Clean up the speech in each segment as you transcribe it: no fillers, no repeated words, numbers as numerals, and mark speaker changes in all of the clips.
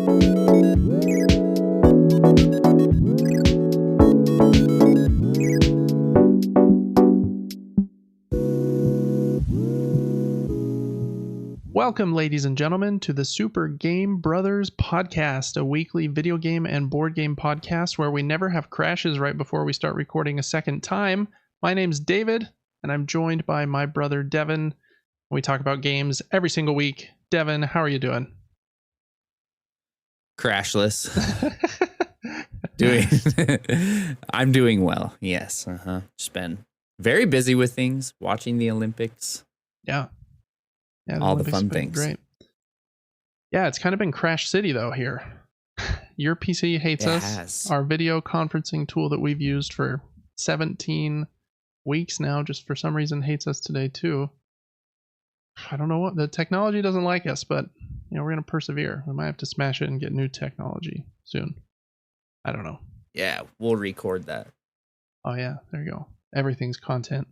Speaker 1: Welcome, ladies and gentlemen, to the Super Game Brothers podcast, a weekly video game and board game podcast where we never have crashes right before we start recording a second time. My name's David, and I'm joined by my brother Devin. We talk about games every single week. Devin, how are you doing?
Speaker 2: Crashless. I'm doing well. Yes. Just been very busy with things, watching the Olympics.
Speaker 1: Yeah,
Speaker 2: all the fun things.
Speaker 1: Great. Yeah, it's kind of been Crash City though here. Your PC hates us. Our video conferencing tool that we've used for 17 weeks now, just for some reason hates us today too. I don't know what, the technology doesn't like us, but we're going to persevere. We might have to smash it and get new technology soon. I don't know.
Speaker 2: Yeah, we'll record that.
Speaker 1: Oh yeah, there you go. Everything's content.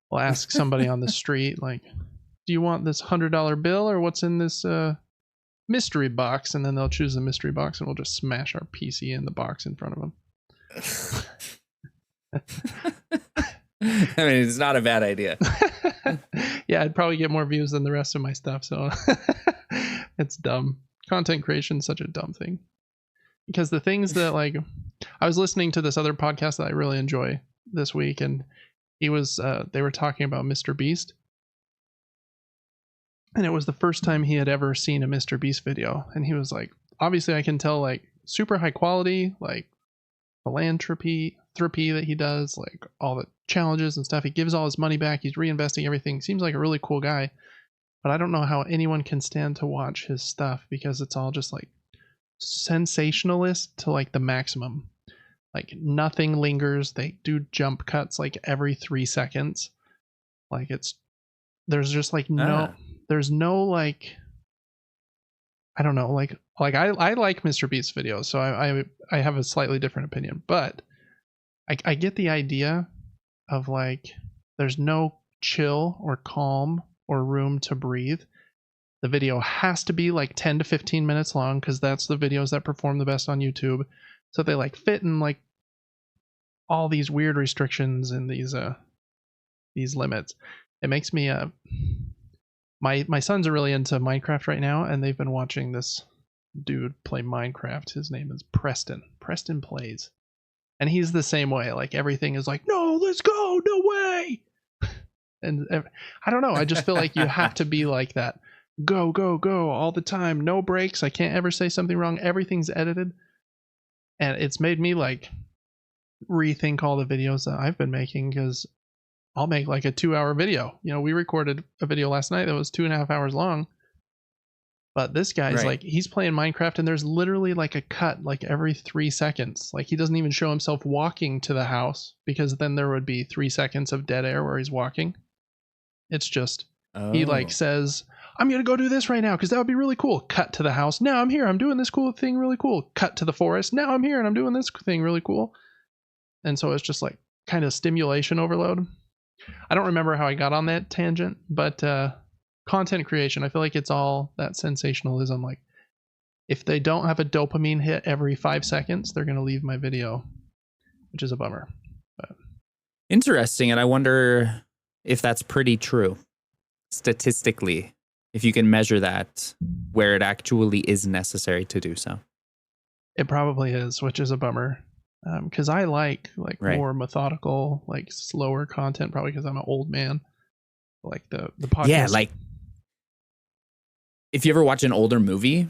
Speaker 1: We'll ask somebody on the street, like, do you want this $100 bill or what's in this mystery box? And then they'll choose the mystery box and we'll just smash our PC in the box in front of them.
Speaker 2: I mean, it's not a bad idea.
Speaker 1: Yeah, I'd probably get more views than the rest of my stuff, so it's dumb. Content creation is such a dumb thing. Because the things that, like, I was listening to this other podcast that I really enjoy this week, and they were talking about Mr. Beast. And it was the first time he had ever seen a Mr. Beast video. And he was like, obviously I can tell, like, super high quality, like philanthropy that he does, like all the challenges and stuff. He gives all his money back. He's reinvesting everything. Seems like a really cool guy. But I don't know how anyone can stand to watch his stuff because it's all just like sensationalist to like the maximum. Like nothing lingers. They do jump cuts like every 3 seconds. Like there's just like there's no like, I don't know, like I like Mr. Beast's videos, so I have a slightly different opinion, but I get the idea of like there's no chill or calm or room to breathe. The video has to be like 10 to 15 minutes long because that's the videos that perform the best on YouTube. So they like fit in like all these weird restrictions and these limits. It makes me my sons are really into Minecraft right now, and they've been watching this dude play Minecraft. His name is Preston. Preston Plays. And he's the same way. Like everything is like, no, let's go, no way. And I don't know. I just feel like you have to be like that. Go, go, go all the time. No breaks. I can't ever say something wrong. Everything's edited. And it's made me like rethink all the videos that I've been making, because I'll make like a 2-hour video. We recorded a video last night that was 2.5 hours long. But this guy's like, he's playing Minecraft and there's literally like a cut like every 3 seconds. Like he doesn't even show himself walking to the house, because then there would be 3 seconds of dead air where he's walking. It's just, he like says, I'm going to go do this right now because that would be really cool. Cut to the house. Now I'm here. I'm doing this cool thing really cool. Cut to the forest. Now I'm here and I'm doing this thing really cool. And so it's just like kind of stimulation overload. I don't remember how I got on that tangent, but content creation, I feel like it's all that sensationalism. Like if they don't have a dopamine hit every 5 seconds, they're going to leave my video, which is a bummer. But
Speaker 2: interesting. And I wonder if that's pretty true statistically, if you can measure that where it actually is necessary to do so.
Speaker 1: It probably is, which is a bummer. Because I like more methodical, like slower content, probably because I'm an old man. Like the podcast.
Speaker 2: Yeah, like if you ever watch an older movie,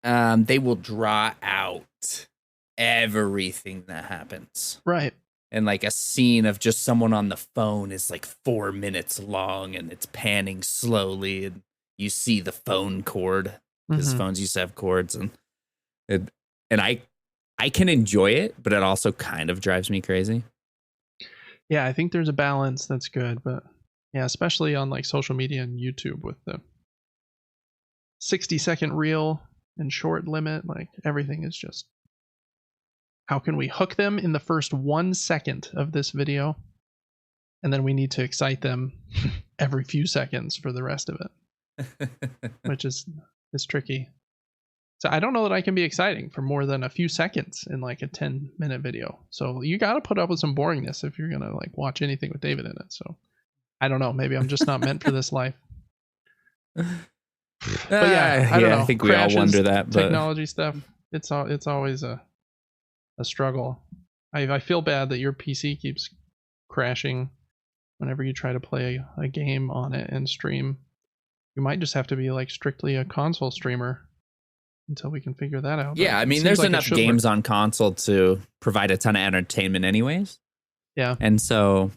Speaker 2: they will draw out everything that happens.
Speaker 1: Right.
Speaker 2: And like a scene of just someone on the phone is like 4 minutes long, and it's panning slowly, and you see the phone cord, because phones used to have cords, and I can enjoy it, but it also kind of drives me crazy.
Speaker 1: Yeah, I think there's a balance that's good, but yeah, especially on like social media and YouTube with the 60-second reel and short limit, like everything is just, how can we hook them in the first 1 second of this video? And then we need to excite them every few seconds for the rest of it, which is tricky. So I don't know that I can be exciting for more than a few seconds in like a 10-minute video. So you got to put up with some boringness if you're going to like watch anything with David in it. So I don't know. Maybe I'm just not meant for this life. But yeah, I don't know.
Speaker 2: I think we all wonder that. But
Speaker 1: technology stuff, it's always a struggle. I feel bad that your PC keeps crashing whenever you try to play a game on it and stream. You might just have to be like strictly a console streamer until we can figure that out.
Speaker 2: Yeah, I mean, there's enough games on console to provide a ton of entertainment anyways.
Speaker 1: Yeah.
Speaker 2: And so,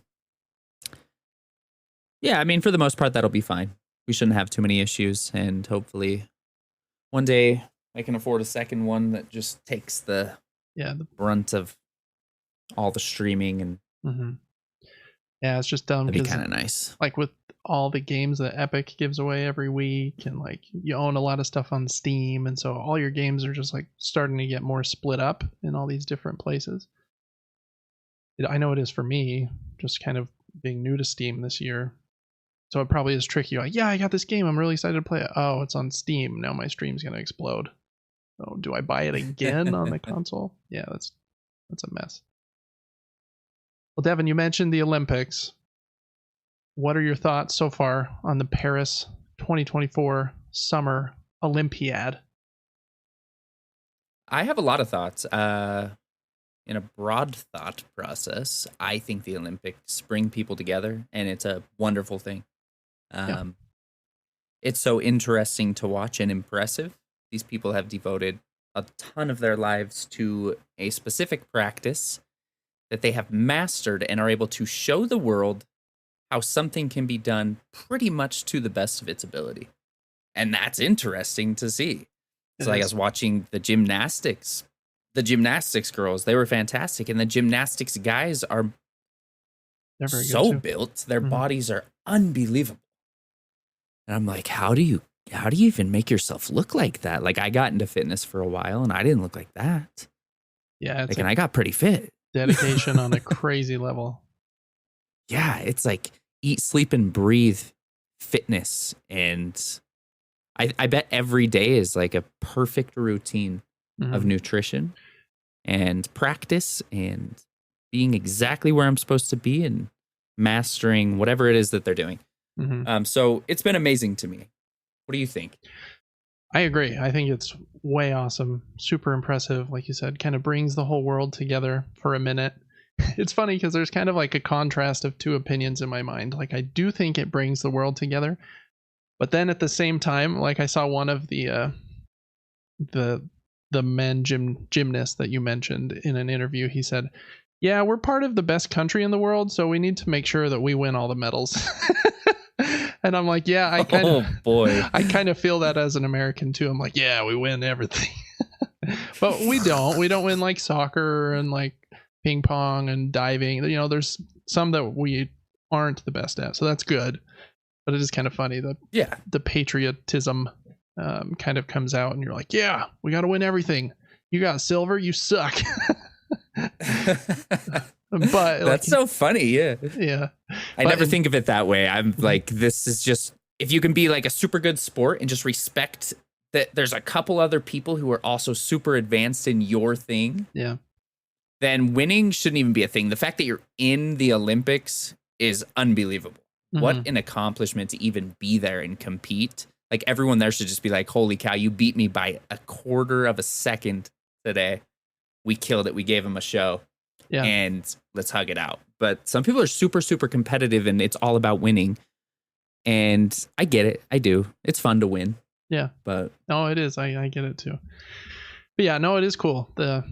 Speaker 2: yeah, I mean, for the most part, that'll be fine. We shouldn't have too many issues. And hopefully one day I can afford a second one that just takes the brunt of all the streaming. And
Speaker 1: yeah, it's just dumb.
Speaker 2: That'd be kind of nice.
Speaker 1: Like with all the games that Epic gives away every week, and like you own a lot of stuff on Steam, and so all your games are just like starting to get more split up in all these different places. I know it is for me, just kind of being new to Steam this year. So it probably is tricky. Like, yeah, I got this game. I'm really excited to play it. Oh, it's on Steam. Now my stream's going to explode. So do I buy it again on the console? Yeah, that's a mess. Well, Devin, you mentioned the Olympics. What are your thoughts so far on the Paris 2024 Summer Olympiad?
Speaker 2: I have a lot of thoughts. In a broad thought process, I think the Olympics bring people together, and it's a wonderful thing. It's so interesting to watch and impressive. These people have devoted a ton of their lives to a specific practice that they have mastered and are able to show the world how something can be done pretty much to the best of its ability. And that's interesting to see. It's like I was watching the gymnastics girls, they were fantastic. And the gymnastics guys are so built. Their bodies are unbelievable. And I'm like, how do you even make yourself look like that? Like, I got into fitness for a while and I didn't look like that.
Speaker 1: Yeah.
Speaker 2: Like, and I got pretty fit.
Speaker 1: Dedication on a crazy level.
Speaker 2: Yeah. It's like eat, sleep, and breathe fitness. And I bet every day is like a perfect routine of nutrition and practice and being exactly where I'm supposed to be and mastering whatever it is that they're doing. So it's been amazing to me. What do you think?
Speaker 1: I agree. I think it's way awesome. Super impressive. Like you said, kind of brings the whole world together for a minute. It's funny because there's kind of like a contrast of two opinions in my mind. Like, I do think it brings the world together, but then at the same time, like, I saw one of the men gymnast that you mentioned in an interview. He said, yeah, we're part of the best country in the world, so we need to make sure that we win all the medals. And I'm like, yeah, I kind of feel that as an American too. I'm like, yeah, we win everything. But we don't win like soccer and like ping pong and diving. You know, there's some that we aren't the best at, so that's good. But it is kind of funny that the patriotism kind of comes out, and you're like, yeah, we got to win everything. You got silver, you suck. But
Speaker 2: that's so funny.
Speaker 1: Yeah.
Speaker 2: I never think of it that way. I'm like, this is just, if you can be like a super good sport and just respect that there's a couple other people who are also super advanced in your thing.
Speaker 1: Yeah.
Speaker 2: Then winning shouldn't even be a thing. The fact that you're in the Olympics is unbelievable. What an accomplishment to even be there and compete. Like, everyone there should just be like, holy cow, you beat me by a quarter of a second today. We killed it. We gave him a show. Yeah. And let's hug it out. But some people are super, super competitive, and it's all about winning. And I get it. I do. It's fun to win.
Speaker 1: Yeah.
Speaker 2: But
Speaker 1: no, it is. I get it too. But yeah, no, it is cool. The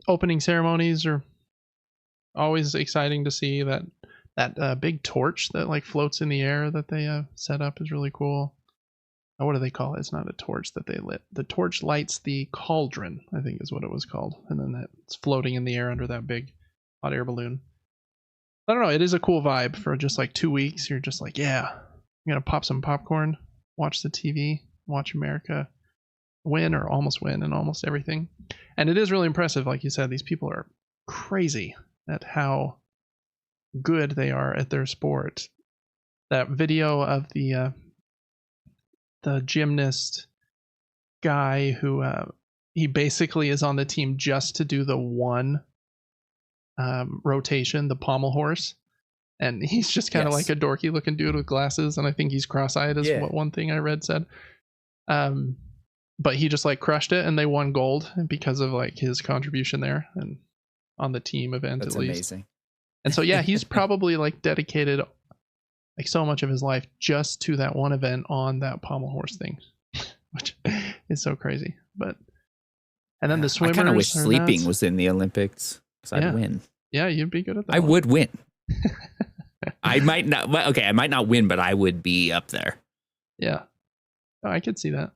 Speaker 1: opening ceremonies are always exciting to see. That big torch that like floats in the air that they set up is really cool. What do they call it? It's not a torch that they lit. The torch lights the cauldron, I think is what it was called. And then it's floating in the air under that big hot air balloon. I don't know. It is a cool vibe for just like 2 weeks. You're just like, yeah, I'm going to pop some popcorn, watch the TV, watch America win or almost win and almost everything. And it is really impressive. Like you said, these people are crazy at how good they are at their sport. That video of the gymnast guy who he basically is on the team just to do the one rotation, the pommel horse. And he's just kind of like a dorky looking dude with glasses. And I think he's cross-eyed is what one thing I read said. But he just like crushed it and they won gold because of like his contribution there and on the team event.
Speaker 2: That's
Speaker 1: at least.
Speaker 2: Amazing.
Speaker 1: And so, yeah, he's probably like dedicated like so much of his life just to that one event on that pommel horse thing, which is so crazy. But, and then the swimmers.
Speaker 2: I kind of wish sleeping was in the Olympics because I'd win.
Speaker 1: Yeah, you'd be good at that.
Speaker 2: I would win. I might not. Okay, I might not win, but I would be up there.
Speaker 1: Yeah. Oh, I could see that.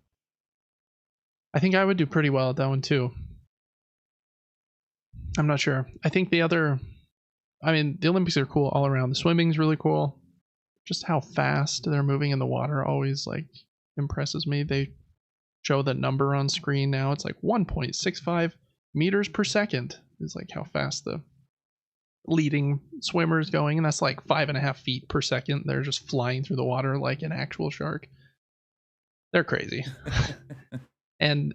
Speaker 1: I think I would do pretty well at that one too. I'm not sure. I think the Olympics are cool all around. The swimming's really cool. Just how fast they're moving in the water always like impresses me. They show the number on screen now. It's like 1.65 meters per second is like how fast the leading swimmer is going, and that's like 5.5 feet per second. They're just flying through the water like an actual shark. They're crazy. And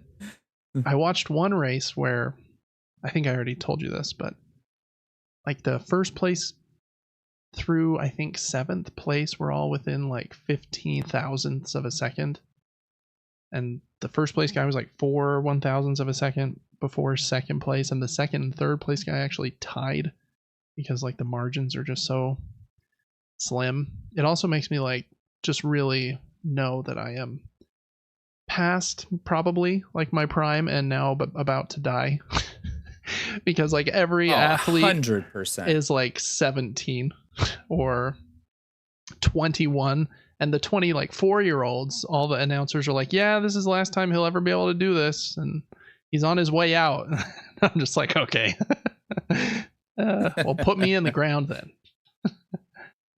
Speaker 1: I watched one race where I think I already told you this, but like the first place through I think 7th place were all within like 15 thousandths of a second, and the first place guy was like 4 1,000ths of a second before second place, and the second and third place guy actually tied because like the margins are just so slim. It also makes me like just really know that I am past probably like my prime and now about to die. Because like every athlete
Speaker 2: 100%
Speaker 1: is like 17 or 21, and the 24-year-olds, all the announcers are like, yeah, this is the last time he'll ever be able to do this and he's on his way out. I'm just like, okay. Well, put me in the ground then.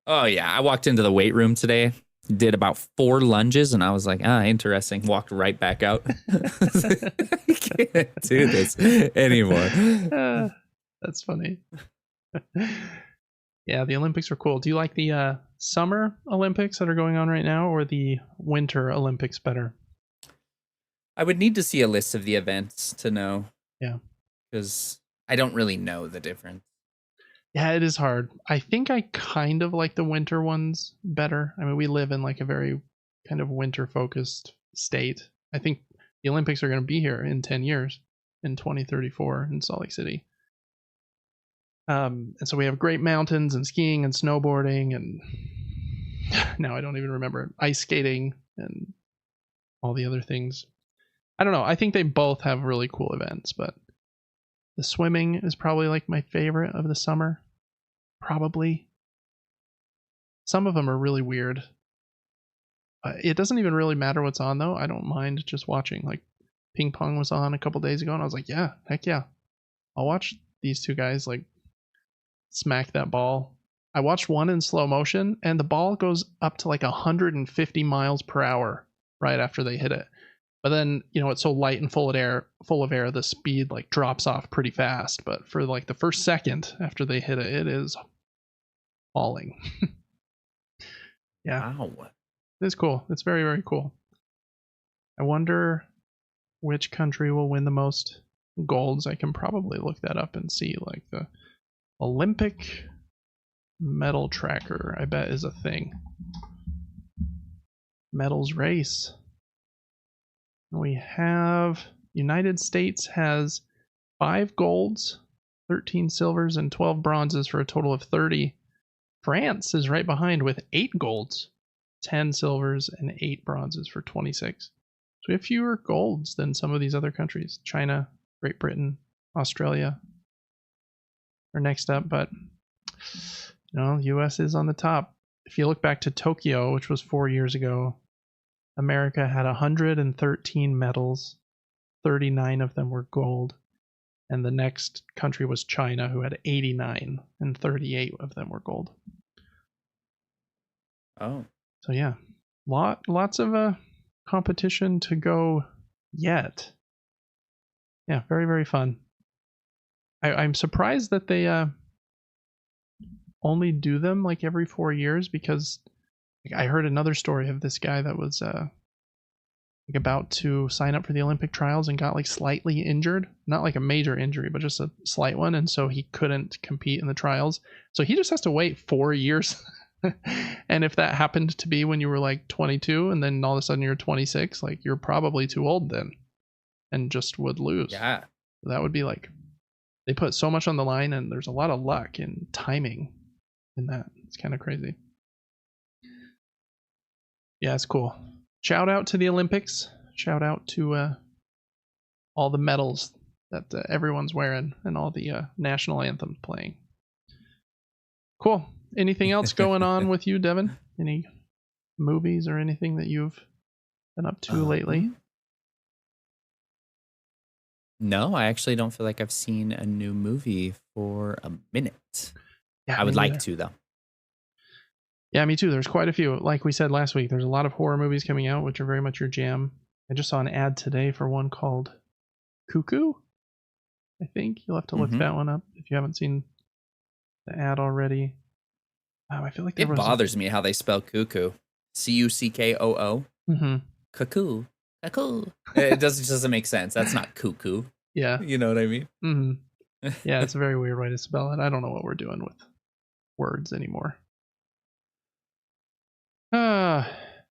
Speaker 2: Oh yeah, I walked into the weight room today, did about 4 lunges, and I was like, interesting. Walked right back out. I can't do this anymore.
Speaker 1: That's funny. Yeah, the Olympics are cool. Do you like the summer Olympics that are going on right now, or the winter Olympics better?
Speaker 2: I would need to see a list of the events to know.
Speaker 1: Yeah.
Speaker 2: Because I don't really know the difference.
Speaker 1: Yeah, it is hard. I think I kind of like the winter ones better. I mean, we live in like a very kind of winter focused state. I think the Olympics are going to be here in 10 years in 2034 in Salt Lake City. And so we have great mountains and skiing and snowboarding and now I don't even remember ice skating and all the other things. I don't know. I think they both have really cool events, but the swimming is probably like my favorite of the summer. Probably. Some of them are really weird. It doesn't even really matter what's on though. I don't mind just watching. Like ping pong was on a couple days ago and I was like, yeah, heck yeah. I'll watch these two guys like smack that ball. I watched one in slow motion and the ball goes up to like 150 miles per hour right after they hit it. But then, it's so light and full of air, the speed like drops off pretty fast. But for like the first second after they hit it, it is falling. Yeah.
Speaker 2: Wow.
Speaker 1: It's cool. It's very, very cool. I wonder which country will win the most golds. I can probably look that up and see like the Olympic medal tracker, I bet is a thing. Medals race. We have United States has 5 golds, 13 silvers, and 12 bronzes for a total of 30. France is right behind with 8 golds, 10 silvers, and 8 bronzes for 26. So we have fewer golds than some of these other countries. China, Great Britain, Australia are next up, but US is on the top. If you look back to Tokyo, which was 4 years ago, America had 113 medals, 39 of them were gold, and the next country was China, who had 89, and 38 of them were gold.
Speaker 2: Oh.
Speaker 1: So yeah, lots of competition to go yet. Yeah, very, very fun. I'm surprised that they only do them like every 4 years, because I heard another story of this guy that was like about to sign up for the Olympic trials and got like slightly injured, not like a major injury, but just a slight one. And so he couldn't compete in the trials. So he just has to wait 4 years. And if that happened to be when you were like 22 and then all of a sudden you're 26, like you're probably too old then and just would lose.
Speaker 2: Yeah.
Speaker 1: That would be like, they put so much on the line and there's a lot of luck and timing in that. It's kind of crazy. Yeah, it's cool. Shout out to the Olympics. Shout out to all the medals that everyone's wearing and all the national anthems playing. Cool. Anything else going on with you, Devin? Any movies or anything that you've been up to lately?
Speaker 2: No, I actually don't feel like I've seen a new movie for a minute.
Speaker 1: Yeah,
Speaker 2: I would like to, though.
Speaker 1: Yeah, me too. There's quite a few. Like we said last week, there's a lot of horror movies coming out, which are very much your jam. I just saw an ad today for one called Cuckoo. I think you'll have to look that one up if you haven't seen the ad already. I feel like
Speaker 2: it bothers me how they spell cuckoo. Cuckoo. Cuckoo. Cuckoo. It doesn't make sense. That's not cuckoo.
Speaker 1: Yeah.
Speaker 2: You know what I mean?
Speaker 1: Yeah, it's a very weird way to spell it. I don't know what we're doing with words anymore.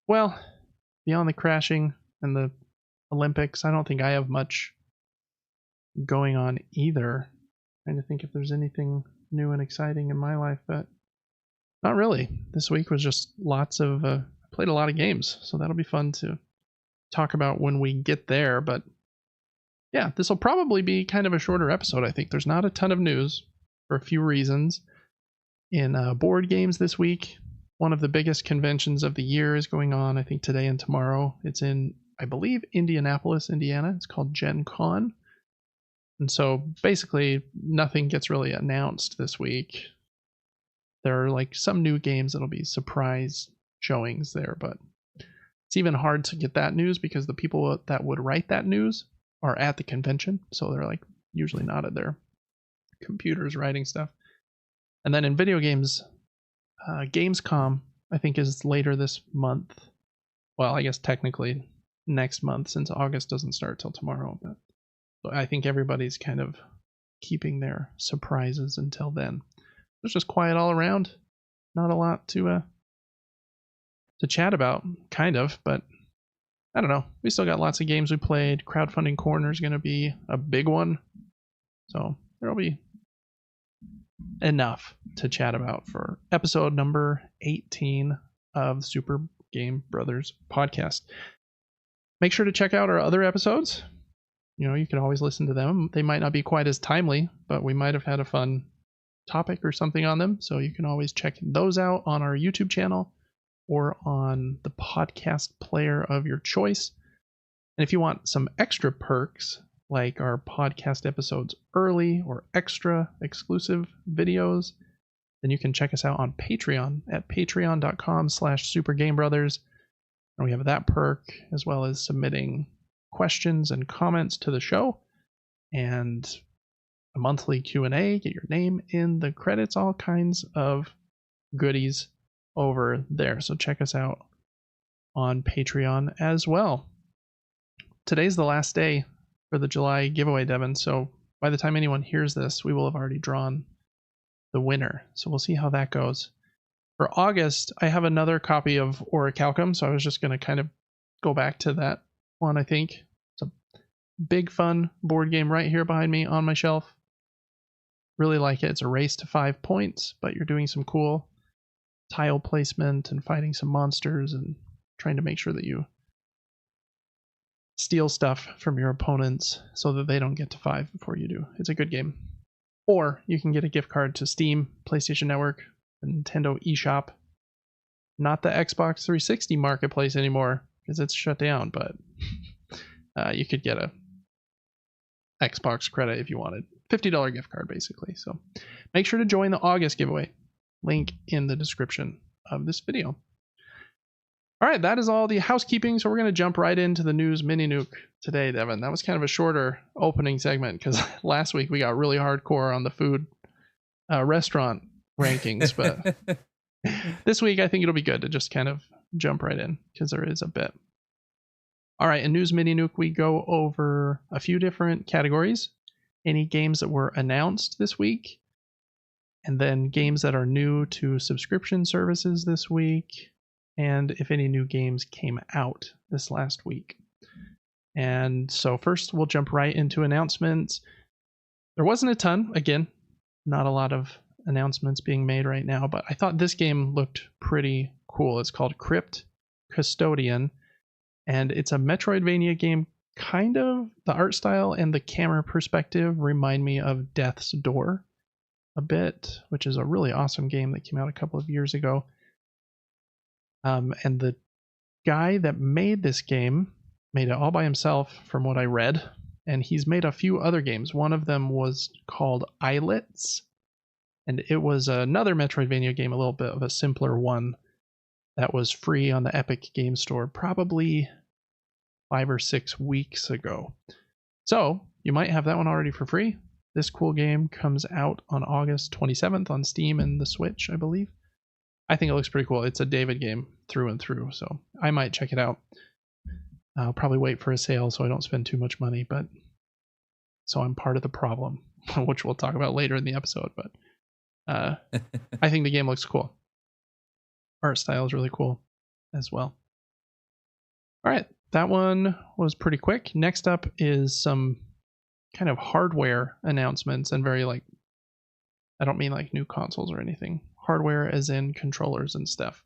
Speaker 1: Well, beyond the crashing and the Olympics, I don't think I have much going on either. Trying to think if there's anything new and exciting in my life, but not really. This week was just lots of I played a lot of games, so that'll be fun to talk about when we get there. But yeah, this will probably be kind of a shorter episode. I think there's not a ton of news for a few reasons. In board games this week, one of the biggest conventions of the year is going on, I think today and tomorrow. It's in, I believe, Indianapolis, Indiana. It's called Gen Con. And so basically nothing gets really announced this week. There are like some new games that'll be surprise showings there, but it's even hard to get that news because the people that would write that news are at the convention. So they're like usually not at their computers writing stuff. And then in video games, Gamescom, I think, is later this month. Well, I guess technically next month since August doesn't start till tomorrow. But so I think everybody's kind of keeping their surprises until then. It's just quiet all around. Not a lot to chat about, kind of, but I don't know. We still got lots of games we played. Crowdfunding Corner is going to be a big one. So there'll be enough to chat about for episode number 18 of Super Game Brothers podcast. Make sure to check out our other episodes. You know, you can always listen to them. They might not be quite as timely, but we might have had a fun topic or something on them. So you can always check those out on our YouTube channel or on the podcast player of your choice. And if you want some extra perks, like our podcast episodes early or extra exclusive videos, then you can check us out on Patreon at patreon.com/supergamebrothers. And we have that perk as well as submitting questions and comments to the show and a monthly Q&A, get your name in the credits, all kinds of goodies over there. So check us out on Patreon as well. Today's the last day for the July giveaway, Devin. So by the time anyone hears this, we will have already drawn the winner. So we'll see how that goes. For August, I have another copy of Orichalcum, so I was just going to kind of go back to that one, I think. It's a big, fun board game right here behind me on my shelf. Really like it. It's a race to 5 points, but you're doing some cool tile placement and fighting some monsters and trying to make sure that you steal stuff from your opponents so that they don't get to 5 before you do. It's a good game. Or you can get a gift card to Steam, PlayStation Network, Nintendo eShop. Not the Xbox 360 marketplace anymore because it's shut down, but you could get a Xbox credit if you wanted. $50 gift card basically. So make sure to join the August giveaway. Link in the description of this video. All right, that is all the housekeeping. So we're going to jump right into the news mini nuke today, Devin. That was kind of a shorter opening segment because last week we got really hardcore on the food restaurant rankings. But this week I think it'll be good to just kind of jump right in because there is a bit. All right, in News Mini Nuke, we go over a few different categories. Any games that were announced this week, and then games that are new to subscription services this week, and if any new games came out this last week. And so first, we'll jump right into announcements. There wasn't a ton, again, not a lot of announcements being made right now, but I thought this game looked pretty cool. It's called Crypt Custodian, and it's a Metroidvania game. Kind of the art style and the camera perspective remind me of Death's Door a bit, which is a really awesome game that came out a couple of years ago. And the guy that made this game made it all by himself, from what I read, and he's made a few other games. One of them was called Islets, and it was another Metroidvania game, a little bit of a simpler one that was free on the Epic Game Store probably 5 or 6 weeks ago. So you might have that one already for free. This cool game comes out on August 27th on Steam and the Switch, I believe. I think it looks pretty cool. It's a David game through and through, so I might check it out. I'll probably wait for a sale so I don't spend too much money, but so I'm part of the problem, which we'll talk about later in the episode. But I think the game looks cool. Art style is really cool as well. All right, that one was pretty quick. Next up is some kind of hardware announcements, and very like, I don't mean like new consoles or anything. Hardware as in controllers and stuff.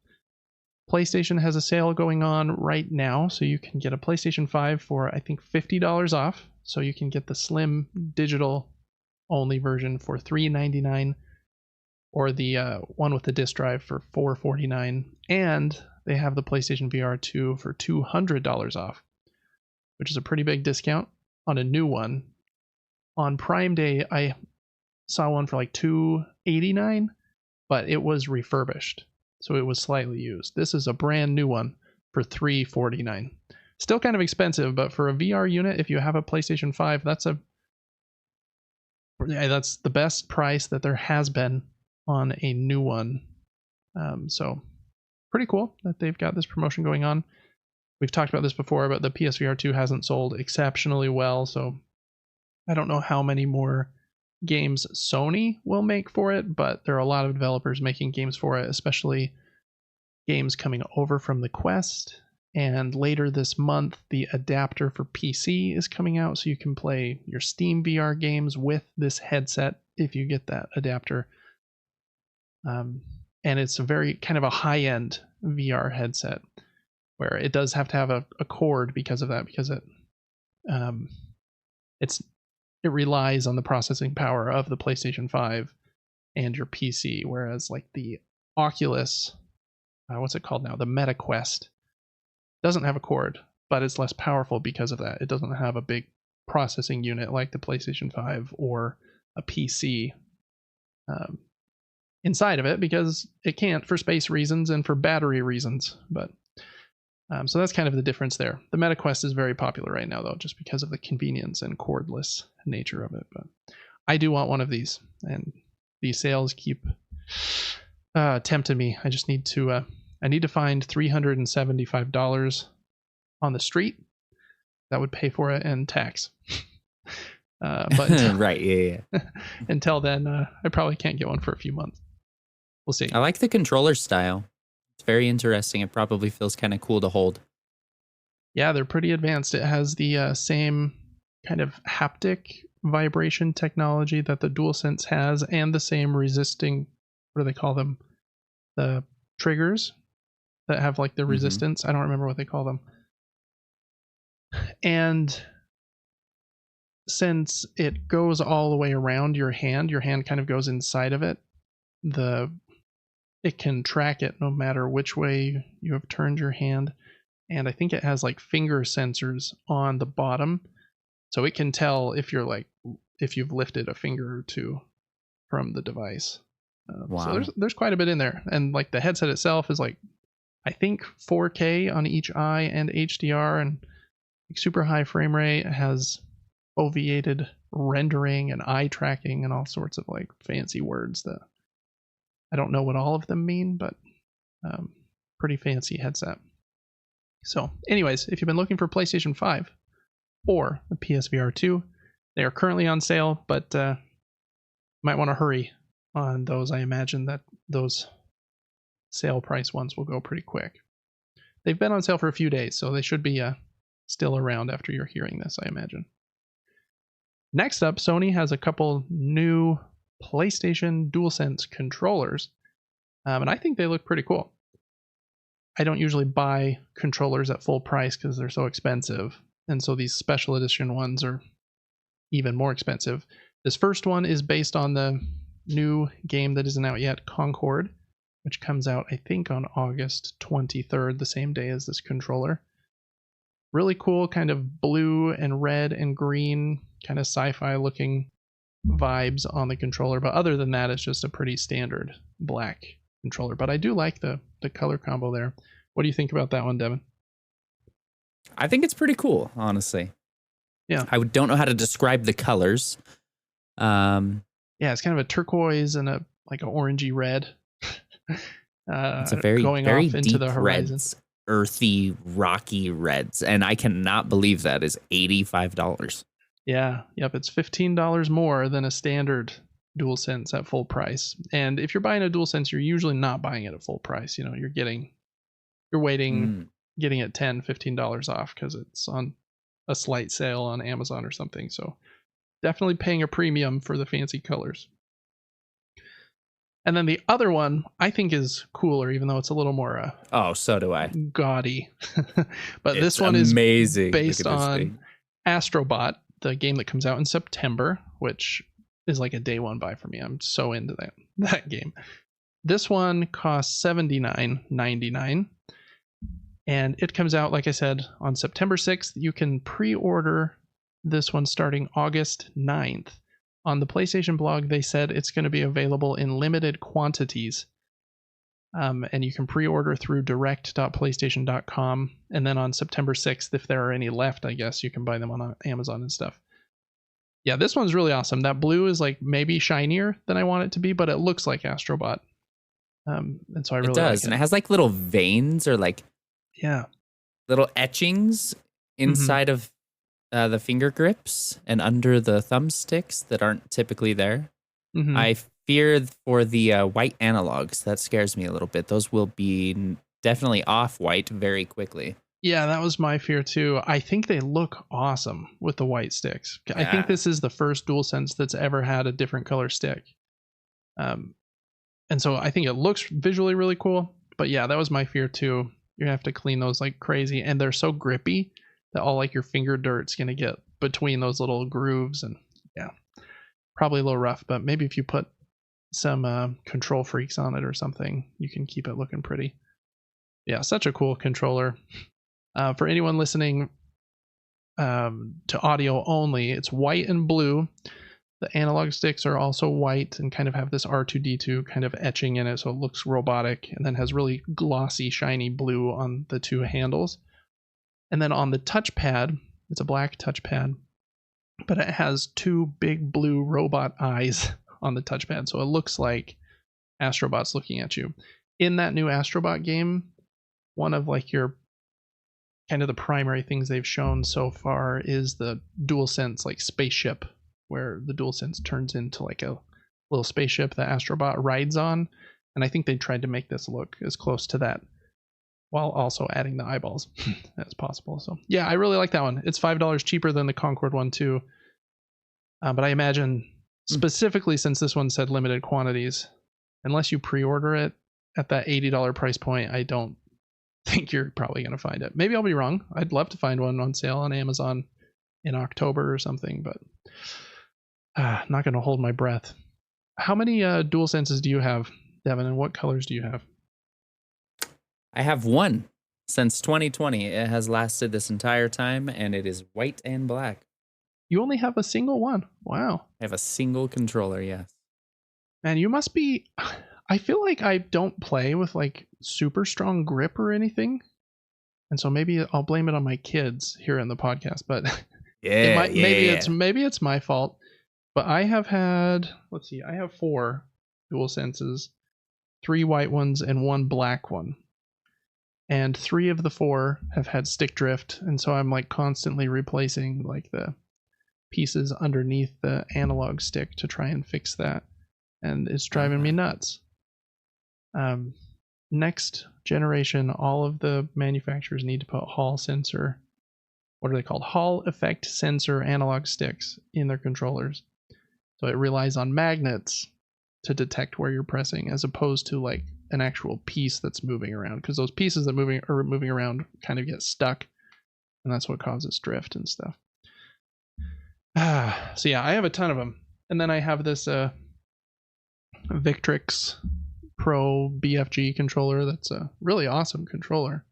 Speaker 1: PlayStation has a sale going on right now, so you can get a PlayStation 5 for I think $50 off. So you can get the slim digital only version for $399, or the one with the disc drive for $449, and they have the PlayStation VR 2 for $200 off, which is a pretty big discount on a new one. On Prime Day, I saw one for like $289, but it was refurbished, so it was slightly used. This is a brand new one for $349. Still kind of expensive, but for a VR unit, if you have a PlayStation 5, that's the best price that there has been on a new one. So pretty cool that they've got this promotion going on. We've talked about this before, but the PSVR 2 hasn't sold exceptionally well, so I don't know how many more games Sony will make for it, but there are a lot of developers making games for it, especially games coming over from the Quest. And later this month, the adapter for PC is coming out, so you can play your Steam VR games with this headset if you get that adapter. And it's a very kind of a high-end VR headset, where it does have to have a cord because of that, because it relies on the processing power of the PlayStation 5 and your PC, whereas like the Oculus, what's it called now? The Meta Quest doesn't have a cord, but it's less powerful because of that. It doesn't have a big processing unit like the PlayStation 5 or a PC inside of it, because it can't, for space reasons and for battery reasons. But so that's kind of the difference there. The Meta Quest is very popular right now, though, just because of the convenience and cordless nature of it. But I do want one of these, and these sales keep tempting me. I just need to find $375 on the street that would pay for it and tax. But
Speaker 2: right, yeah.
Speaker 1: Until then, I probably can't get one for a few months. We'll see.
Speaker 2: I like the controller style. It's very interesting. It probably feels kind of cool to hold.
Speaker 1: Yeah, they're pretty advanced. It has the same kind of haptic vibration technology that the DualSense has, and the same resisting, what do they call them? The triggers that have like the resistance. I don't remember what they call them. And since it goes all the way around your hand kind of goes inside of it, it can track it no matter which way you have turned your hand. And I think it has like finger sensors on the bottom, so it can tell if you've lifted a finger or two from the device. Wow. So there's quite a bit in there, and like the headset itself is like, I think 4K on each eye and HDR, and like super high frame rate. It has foveated rendering and eye tracking and all sorts of like fancy words that I don't know what all of them mean, but pretty fancy headset. So anyways, if you've been looking for PlayStation 5 or the PSVR 2, they are currently on sale, but might want to hurry on those. I imagine that those sale price ones will go pretty quick. They've been on sale for a few days, so they should be still around after you're hearing this, I imagine. Next up, Sony has a couple new PlayStation DualSense controllers, and I think they look pretty cool. I don't usually buy controllers at full price because they're so expensive, and so these special edition ones are even more expensive. This first one is based on the new game that isn't out yet, Concord, which comes out, I think, on August 23rd, the same day as this controller. Really cool, kind of blue and red and green, kind of sci-fi looking vibes on the controller. But other than that, it's just a pretty standard black controller. But I do like the color combo there. What do you think about that one, Devin?
Speaker 2: I think it's pretty cool, honestly.
Speaker 1: Yeah.
Speaker 2: I don't know how to describe the colors.
Speaker 1: Yeah, it's kind of a turquoise and a like an orangey red.
Speaker 2: It's a very,
Speaker 1: going
Speaker 2: very
Speaker 1: off into
Speaker 2: deep
Speaker 1: the horizon.
Speaker 2: reds, earthy, rocky reds, and I cannot believe that is $85.
Speaker 1: Yeah, yep, it's $15 more than a standard DualSense at full price. And if you're buying a DualSense, you're usually not buying it at full price. You know, you're waiting, getting it $10, $15 off because it's on a slight sale on Amazon or something. So definitely paying a premium for the fancy colors. And then the other one I think is cooler, even though it's a little more
Speaker 2: so do I.
Speaker 1: Gaudy. But
Speaker 2: It's
Speaker 1: this one
Speaker 2: amazing.
Speaker 1: is based on Astrobot, the game that comes out in September, which is like a day one buy for me. I'm so into that game. This one costs $79.99, and it comes out, like I said, on September 6th. You can pre-order this one starting August 9th. On the PlayStation blog, they said it's going to be available in limited quantities. And you can pre-order through direct.playstation.com. And then on September 6th, if there are any left, I guess you can buy them on Amazon and stuff. Yeah, this one's really awesome. That blue is like maybe shinier than I want it to be, but it looks like Astrobot. And so I really like it.
Speaker 2: And it has like little veins or like little etchings inside of the finger grips and under the thumbsticks that aren't typically there. I fear for the white analogs. That scares me a little bit. Those will be definitely off-white very quickly.
Speaker 1: Yeah, that was my fear too. I think they look awesome with the white sticks. Yeah. I think this is the first DualSense that's ever had a different color stick. And so I think it looks visually really cool. But yeah, that was my fear too. You're gonna have to clean those like crazy, and they're so grippy that all like your finger dirt's gonna get between those little grooves, and yeah, probably a little rough. But maybe if you put some control freaks on it or something, you can keep it looking pretty. Yeah, such a cool controller. For anyone listening to audio only, it's white and blue. The analog sticks are also white and kind of have this R2D2 kind of etching in it, so it looks robotic, and then has really glossy, shiny blue on the two handles. And then on the touchpad, it's a black touchpad, but it has two big blue robot eyes on the touchpad, so it looks like Astrobot's looking at you. In that new Astrobot game, one of like your kind of the primary things they've shown so far is the DualSense like spaceship, where the DualSense turns into like a little spaceship that Astrobot rides on. And I think they tried to make this look as close to that while also adding the eyeballs as possible. So yeah, I really like that one. It's $5 cheaper than the Concord one too. But I imagine specifically since this one said limited quantities, unless you pre-order it at that $80 price point, I don't think you're probably going to find it. Maybe I'll be wrong. I'd love to find one on sale on Amazon in October or something, but not going to hold my breath. How many DualSenses do you have, Devin, and what colors do you have?
Speaker 2: I have one since 2020. It has lasted this entire time, and it is white and black.
Speaker 1: You only have a single one? Wow.
Speaker 2: I have a single controller, yes.
Speaker 1: Man, you must be... I feel like I don't play with like super strong grip or anything. And so maybe I'll blame it on my kids here in the podcast, but maybe it's my fault. But I have had, let's see, I have 4 DualSenses, 3 white ones and 1 black one. and 3 of the 4 have had stick drift, and so I'm like constantly replacing like the pieces underneath the analog stick to try and fix that, and it's driving me nuts. Next generation, all of the manufacturers need to put Hall sensor, what are they called? Hall effect sensor analog sticks in their controllers. So it relies on magnets to detect where you're pressing, as opposed to like an actual piece that's moving around, because those pieces that are moving around kind of get stuck, and that's what causes drift and stuff. So yeah, I have a ton of them, and then I have this Victrix Pro BFG controller that's a really awesome controller.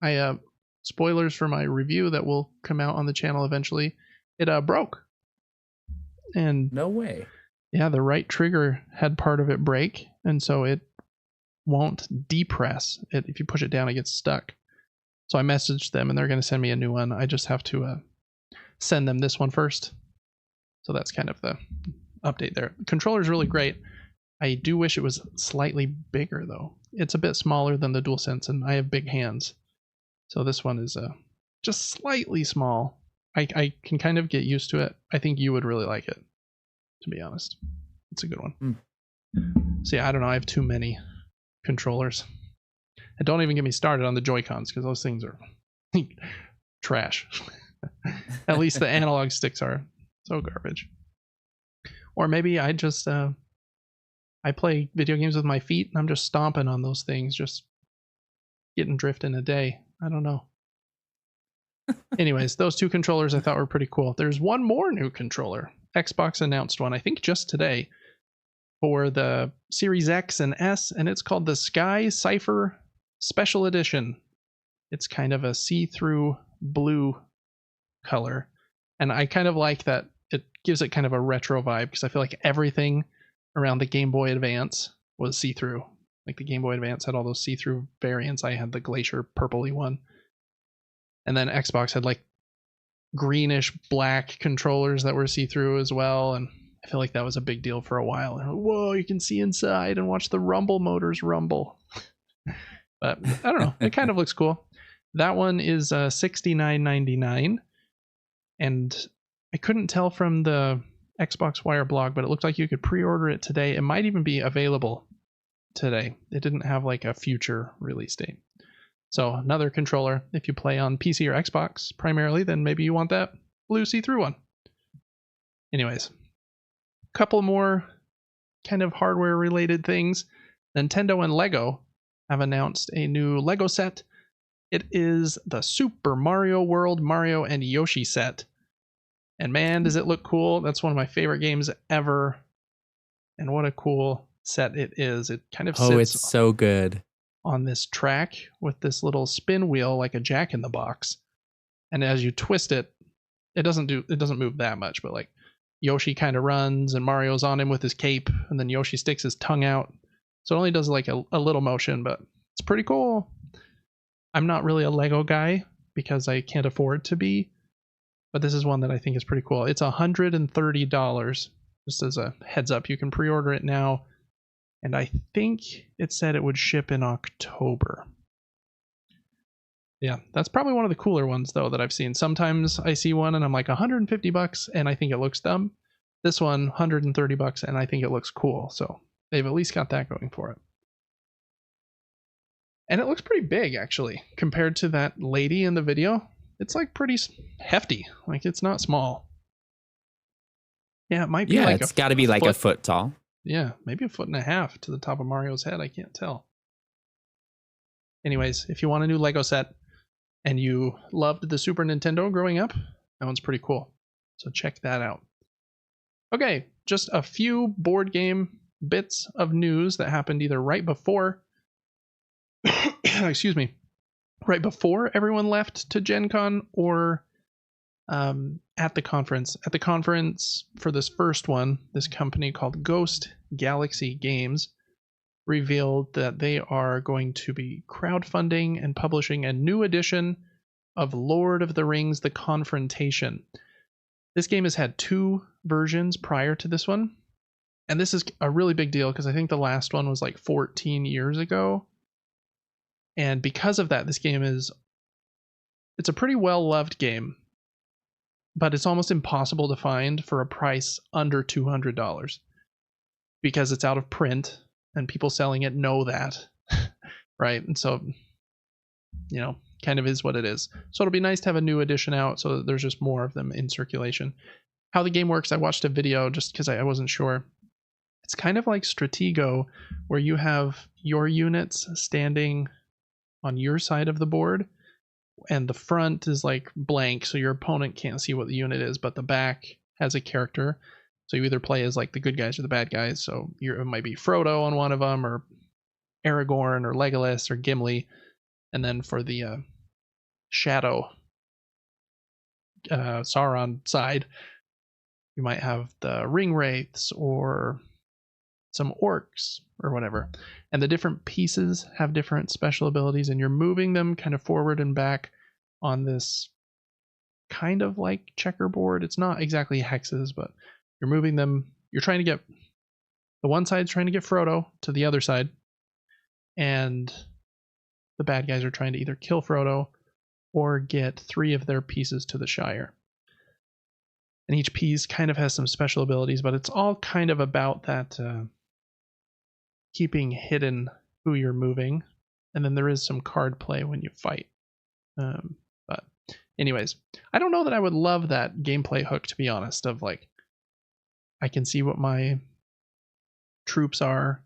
Speaker 1: I spoilers for my review that will come out on the channel eventually. It broke, and
Speaker 2: no way.
Speaker 1: Yeah, the right trigger had part of it break, and so it won't depress it. If you push it down, it gets stuck. So I messaged them, and they're going to send me a new one. I just have to send them this one first. So that's kind of the update there. The controller's really great. I do wish it was slightly bigger, though. It's a bit smaller than the DualSense, and I have big hands. So this one is just slightly small. I can kind of get used to it. I think you would really like it, to be honest. It's a good one. So yeah, I don't know. I have too many controllers. And don't even get me started on the Joy-Cons, because those things are trash. At least the analog sticks are so garbage. Or maybe I just I play video games with my feet, and I'm just stomping on those things, just getting drift in a day. I don't know. Anyways, those 2 controllers I thought were pretty cool. There's one more new controller. Xbox announced one, I think just today, for the Series X and S, and it's called the Sky Cypher Special Edition. It's kind of a see-through blue color, and I kind of like that. It gives it kind of a retro vibe, because I feel like everything around the Game Boy Advance was see-through. Like the Game Boy Advance had all those see-through variants. I had the Glacier purpley one, and then Xbox had like greenish black controllers that were see-through as well, and I feel like that was a big deal for a while. Whoa, you can see inside and watch the rumble motors rumble. But I don't know, it kind of looks cool. That one is $69.99, and I couldn't tell from the Xbox Wire blog, but it looked like you could pre-order it today. It might even be available today. It didn't have like a future release date. So another controller. If you play on PC or Xbox primarily, then maybe you want that blue see-through one. Anyways, a couple more kind of hardware related things. Nintendo and Lego have announced a new Lego set. It is the Super Mario World Mario and Yoshi set. And man, does it look cool. That's one of my favorite games ever. And what a cool set it is. It kind of sits
Speaker 2: it's so good
Speaker 1: on this track with this little spin wheel like a Jack-in-the-Box. And as you twist it, it doesn't move that much, but like Yoshi kind of runs and Mario's on him with his cape, and then Yoshi sticks his tongue out. So it only does like a little motion, but it's pretty cool. I'm not really a Lego guy because I can't afford to be, but this is one that I think is pretty cool. It's $130. Just as a heads up, you can pre-order it now, and I think it said it would ship in October. Yeah, that's probably one of the cooler ones though that I've seen. Sometimes I see one and I'm like $150 and I think it looks dumb. This one $130 and I think it looks cool. So they've at least got that going for it. And it looks pretty big actually compared to that lady in the video. It's like pretty hefty. Like it's not small. Yeah, it might be like
Speaker 2: it's got to be like a foot tall.
Speaker 1: Yeah, maybe 1.5 feet to the top of Mario's head. I can't tell. Anyways, if you want a new Lego set and you loved the Super Nintendo growing up, that one's pretty cool. So check that out. Okay, just a few board game bits of news that happened either right before, excuse me, right before everyone left to Gen Con or at the conference. At the conference for this first one, this company called Ghost Galaxy Games revealed that they are going to be crowdfunding and publishing a new edition of Lord of the Rings: The Confrontation. This game has had 2 versions prior to this one, and this is a really big deal because I think the last one was like 14 years ago. And because of that, it's a pretty well-loved game, but it's almost impossible to find for a price under $200 because it's out of print and people selling it know that, right? And so, kind of is what it is. So it'll be nice to have a new edition out so that there's just more of them in circulation. How the game works, I watched a video just because I wasn't sure. It's kind of like Stratego, where you have your units standing on your side of the board, and the front is like blank, so your opponent can't see what the unit is, but the back has a character. So you either play as like the good guys or the bad guys. So it might be Frodo on one of them, or Aragorn, or Legolas, or Gimli. And then for the Shadow Sauron side, you might have the Ring Wraiths or some orcs or whatever. And the different pieces have different special abilities, and you're moving them kind of forward and back on this kind of like checkerboard. It's not exactly hexes, but you're moving them. You're trying to get the one side's trying to get Frodo to the other side, and the bad guys are trying to either kill Frodo or get 3 of their pieces to the Shire. And each piece kind of has some special abilities, but it's all kind of about that keeping hidden who you're moving. And then there is some card play when you fight. But anyways, I don't know that I would love that gameplay hook, to be honest, of like, I can see what my troops are,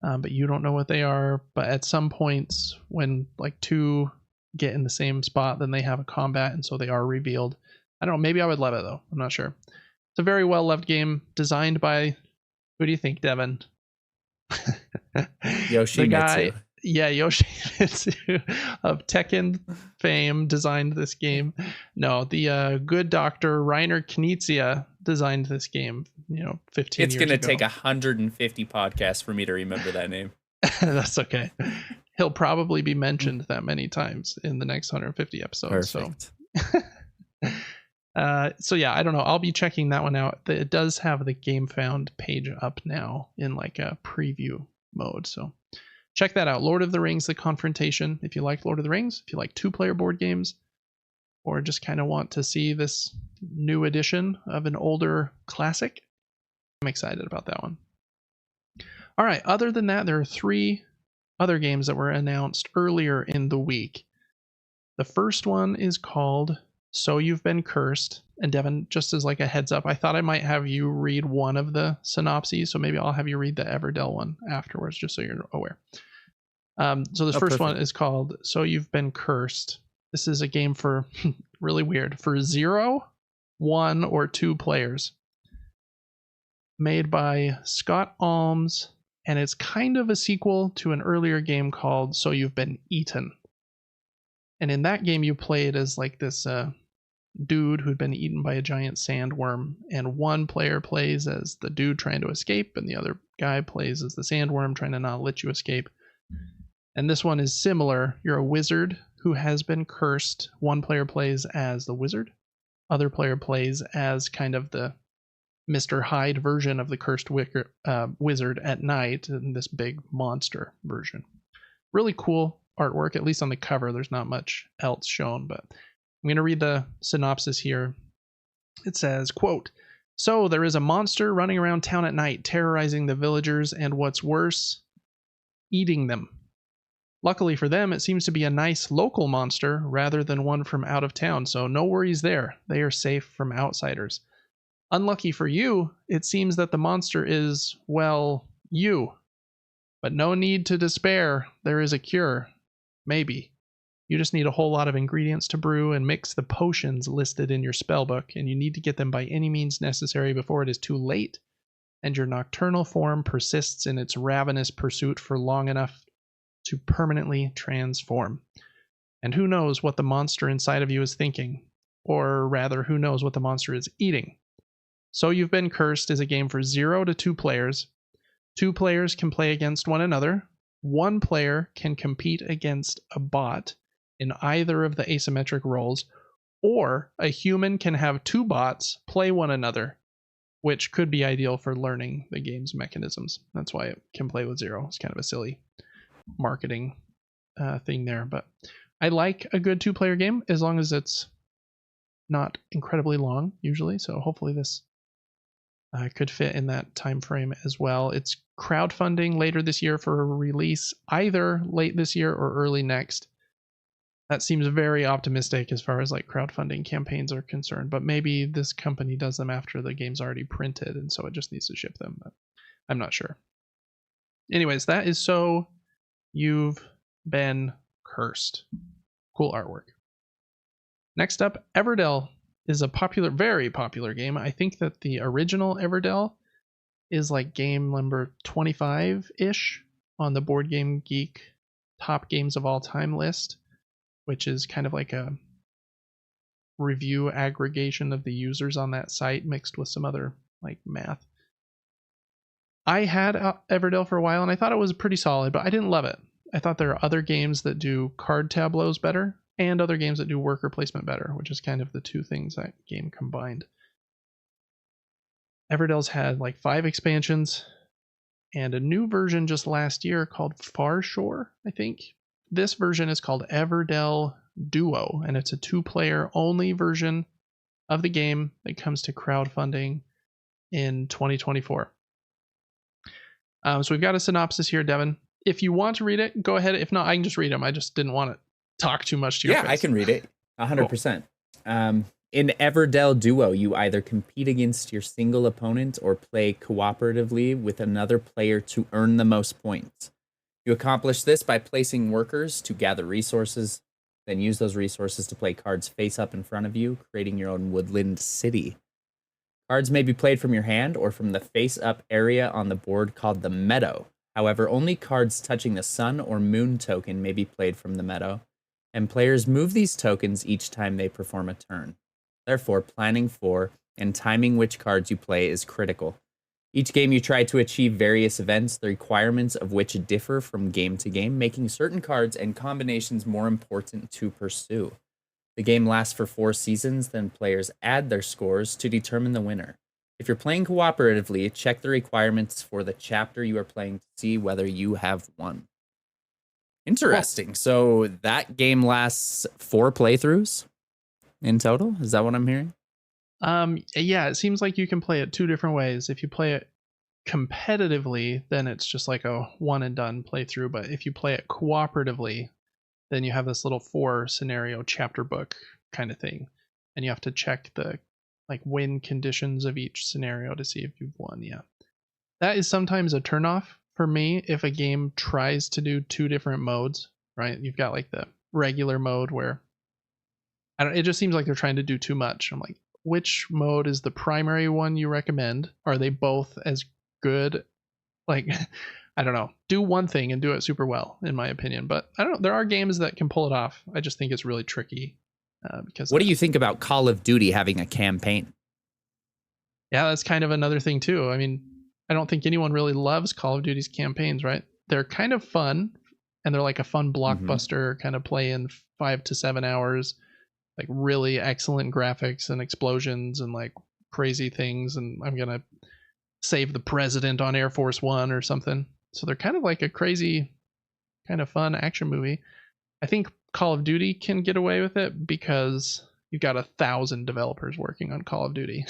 Speaker 1: but you don't know what they are. But at some points when like 2 get in the same spot, then they have a combat, and so they are revealed. I don't know, maybe I would love it though. I'm not sure. It's a very well loved game, designed by, who do you think, Devin?
Speaker 2: Yoshimitsu.
Speaker 1: Yeah, Yoshimitsu of Tekken fame designed this game. No, the good doctor Reiner Knizia designed this game, 15 years ago.
Speaker 2: It's going to take 150 podcasts for me to remember that name.
Speaker 1: That's okay. He'll probably be mentioned that many times in the next 150 episodes.
Speaker 2: Perfect.
Speaker 1: So yeah, I don't know. I'll be checking that one out. It does have the Game Found page up now in like a preview mode. So check that out. Lord of the Rings, The Confrontation. If you like Lord of the Rings, if you like 2-player board games, or just kind of want to see this new edition of an older classic, I'm excited about that one. All right. Other than that, there are 3 other games that were announced earlier in the week. The first one is called So You've Been Cursed. And Devin, just as like a heads up, I thought I might have you read one of the synopses, so maybe I'll have you read the Everdell one afterwards, just so you're aware. So this first one is called So You've Been Cursed. This is a game for, really weird, for 0, 1, or 2 players. Made by Scott Alms, and it's kind of a sequel to an earlier game called So You've Been Eaten. And in that game, you played as like this dude who'd been eaten by a giant sandworm, and one player plays as the dude trying to escape, and the other guy plays as the sandworm trying to not let you escape. And this one is similar. You're a wizard who has been cursed. One player plays as the wizard. Other player plays as kind of the Mr. Hyde version of the cursed wizard at night, in this big monster version. Really cool artwork, at least on the cover. There's not much else shown, but I'm going to read the synopsis here. It says, quote, "So there is a monster running around town at night, terrorizing the villagers, and what's worse, eating them. Luckily for them, it seems to be a nice local monster rather than one from out of town, so no worries there. They are safe from outsiders. Unlucky for you, it seems that the monster is, well, you. But no need to despair. There is a cure. Maybe. You just need a whole lot of ingredients to brew and mix the potions listed in your spellbook, and you need to get them by any means necessary before it is too late, and your nocturnal form persists in its ravenous pursuit for long enough to permanently transform. And who knows what the monster inside of you is thinking, or rather, who knows what the monster is eating. So You've Been Cursed is a game for 0 to 2 players. 2 players can play against one another. 1 player can compete against a bot in either of the asymmetric roles, or a human can have 2 bots play one another, which could be ideal for learning the game's mechanisms. That's why it can play with 0. It's kind of a silly marketing thing there. But I like a good 2-player game as long as it's not incredibly long usually. So hopefully this could fit in that time frame as well. It's crowdfunding later this year for a release either late this year or early next. That seems very optimistic as far as like crowdfunding campaigns are concerned, but maybe this company does them after the game's already printed and so it just needs to ship them, but I'm not sure. Anyways, that is So You've Been Cursed. Cool artwork. Next up, Everdell is a very popular game. I think that the original Everdell is like game number 25-ish on the Board Game Geek top games of all time list, which is kind of like a review aggregation of the users on that site mixed with some other like math. I had Everdell for a while and I thought it was pretty solid, but I didn't love it. I thought there are other games that do card tableaus better and other games that do worker placement better, which is kind of the two things that game combined. Everdell's had like 5 expansions and a new version just last year called Far Shore, I think. This version is called Everdell Duo, and it's a 2-player only version of the game that comes to crowdfunding in 2024. So we've got a synopsis here, Devin. If you want to read it, go ahead. If not, I can just read them. I just didn't want to talk too much to your face.
Speaker 2: I can read it 100%. Cool. In Everdell Duo, you either compete against your single opponent or play cooperatively with another player to earn the most points. You accomplish this by placing workers to gather resources, then use those resources to play cards face up in front of you, creating your own woodland city. Cards may be played from your hand or from the face up area on the board called the meadow. However, only cards touching the sun or moon token may be played from the meadow, and players move these tokens each time they perform a turn. Therefore, planning for and timing which cards you play is critical. Each game you try to achieve various events, the requirements of which differ from game to game, making certain cards and combinations more important to pursue. The game lasts for 4 seasons, then players add their scores to determine the winner. If you're playing cooperatively, check the requirements for the chapter you are playing to see whether you have won. Interesting. So that game lasts 4 playthroughs in total? Is that what I'm hearing?
Speaker 1: Yeah, it seems like you can play it 2 different ways. If you play it competitively, then it's just like a one and done playthrough. But if you play it cooperatively, then you have this little 4 scenario chapter book kind of thing. And you have to check the like win conditions of each scenario to see if you've won. Yeah. That is sometimes a turnoff for me if a game tries to do 2 different modes, right? You've got like the regular mode where it just seems like they're trying to do too much. I'm like, which mode is the primary one you recommend? Are they both as good? Like, I don't know. Do one thing and do it super well, in my opinion. But I don't know. There are games that can pull it off. I just think it's really tricky. Because
Speaker 2: what do you think about Call of Duty having a campaign?
Speaker 1: Yeah, that's kind of another thing too. I mean, I don't think anyone really loves Call of Duty's campaigns, right? They're kind of fun, and they're like a fun blockbuster kind of play in 5 to 7 hours. Like really excellent graphics and explosions and like crazy things, and I'm gonna save the president on Air Force One or something. So they're kind of like a crazy, kind of fun action movie. I think Call of Duty can get away with it because you've got 1,000 developers working on Call of Duty,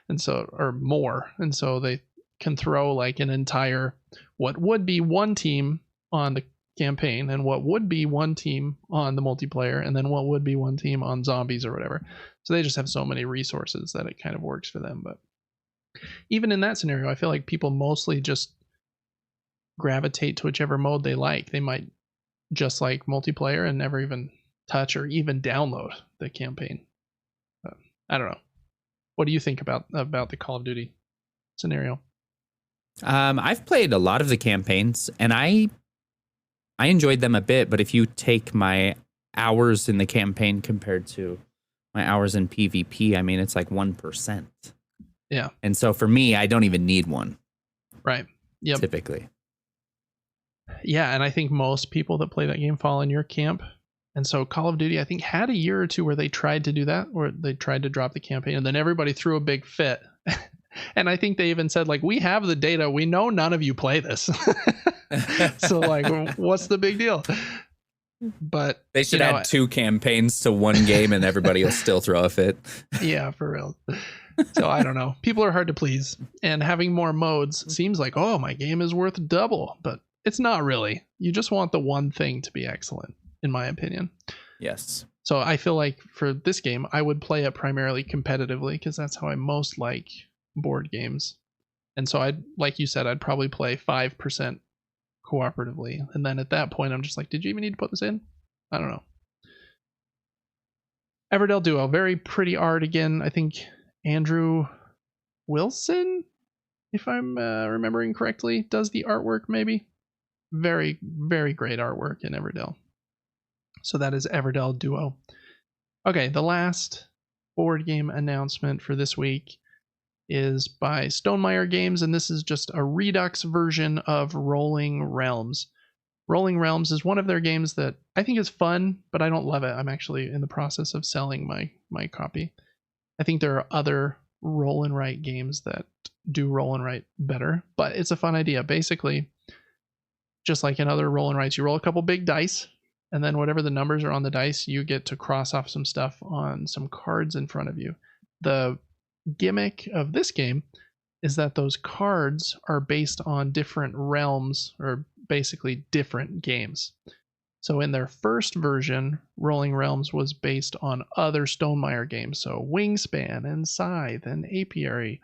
Speaker 1: and so or more, and so they can throw like an entire what would be one team on the campaign and what would be one team on the multiplayer and then what would be one team on zombies or whatever. So they just have so many resources that it kind of works for them. But even in that scenario, I feel like people mostly just gravitate to whichever mode they like. They might just like multiplayer and never even touch or even download the campaign. I don't know. What do you think about the Call of Duty scenario?
Speaker 2: I've played a lot of the campaigns and I enjoyed them a bit, but if you take my hours in the campaign compared to my hours in PvP, I mean, it's like 1%.
Speaker 1: Yeah.
Speaker 2: And so for me, I don't even need one.
Speaker 1: Right. Yep.
Speaker 2: Typically.
Speaker 1: Yeah, and I think most people that play that game fall in your camp. And so Call of Duty, I think, had a year or 2 where they tried to do that, where they tried to drop the campaign, and then everybody threw a big fit. And I think they even said, like, we have the data. We know none of you play this. So, like, what's the big deal? But
Speaker 2: They should add 2 campaigns to one game and everybody will still throw a fit.
Speaker 1: Yeah, for real. So I don't know. People are hard to please. And having more modes seems like, oh, my game is worth double. But it's not really. You just want the one thing to be excellent, in my opinion.
Speaker 2: Yes.
Speaker 1: So I feel like for this game, I would play it primarily competitively because that's how I most like board games. And so like you said, I'd probably play 5% cooperatively. And then at that point, I'm just like, did you even need to put this in? I don't know. Everdell Duo, very pretty art again. I think Andrew Wilson, if I'm remembering correctly, does the artwork maybe. Very, very great artwork in Everdell. So that is Everdell Duo. Okay, the last board game announcement for this week is by Stonemaier Games, and this is just a Redux version of Rolling Realms. Rolling Realms is one of their games that I think is fun, but I don't love it. I'm actually in the process of selling my copy. I think there are other roll and write games that do roll and write better, but it's a fun idea. Basically, just like in other roll and writes, you roll a couple big dice, and then whatever the numbers are on the dice, you get to cross off some stuff on some cards in front of you. The gimmick of this game is that those cards are based on different realms, or basically different games. So in their first version, Rolling Realms was based on other Stonemaier games. So Wingspan and Scythe and Apiary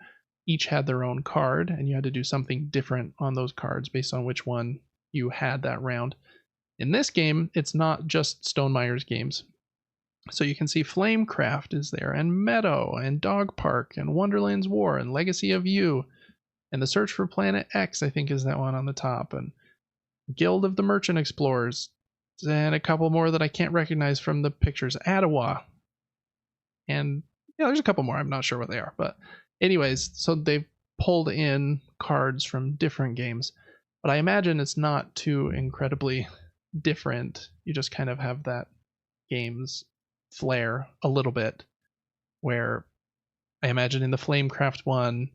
Speaker 1: each had their own card, and you had to do something different on those cards based on which one you had that round. In this game, it's not just Stonemaier's games. So you can see Flamecraft is there, and Meadow, and Dog Park, and Wonderland's War, and Legacy of You, and The Search for Planet X, I think is that one on the top, and Guild of the Merchant Explorers, and a couple more that I can't recognize from the pictures. Ottawa, and yeah, there's a couple more. I'm not sure what they are, but anyways, so they've pulled in cards from different games, but I imagine it's not too incredibly different. You just kind of have that game's flair a little bit, where I imagine in the Flamecraft one,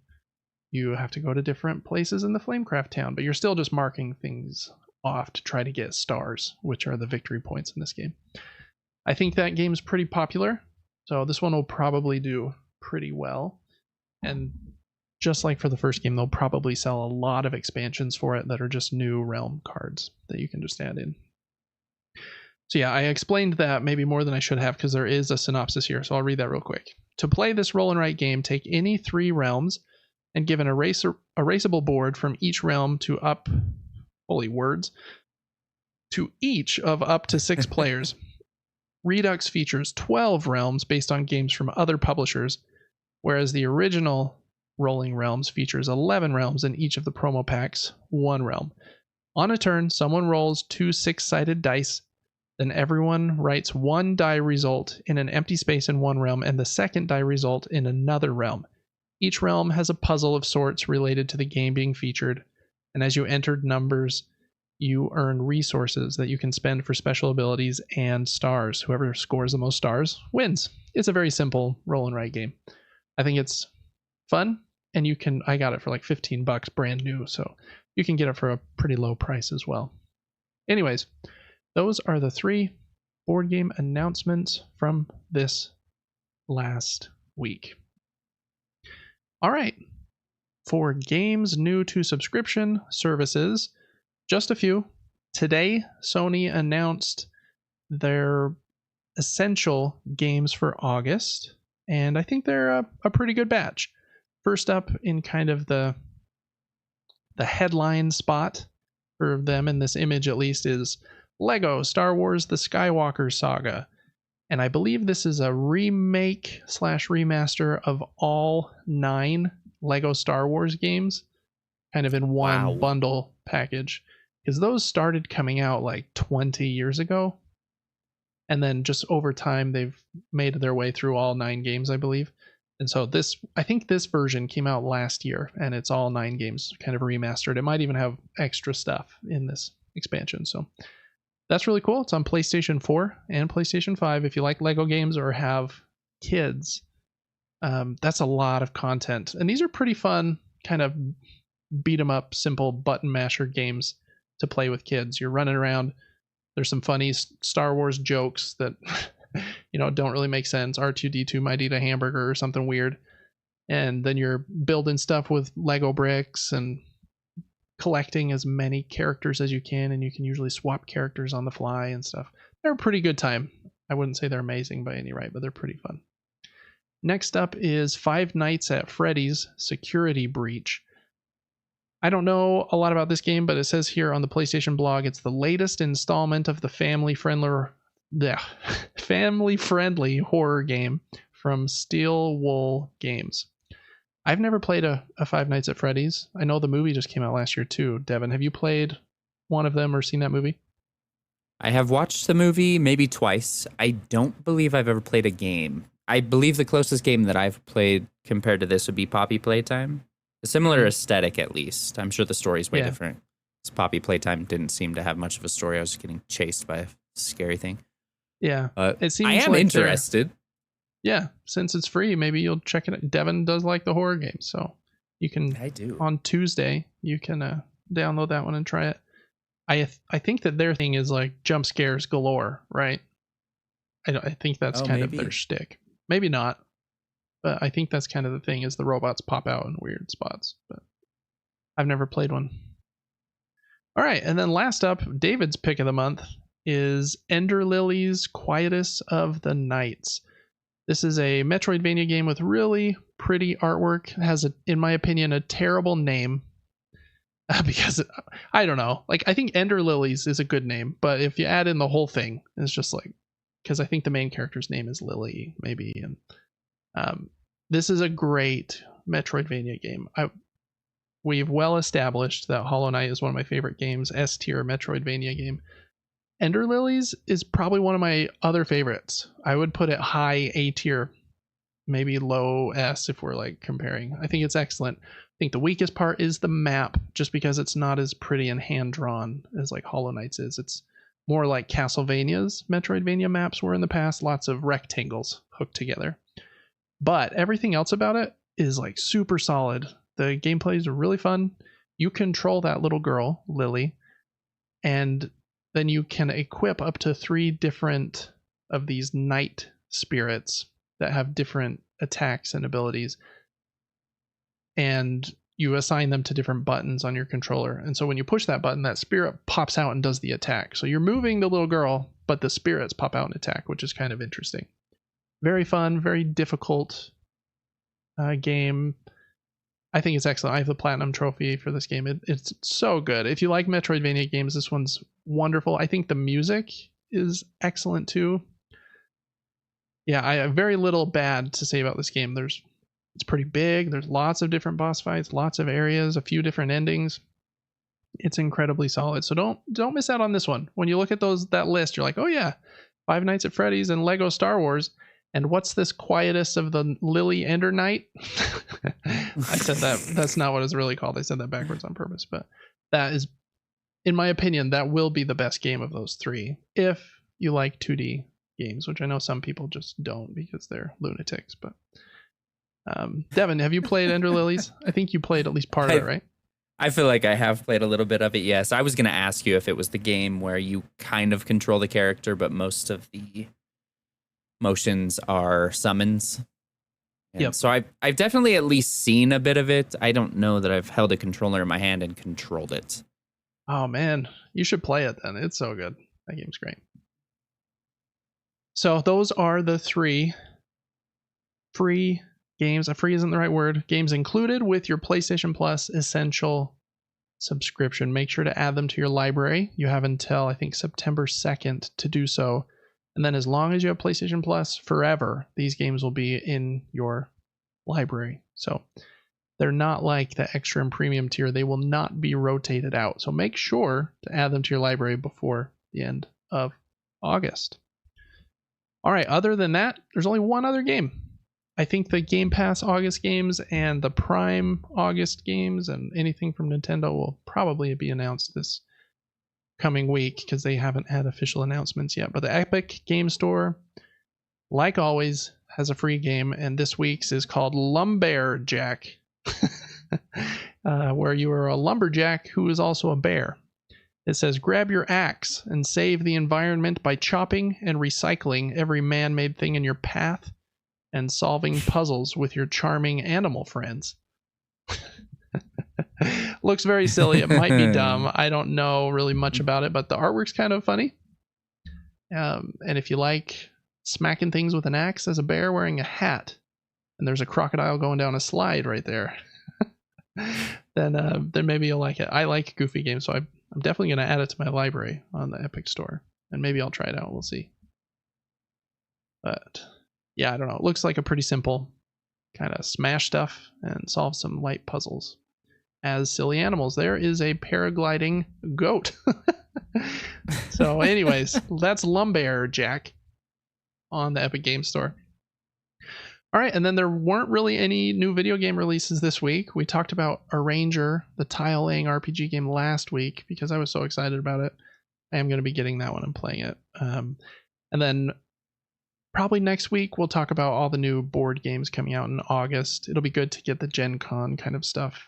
Speaker 1: you have to go to different places in the Flamecraft town, but you're still just marking things off to try to get stars, which are the victory points in this game. I think that game's pretty popular, so this one will probably do pretty well. And just like for the first game, they'll probably sell a lot of expansions for it that are just new realm cards that you can just add in. So yeah, I explained that maybe more than I should have because there is a synopsis here, so I'll read that real quick. To play this roll and write game, take any 3 realms and give an erasable board from each realm to each of up to 6 players. Redux features 12 realms based on games from other publishers, whereas the original Rolling Realms features 11 realms in each of the promo packs, 1 realm. On a turn, someone rolls 2 6-sided dice, then everyone writes 1 die result in an empty space in one realm and the second die result in another realm. Each realm has a puzzle of sorts related to the game being featured, and as you entered numbers, you earn resources that you can spend for special abilities and stars. Whoever scores the most stars wins. It's a very simple roll and write game. I think it's fun, and I got it for like $15 brand new, so you can get it for a pretty low price as well. Anyways, those are the 3 board game announcements from this last week. All right, for games new to subscription services, just a few. Today, Sony announced their essential games for August, and I think they're a pretty good batch. First up in kind of the headline spot for them in this image at least is Lego Star Wars The Skywalker Saga. And I believe this is a remake/remaster of all 9 Lego Star Wars games, kind of in one bundle package. Because those started coming out like 20 years ago. And then just over time, they've made their way through all 9 games, I believe. And so I think this version came out last year, and it's all 9 games kind of remastered. It might even have extra stuff in this expansion. So that's really cool. It's on PlayStation 4 and PlayStation 5. If you like Lego games or have kids, that's a lot of content. And these are pretty fun, kind of beat 'em up, simple button masher games to play with kids. You're running around There's some funny Star Wars jokes that don't really make sense. R2D2 might eat a hamburger or something weird. And then you're building stuff with Lego bricks and collecting as many characters as you can, and you can usually swap characters on the fly and stuff. They're a pretty good time. I wouldn't say they're amazing by any right, but they're pretty fun. Next up is Five Nights at Freddy's Security Breach. I don't know a lot about this game, but it says here on the PlayStation blog it's the latest installment of the family-friendly horror game from Steel Wool Games. I've never played a Five Nights at Freddy's. I know the movie just came out last year too. Devin, have you played one of them or seen that movie?
Speaker 2: I have watched the movie maybe twice. I don't believe I've ever played a game. I believe the closest game that I've played compared to this would be Poppy Playtime. A similar aesthetic, at least. I'm sure the story's way different. This Poppy Playtime didn't seem to have much of a story. I was getting chased by a scary thing.
Speaker 1: Yeah.
Speaker 2: It seems I am like interested.
Speaker 1: Yeah, since it's free, maybe you'll check it out. Devin does like the horror games, so you can.
Speaker 2: I do.
Speaker 1: On Tuesday, you can download that one and try it. I think that their thing is like jump scares galore, right? I think that's kind of their shtick. Maybe not, but I think that's kind of the thing is the robots pop out in weird spots. But I've never played one. All right, and then last up, David's pick of the month is Ender Lilies Quietus of the Nights. This is a Metroidvania game with really pretty artwork. It has, in my opinion, a terrible name. Because, I don't know. Like, I think Ender Lilies is a good name. But if you add in the whole thing, it's just like... Because I think the main character's name is Lily, maybe. And this is a great Metroidvania game. We've well established that Hollow Knight is one of my favorite games. S-tier Metroidvania game. Ender Lilies is probably one of my other favorites. I would put it high A tier, maybe low S if we're like comparing. I think it's excellent. I think the weakest part is the map, just because it's not as pretty and hand-drawn as like Hollow Knight's is. It's more like Castlevania's Metroidvania maps were in the past, lots of rectangles hooked together. But everything else about it is like super solid. The gameplay is really fun. You control that little girl, Lily, and then you can equip up to 3 different of these night spirits that have different attacks and abilities. And you assign them to different buttons on your controller. And so when you push that button, that spirit pops out and does the attack. So you're moving the little girl, but the spirits pop out and attack, which is kind of interesting. Very fun, very difficult game. I think it's excellent. I have the platinum trophy for this game. It's so good. If you like Metroidvania games, this one's wonderful. I think the music is excellent too. Yeah, I have very little bad to say about this game. It's pretty big. There's lots of different boss fights, lots of areas, a few different endings. It's incredibly solid. So don't miss out on this one. When you look at that list, you're like, oh yeah, Five Nights at Freddy's and Lego Star Wars. And what's this Quietus of the Lily Ender Night? I said that. That's not what it's really called. I said that backwards on purpose. But that is, in my opinion, that will be the best game of those 3. If you like 2D games, which I know some people just don't because they're lunatics. But Devin, have you played Ender Lilies? I think you played at least part of it, right?
Speaker 2: I feel like I have played a little bit of it, yes. I was going to ask you if it was the game where you kind of control the character, but most of the motions are summons. Yep. So I've definitely at least seen a bit of it. I don't know that I've held a controller in my hand and controlled it.
Speaker 1: Oh man, you should play it then. It's so good. That game's great. So those are the 3 free games. Free isn't the right word. Games included with your PlayStation Plus Essential subscription. Make sure to add them to your library. You have until I think September 2nd to do so. And then as long as you have PlayStation Plus forever, these games will be in your library. So they're not like the extra and premium tier. They will not be rotated out. So make sure to add them to your library before the end of August. All right, other than that, there's only one other game. I think the Game Pass August games and the Prime August games and anything from Nintendo will probably be announced this coming week because they haven't had official announcements yet. But the Epic Game Store, like always, has a free game, and this week's is called Lumberjack, where you are a lumberjack who is also a bear. It says, grab your axe and save the environment by chopping and recycling every man-made thing in your path and solving puzzles with your charming animal friends. Looks very silly. It might be dumb. I don't know really much about it, but the artwork's kind of funny. And if you like smacking things with an axe, there's a bear wearing a hat, and there's a crocodile going down a slide right there. then maybe you'll like it. I like goofy games, so I'm definitely going to add it to my library on the Epic Store, and maybe I'll try it out. We'll see. But yeah, I don't know. It looks like a pretty simple kind of smash stuff and solve some light puzzles. As silly animals, there is a paragliding goat. So anyways, that's Lumberjack on the Epic Game Store. All right, and then there weren't really any new video game releases this week. We talked about Arranger, the tile-laying RPG game, last week because I was so excited about it. I am going to be getting that one and playing it. And then probably next week we'll talk about all the new board games coming out in August. It'll be good to get the Gen Con kind of stuff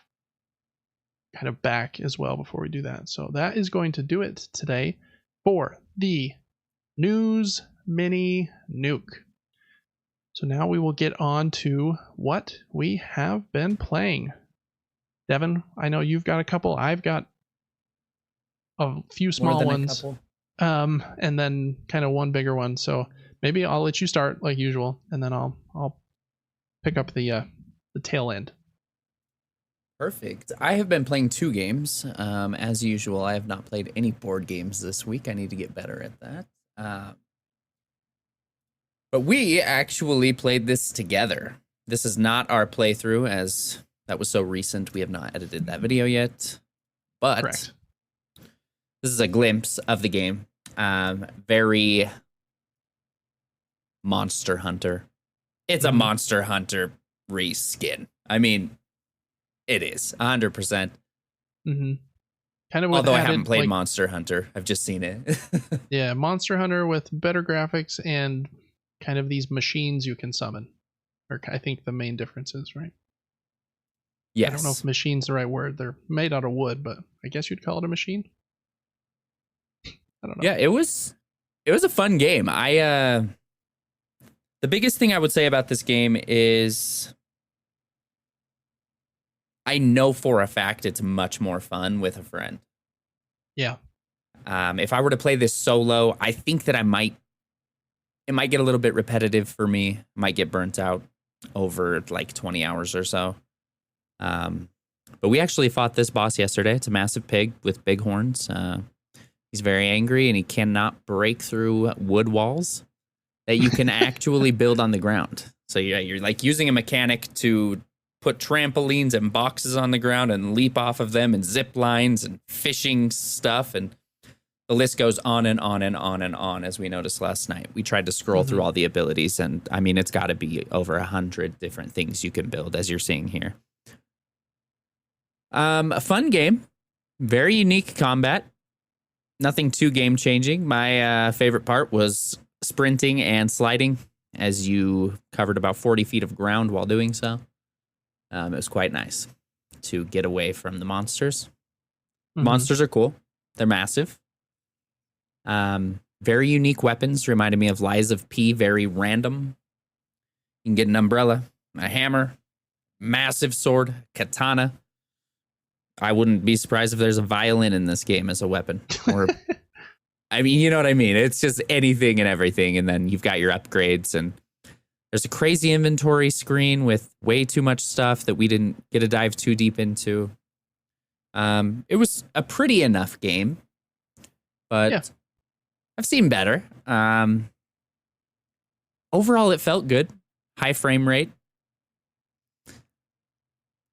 Speaker 1: kind of back as well before we do that. So that is going to do it today for the News Mini Nuke. So now we will get on to what we have been playing. Devin, I know you've got a couple. I've got a few small ones. And then kind of one bigger one. So maybe I'll let you start like usual, and then I'll pick up the tail end.
Speaker 2: Perfect. I have been playing 2 games. As usual, I have not played any board games this week. I need to get better at that. But we actually played this together. This is not our playthrough, as that was so recent. We have not edited that video yet. But
Speaker 1: Correct.
Speaker 2: This is a glimpse of the game. Very Monster Hunter. It's a Monster Hunter reskin. I mean, it is 100%.
Speaker 1: Mm-hmm. Kind of.
Speaker 2: Although I haven't played Monster Hunter, I've just seen it.
Speaker 1: Yeah, Monster Hunter with better graphics and kind of these machines you can summon. Or I think the main difference is, right?
Speaker 2: Yes.
Speaker 1: I don't know if machine's the right word. They're made out of wood, but I guess you'd call it a machine. I don't know.
Speaker 2: Yeah, it was a fun game. The biggest thing I would say about this game is I know for a fact it's much more fun with a friend.
Speaker 1: Yeah.
Speaker 2: If I were to play this solo, I think that it might get a little bit repetitive for me. Might get burnt out over like 20 hours or so. But we actually fought this boss yesterday. It's a massive pig with big horns. He's very angry and he cannot break through wood walls that you can actually build on the ground. So you're like using a mechanic to put trampolines and boxes on the ground and leap off of them and zip lines and fishing stuff. And the list goes on and on and on and on, as we noticed last night. We tried to scroll through all the abilities, and I mean, it's got to be over 100 different things you can build, as you're seeing here. A fun game, very unique combat. Nothing too game-changing. My favorite part was sprinting and sliding, as you covered about 40 feet of ground while doing so. It was quite nice to get away from the monsters. Monsters are cool. They're massive. Very unique weapons. Reminded me of Lies of P. Very random. You can get an umbrella, a hammer, massive sword, katana. I wouldn't be surprised if there's a violin in this game as a weapon. Or, I mean, you know what I mean? It's just anything and everything. And then you've got your upgrades, and there's a crazy inventory screen with way too much stuff that we didn't get to dive too deep into. It was a pretty enough game, but yeah. I've seen better. Overall, it felt good. High frame rate.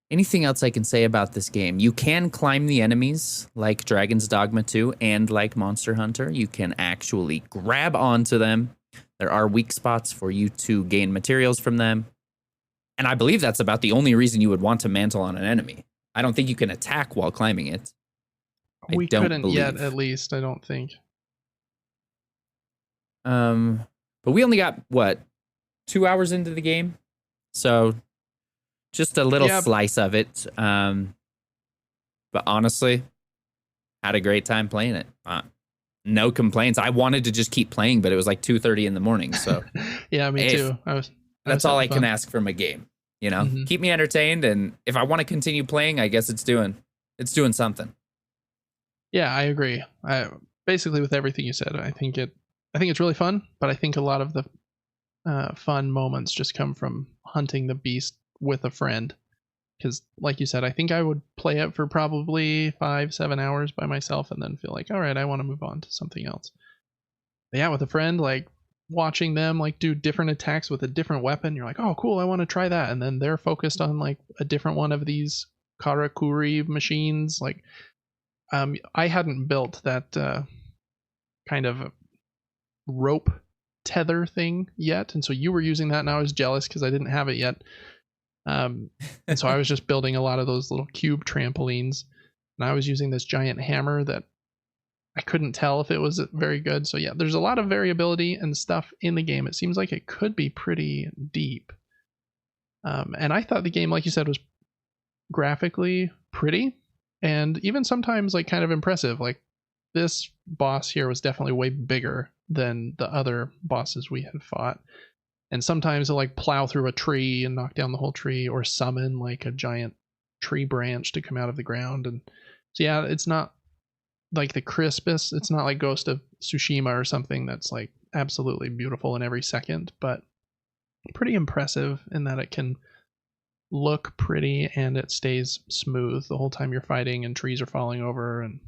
Speaker 2: Anything else I can say about this game? You can climb the enemies like Dragon's Dogma 2 and like Monster Hunter. You can actually grab onto them. There are weak spots for you to gain materials from them. And I believe that's about the only reason you would want to mantle on an enemy. I don't think you can attack while climbing it.
Speaker 1: We couldn't yet, at least, I don't think.
Speaker 2: But we only got, 2 hours into the game? So just a little slice of it. But honestly, Had a great time playing it. No complaints. I wanted to just keep playing, but it was like 2:30 in the morning. So
Speaker 1: yeah, me too.
Speaker 2: That's all I can ask from a game. You know, keep me entertained, and if I want to continue playing, I guess it's doing something.
Speaker 1: Yeah, I agree. Basically with everything you said, I think it's really fun, but I think a lot of the fun moments just come from hunting the beast with a friend. Because, like you said, I think I would play it for probably 5-7 hours by myself, and then feel like, all right, I want to move on to something else. But yeah, with a friend, like watching them like do different attacks with a different weapon, you're like, oh, cool, I want to try that, and then they're focused on like a different one of these karakuri machines. Like, I hadn't built that kind of rope tether thing yet, and so you were using that, and I was jealous because I didn't have it yet. And so I was just building a lot of those little cube trampolines, and I was using this giant hammer that I couldn't tell if it was very good. So yeah, there's a lot of variability and stuff in the game. It seems like it could be pretty deep. And I thought the game, like you said, was graphically pretty, and even sometimes like kind of impressive. Like this boss here was definitely way bigger than the other bosses we had fought. And sometimes they'll like plow through a tree and knock down the whole tree, or summon like a giant tree branch to come out of the ground. And so yeah, it's not like the crispest. It's not like Ghost of Tsushima or something that's like absolutely beautiful in every second, but pretty impressive in that it can look pretty and it stays smooth the whole time you're fighting, and trees are falling over, and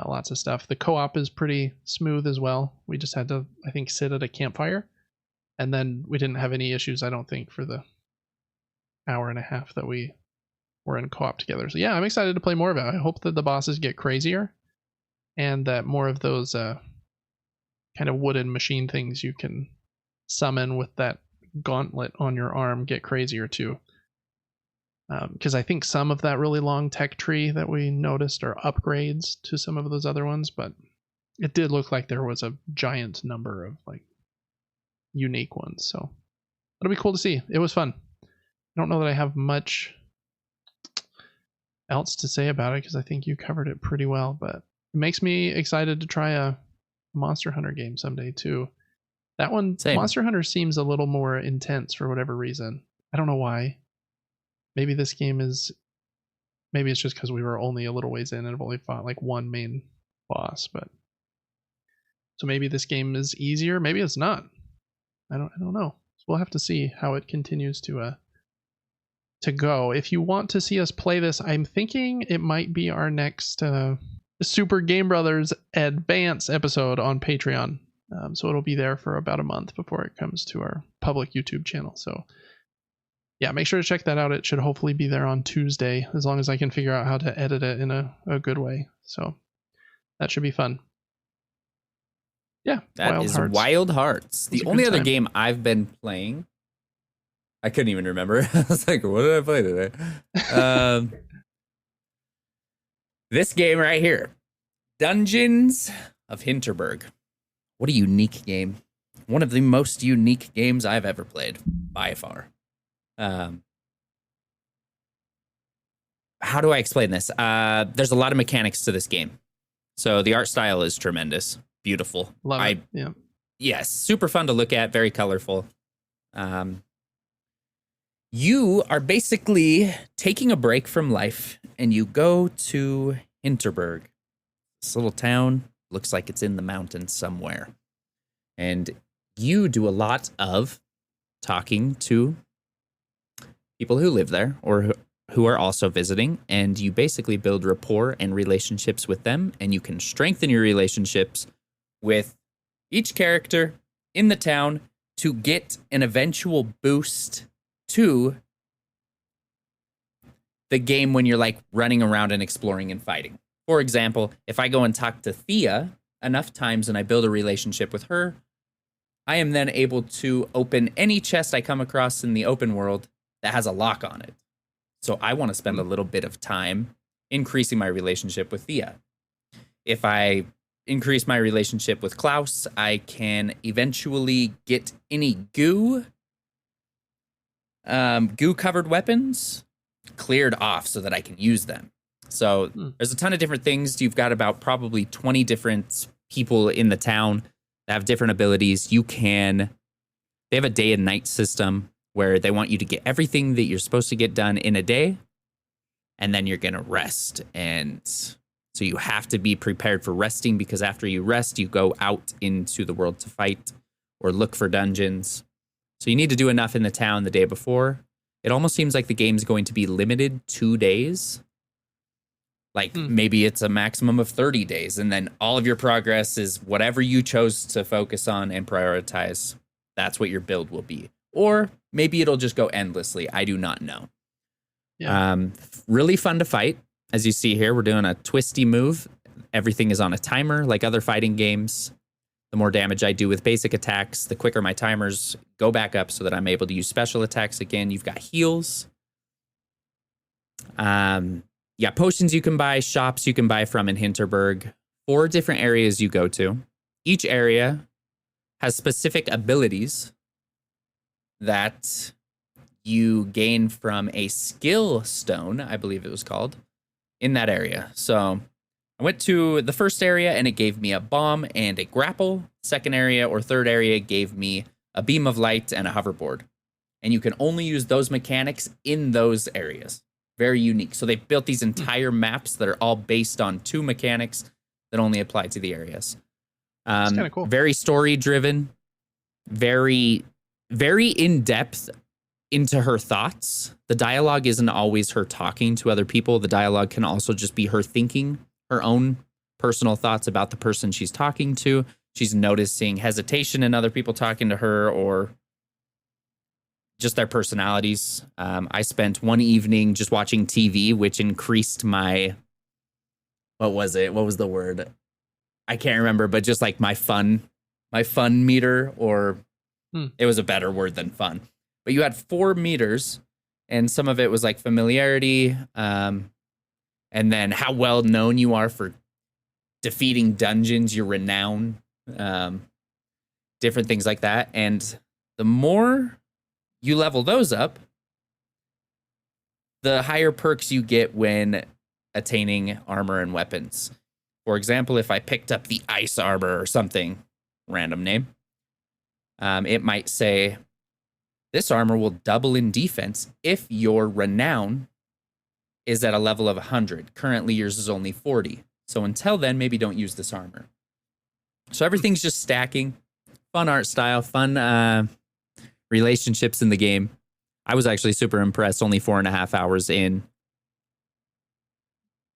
Speaker 1: lots of stuff. The co-op is pretty smooth as well. We just had to, I think, sit at a campfire, and then we didn't have any issues, I don't think, for the hour and a half that we were in co-op together. So yeah, I'm excited to play more of it. I hope that the bosses get crazier, and that more of those kind of wooden machine things you can summon with that gauntlet on your arm get crazier too. Because I think some of that really long tech tree that we noticed are upgrades to some of those other ones, but it did look like there was a giant number of like unique ones. So it'll be cool to see. It was fun. I don't know that I have much else to say about it, because I think you covered it pretty well, but it makes me excited to try a Monster Hunter game someday too. That one, same. Monster Hunter seems a little more intense for whatever reason. I don't know why. Maybe this game is, maybe it's just because we were only a little ways in and have only fought like one main boss, but so maybe this game is easier. Maybe it's not. I don't know. So we'll have to see how it continues to go. If you want to see us play this, I'm thinking it might be our next Super Game Brothers Advance episode on Patreon. So it'll be there for about a month before it comes to our public YouTube channel. So yeah, make sure to check that out. It should hopefully be there on Tuesday, as long as I can figure out how to edit it in a good way. So that should be fun. Yeah,
Speaker 2: that is Wild Hearts. The only other game I've been playing, I couldn't even remember. I was like, what did I play today? This game right here, Dungeons of Hinterberg. What a unique game. One of the most unique games I've ever played, by far. How do I explain this? There's a lot of mechanics to this game. So the art style is tremendous. Beautiful.
Speaker 1: Love it. Yeah.
Speaker 2: Yes, super fun to look at, very colorful. You are basically taking a break from life, and you go to Hinterberg. This little town, looks like it's in the mountains somewhere. And you do a lot of talking to people who live there or who are also visiting, and you basically build rapport and relationships with them, and you can strengthen your relationships with each character in the town to get an eventual boost to the game when you're like running around and exploring and fighting. For example, if I go and talk to Thea enough times and I build a relationship with her, I am then able to open any chest I come across in the open world that has a lock on it. So I want to spend a little bit of time increasing my relationship with Thea. If I increase my relationship with Klaus, I can eventually get any goo-covered weapons cleared off so that I can use them. So there's a ton of different things. You've got about probably 20 different people in the town that have different abilities. They have a day and night system where they want you to get everything that you're supposed to get done in a day, and then you're going to rest. And so you have to be prepared for resting, because after you rest, you go out into the world to fight or look for dungeons. So you need to do enough in the town the day before. It almost seems like the game's going to be limited 2 days. Like maybe it's a maximum of 30 days, and then all of your progress is whatever you chose to focus on and prioritize. That's what your build will be. Or maybe it'll just go endlessly. I do not know. Yeah. Really fun to fight. As you see here, we're doing a twisty move. Everything is on a timer, like other fighting games. The more damage I do with basic attacks, the quicker my timers go back up so that I'm able to use special attacks again. You've got heals. Potions you can buy, shops you can buy from in Hinterberg. 4 different areas you go to. Each area has specific abilities that you gain from a skill stone, I believe it was called, in that area. So I went to the first area and it gave me a bomb and a grapple. Second area or third area gave me a beam of light and a hoverboard. And you can only use those mechanics in those areas. Very unique. So they built these entire maps that are all based on 2 mechanics that only apply to the areas. It's kind of cool. Very story driven, very, very in depth into her thoughts. The dialogue isn't always her talking to other people. The dialogue can also just be her thinking her own personal thoughts about the person she's talking to. She's noticing hesitation in other people talking to her, or just their personalities. I spent one evening just watching TV, which increased my, what was it? What was the word? I can't remember, but just like my fun meter, or it was a better word than fun. But you had 4 meters, and some of it was like familiarity, and then how well known you are for defeating dungeons, your renown, different things like that. And the more you level those up, the higher perks you get when attaining armor and weapons. For example, if I picked up the ice armor or something, random name, it might say, this armor will double in defense if your renown is at a level of 100. Currently, yours is only 40. So until then, maybe don't use this armor. So everything's just stacking. Fun art style, fun relationships in the game. I was actually super impressed, only 4.5 hours in.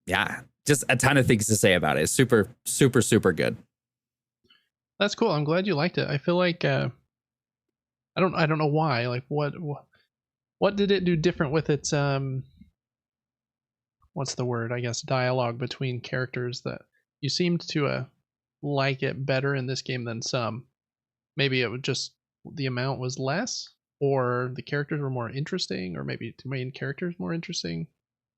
Speaker 2: Yeah, just a ton of things to say about it. It's super, super, super good.
Speaker 1: That's cool. I'm glad you liked it. I feel like I don't know why. Like what did it do different with its what's the word? I guess dialogue between characters that you seemed to like it better in this game than some. Maybe it would just the amount was less, or the characters were more interesting, or maybe the main characters more interesting.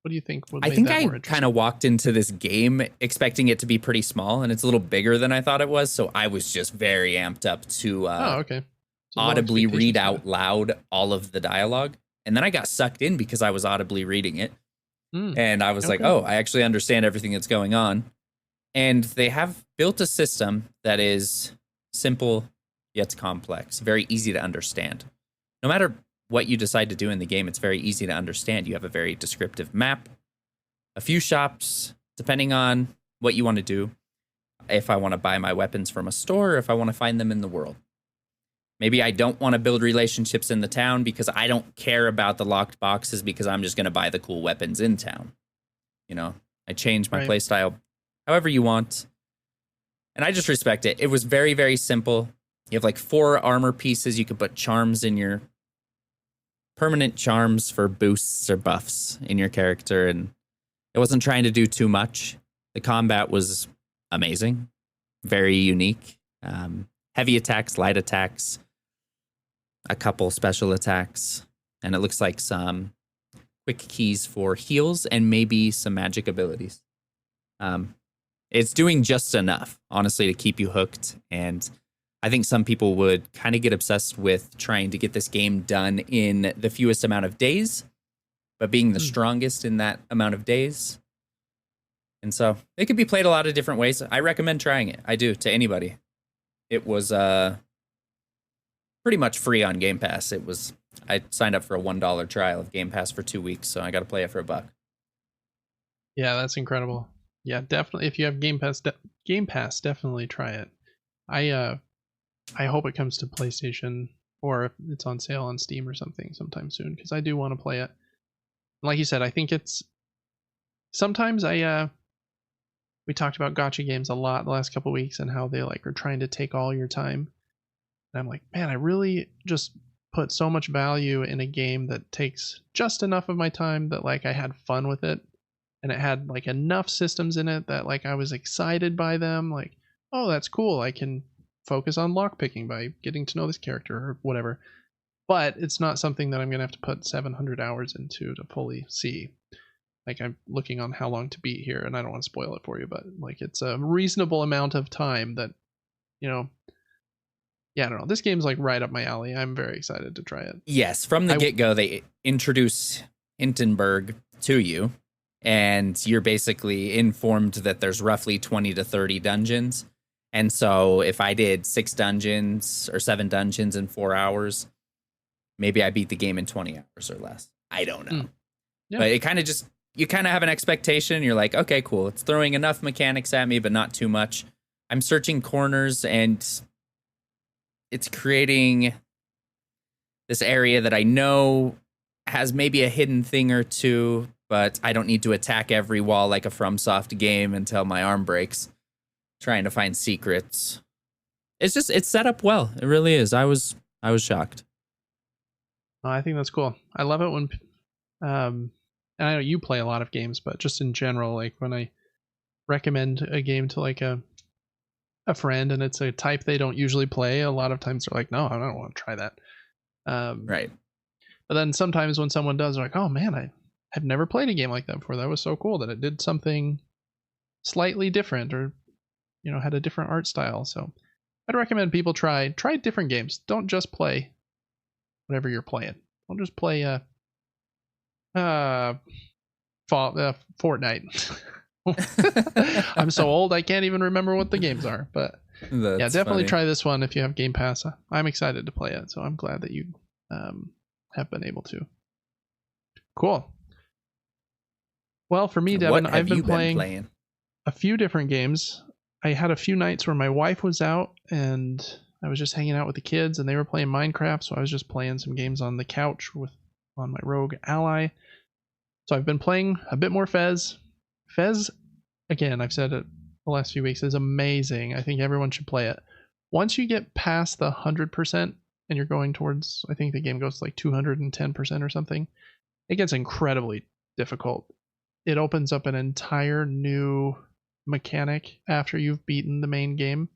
Speaker 1: What do you think?
Speaker 2: I think I kind of walked into this game expecting it to be pretty small, and it's a little bigger than I thought it was. So I was just very amped up to audibly read out loud all of the dialogue. And then I got sucked in because I was audibly reading it. And I was like, oh, I actually understand everything that's going on. And they have built a system that is simple yet complex, very easy to understand. No matter what you decide to do in the game, it's very easy to understand. You have a very descriptive map, a few shops, depending on what you want to do. If I want to buy my weapons from a store, or if I want to find them in the world. Maybe I don't want to build relationships in the town because I don't care about the locked boxes, because I'm just going to buy the cool weapons in town. You know, I change my playstyle however you want. And I just respect it. It was very, very simple. You have like 4 armor pieces. You could put charms in your permanent charms for boosts or buffs in your character. And it wasn't trying to do too much. The combat was amazing, very unique. Heavy attacks, light attacks, a couple special attacks, and it looks like some quick keys for heals and maybe some magic abilities. It's doing just enough, honestly, to keep you hooked. And I think some people would kind of get obsessed with trying to get this game done in the fewest amount of days, but being the strongest in that amount of days And so it could be played a lot of different ways. I recommend trying it. I do, to anybody. It was pretty much free on Game Pass. I signed up for a $1 trial of Game Pass for 2 weeks, so I got to play it for $1.
Speaker 1: Yeah, that's incredible. Yeah, definitely. If you have Game Pass, definitely try it. I hope it comes to PlayStation, or if it's on sale on Steam or something sometime soon, because I do want to play it. Like you said, I think it's sometimes we talked about gacha games a lot the last couple of weeks and how they like are trying to take all your time. And I'm like, man, I really just put so much value in a game that takes just enough of my time that like I had fun with it, and it had like enough systems in it that like I was excited by them. Like, oh, that's cool. I can focus on lockpicking by getting to know this character or whatever. But it's not something that I'm gonna have to put 700 hours into to fully see. Like, I'm looking on how long to beat here, and I don't want to spoil it for you, but like it's a reasonable amount of time that, you know, yeah, I don't know. This game's like right up my alley. I'm very excited to try it.
Speaker 2: Yes, from the get-go, they introduce Hinterberg to you, and you're basically informed that there's roughly 20 to 30 dungeons. And so if I did 6 dungeons or 7 dungeons in 4 hours, maybe I beat the game in 20 hours or less. I don't know. Yeah. But it kind of just, you kind of have an expectation. You're like, okay, cool. It's throwing enough mechanics at me, but not too much. I'm searching corners, and it's creating this area that I know has maybe a hidden thing or two, but I don't need to attack every wall like a FromSoft game until my arm breaks, trying to find secrets. It's set up well. It really is. I was shocked.
Speaker 1: Oh, I think that's cool. I love it when and I know you play a lot of games, but just in general, like when I recommend a game to like a friend and it's a type they don't usually play, a lot of times they're like, no, I don't want to try that.
Speaker 2: Right.
Speaker 1: But then sometimes when someone does, they're like, oh man, I've never played a game like that before. That was so cool that it did something slightly different, or, you know, had a different art style. So I'd recommend people try different games. Don't just play whatever you're playing. Don't just play Fortnite. I'm so old I can't even remember what the games are, but yeah, definitely try this one if you have Game Pass. I'm excited to play it, so I'm glad that you have been able to. Cool. Well, for me, Devin, I've been playing a few different games. I had a few nights where my wife was out and I was just hanging out with the kids and they were playing Minecraft, so I was just playing some games on the couch on my Rogue Ally. So I've been playing a bit more Fez. Fez, again, I've said it the last few weeks, is amazing. I think everyone should play it. Once you get past the 100% and you're going towards, I think the game goes to like 210% or something, it gets incredibly difficult. It opens up an entire new mechanic after you've beaten the main game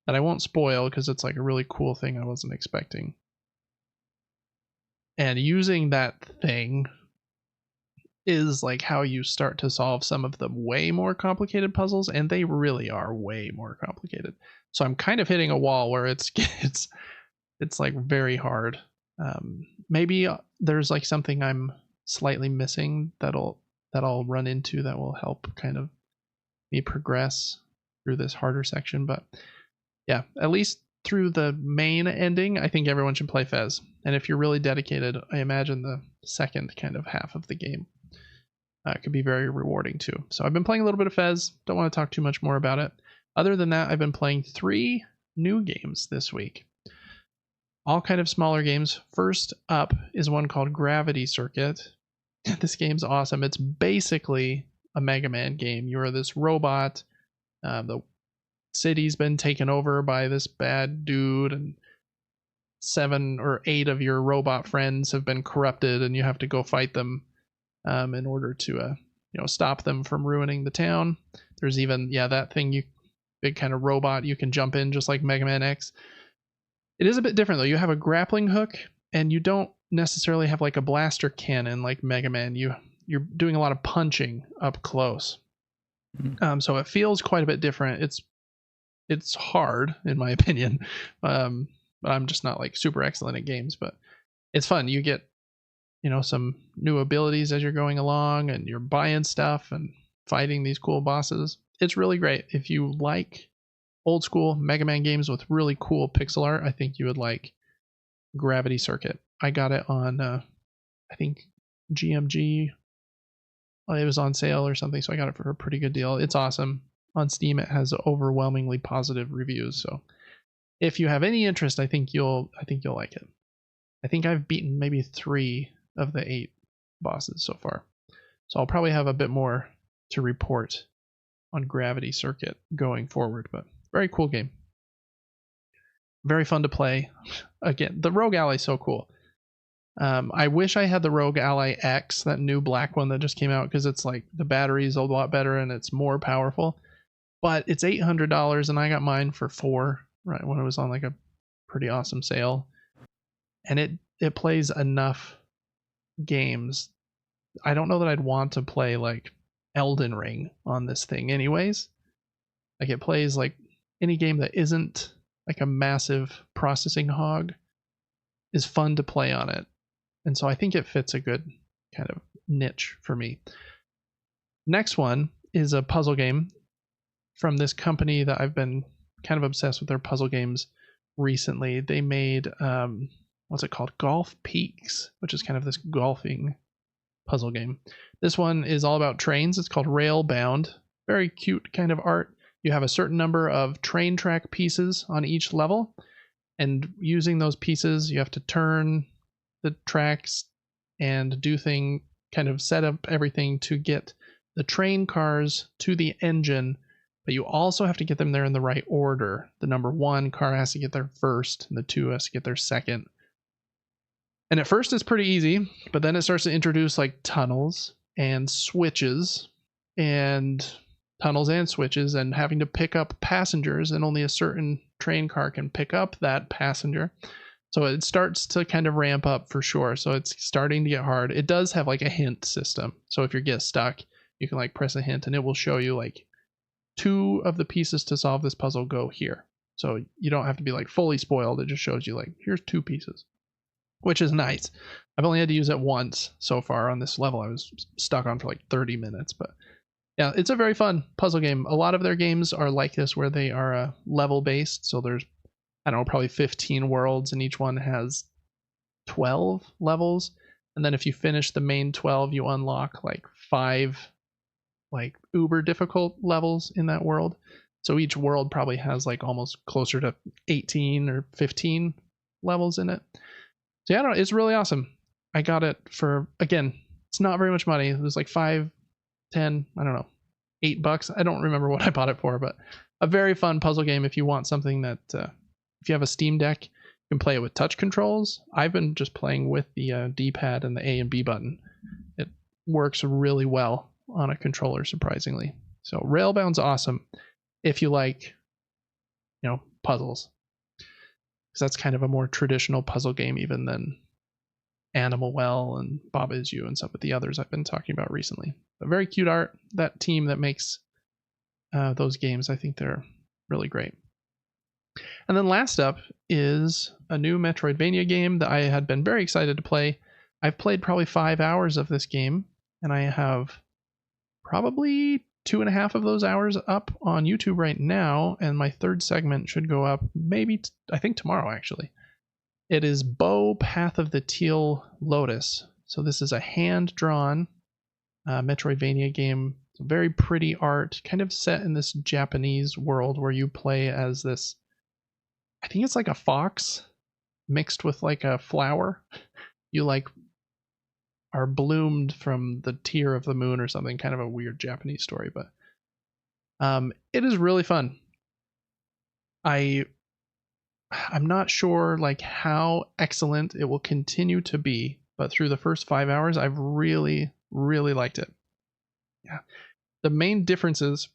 Speaker 1: that I won't spoil because it's like a really cool thing I wasn't expecting. And using that thing is like how you start to solve some of the way more complicated puzzles, and they really are way more complicated. So I'm kind of hitting a wall where it's like very hard. Maybe there's like something I'm slightly missing that I'll run into that will help kind of me progress through this harder section. But yeah, at least through the main ending, I think everyone should play Fez. And if you're really dedicated, I imagine the second kind of half of the game could be very rewarding too. So I've been playing a little bit of Fez. Don't want to talk too much more about it. Other than that, I've been playing 3 new games this week. All kind of smaller games. First up is one called Gravity Circuit. This game's awesome. It's basically a Mega Man game. You're this robot. The city's been taken over by this bad dude, and 7 or 8 of your robot friends have been corrupted, and you have to go fight them in order to stop them from ruining the town. There's even that thing, big kind of robot you can jump in just like Mega Man X. It is a bit different though. You have a grappling hook, and you don't necessarily have like a blaster cannon like Mega Man. You're doing a lot of punching up close. Mm-hmm. So it feels quite a bit different. It's hard in my opinion. But I'm just not like super excellent at games, but it's fun. You get some new abilities as you're going along, and you're buying stuff, and fighting these cool bosses. It's really great. If you like old school Mega Man games with really cool pixel art, I think you would like Gravity Circuit. I got it on, I think, GMG. It was on sale or something, so I got it for a pretty good deal. It's awesome. On Steam, it has overwhelmingly positive reviews. So if you have any interest, I think you'll like it. I think I've beaten maybe 3 of the 8 bosses so far. So I'll probably have a bit more to report on Gravity Circuit going forward, but very cool game. Very fun to play. Again, the Rogue Ally is so cool. I wish I had the Rogue Ally X, that new black one that just came out, because it's like the battery is a lot better and it's more powerful. But it's $800 and I got mine for $4 right when it was on like a pretty awesome sale. And it plays enough games. I don't know that I'd want to play like Elden Ring on this thing anyways. Like it plays like any game that isn't like a massive processing hog is fun to play on it. And so I think it fits a good kind of niche for me. Next one is a puzzle game from this company that I've been kind of obsessed with their puzzle games recently. They made what's it called? Golf Peaks, which is kind of this golfing puzzle game. This one is all about trains. It's called Railbound. Very cute kind of art. You have a certain number of train track pieces on each level, and using those pieces, you have to turn the tracks and kind of set up everything to get the train cars to the engine, but you also have to get them there in the right order. The number 1 car has to get there first, and the 2 has to get there second. And at first it's pretty easy, but then it starts to introduce like tunnels and switches and having to pick up passengers, and only a certain train car can pick up that passenger. So it starts to kind of ramp up for sure. So it's starting to get hard. It does have like a hint system. So if you get stuck, you can like press a hint and it will show you like 2 of the pieces to solve this puzzle go here. So you don't have to be like fully spoiled. It just shows you like, here's 2 pieces, which is nice. I've only had to use it once so far on this level. I was stuck on for like 30 minutes, but yeah, it's a very fun puzzle game. A lot of their games are like this, where they are level based. So there's, I don't know, probably 15 worlds, and each one has 12 levels. And then if you finish the main 12, you unlock like 5 like uber difficult levels in that world. So each world probably has like almost closer to 18 or 15 levels in it. So yeah, I don't know, it's really awesome. I got it for, again, it's not very much money. It was like 5, 10, I don't know, $8. I don't remember what I bought it for, but a very fun puzzle game if you want something that, if you have a Steam Deck, you can play it with touch controls. I've been just playing with the D-pad and the A and B button. It works really well on a controller, surprisingly. So Railbound's awesome if you like, puzzles. Because that's kind of a more traditional puzzle game even than Animal Well and Bob Is You and some of the others I've been talking about recently. But very cute art. That team that makes those games, I think they're really great. And then last up is a new Metroidvania game that I had been very excited to play. I've played probably 5 hours of this game, and I have probably 2.5 of those hours up on YouTube right now, and my 3rd segment should go up maybe, I think tomorrow actually. It is Bo Path of the Teal Lotus. So this is a hand-drawn Metroidvania game. It's a very pretty art, kind of set in this Japanese world where you play as this, I think it's like a fox mixed with like a flower. You like are bloomed from the tear of the moon or something, kind of a weird Japanese story, but it is really fun. I'm not sure like how excellent it will continue to be, but through the first 5 hours, I've really, really liked it. Yeah. The main differences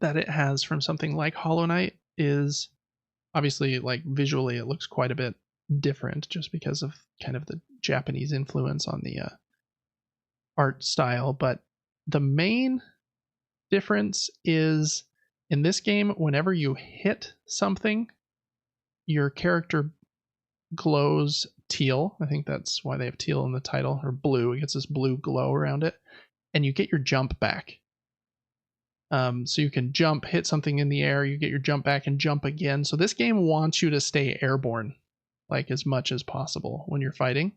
Speaker 1: that it has from something like Hollow Knight is obviously like visually it looks quite a bit different just because of kind of the Japanese influence on the art style. But the main difference is in this game, whenever you hit something, your character glows teal. I think that's why they have teal in the title, or blue. It gets this blue glow around it, and you get your jump back. So you can jump, hit something in the air, you get your jump back and jump again. So this game wants you to stay airborne like as much as possible when you're fighting,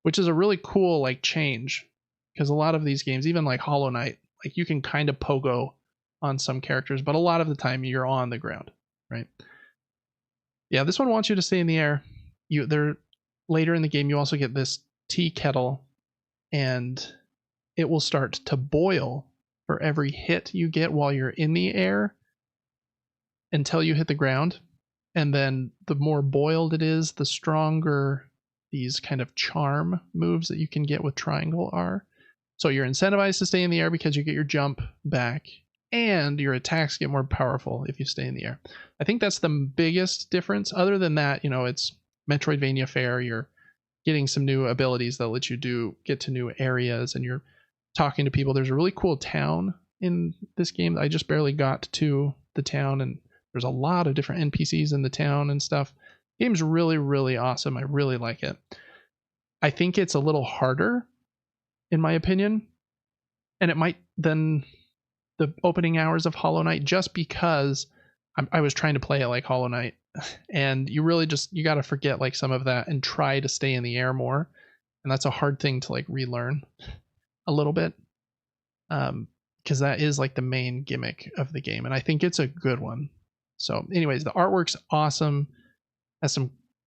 Speaker 1: which is a really cool like change, because a lot of these games, even like Hollow Knight, like you can kind of pogo on some characters, but a lot of the time you're on the ground, right? Yeah, this one wants you to stay in the air. Later in the game you also get this tea kettle, and it will start to boil for every hit you get while you're in the air until you hit the ground. And then the more boiled it is, the stronger these kind of charm moves that you can get with triangle are. So you're incentivized to stay in the air because you get your jump back, and your attacks get more powerful if you stay in the air. I think that's the biggest difference. Other than that, it's Metroidvania fare. You're getting some new abilities that let you get to new areas, and you're talking to people. There's a really cool town in this game. I just barely got to the town, and there's a lot of different NPCs in the town and stuff. The game's really, really awesome. I really like it. I think it's a little harder, in my opinion, and it might than the opening hours of Hollow Knight, just because I was trying to play it like Hollow Knight, and you really you got to forget like some of that and try to stay in the air more, and that's a hard thing to like relearn a little bit, because that is like the main gimmick of the game, and I think it's a good one. So anyways, the artwork's awesome.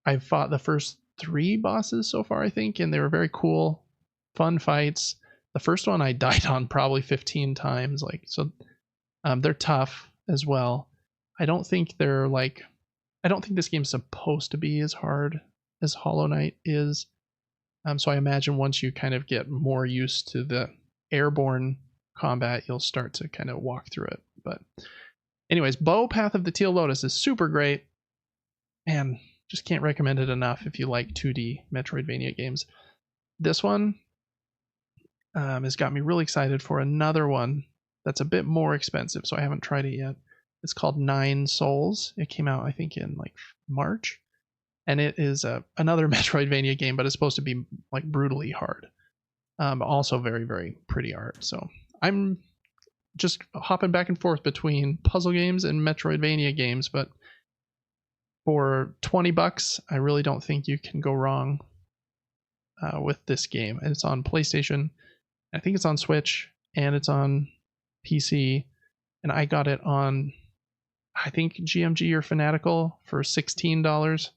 Speaker 1: I've fought the first 3 bosses so far, I think, and they were very cool, fun fights. The first one I died on probably 15 times, they're tough as well. I don't think this game's supposed to be as hard as Hollow Knight is. So I imagine once you kind of get more used to the airborne combat, you'll start to kind of walk through it. But anyways, Bow Path of the Teal Lotus is super great, and just can't recommend it enough if you like 2D Metroidvania games. This one has got me really excited for another one that's a bit more expensive, so I haven't tried it yet. It's called 9 Souls. It came out, I think, in like March, and it is another Metroidvania game, but it's supposed to be like brutally hard. Also very, very pretty art. So I'm just hopping back and forth between puzzle games and Metroidvania games, but for $20, I really don't think you can go wrong with this game. And it's on PlayStation, I think it's on Switch, and it's on PC, and I got it on, I think, GMG or Fanatical for $16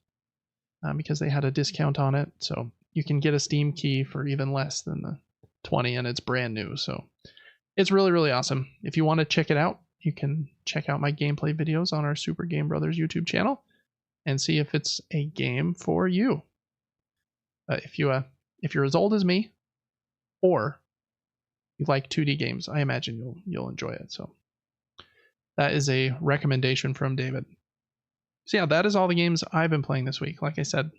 Speaker 1: because they had a discount on it. So you can get a Steam key for even less than the $20, and it's brand new. So it's really, really awesome. If you want to check it out, you can check out my gameplay videos on our Super Game Brothers YouTube channel and see if it's a game for you. If you're as old as me, or you like 2D games, I imagine you'll enjoy it. So that is a recommendation from David. So yeah, that is all the games I've been playing this week. Like I said,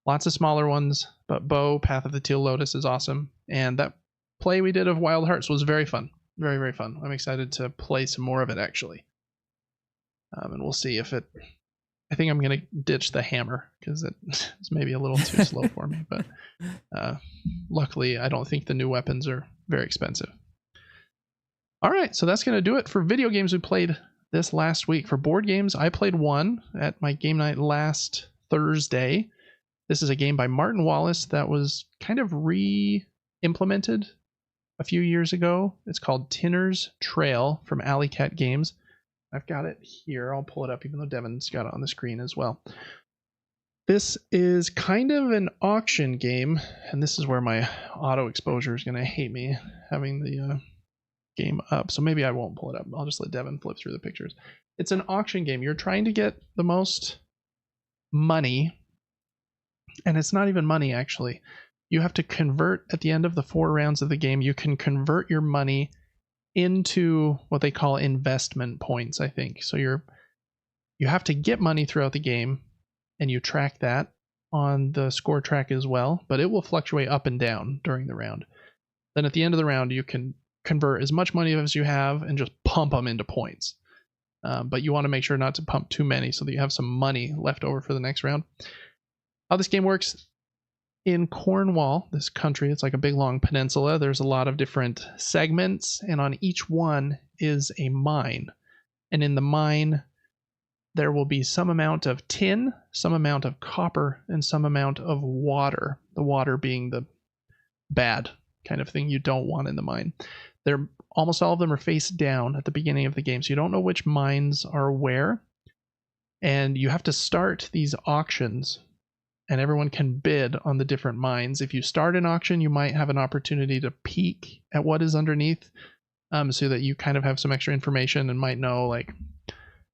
Speaker 1: lots of smaller ones, but Bow Path of the Teal Lotus is awesome, and that play we did of Wild Hearts was very fun. Very, very fun. I'm excited to play some more of it, actually. And we'll see if it... I think I'm going to ditch the hammer because it's maybe a little too slow for me. But luckily, I don't think the new weapons are very expensive. All right, so that's going to do it for video games we played this last week. For board games, I played one at my game night last Thursday. This is a game by Martin Wallace that was kind of re-implemented a few years ago. It's called Tinner's Trail from Alley Cat Games. I've got it here. I'll pull it up, even though Devin's got it on the screen as well. This is kind of an auction game, and this is where my auto exposure is going to hate me having the game up. So maybe I won't pull it up. I'll just let Devin flip through the pictures. It's an auction game. You're trying to get the most money, and it's not even money, actually. You have to convert at the end of the 4 rounds of the game. You can convert your money into what they call investment points, I think. So you have to get money throughout the game, and you track that on the score track as well, but it will fluctuate up and down during the round. Then at the end of the round, you can convert as much money as you have and just pump them into points. But you want to make sure not to pump too many so that you have some money left over for the next round. How this game works: in Cornwall, this country, it's like a big long peninsula. There's a lot of different segments, and on each one is a mine. And in the mine, there will be some amount of tin, some amount of copper, and some amount of water. The water being the bad kind of thing you don't want in the mine. They're almost all of them are face down at the beginning of the game, so you don't know which mines are where. And you have to start these auctions, and everyone can bid on the different mines. If you start an auction, you might have an opportunity to peek at what is underneath, so that you kind of have some extra information and might know like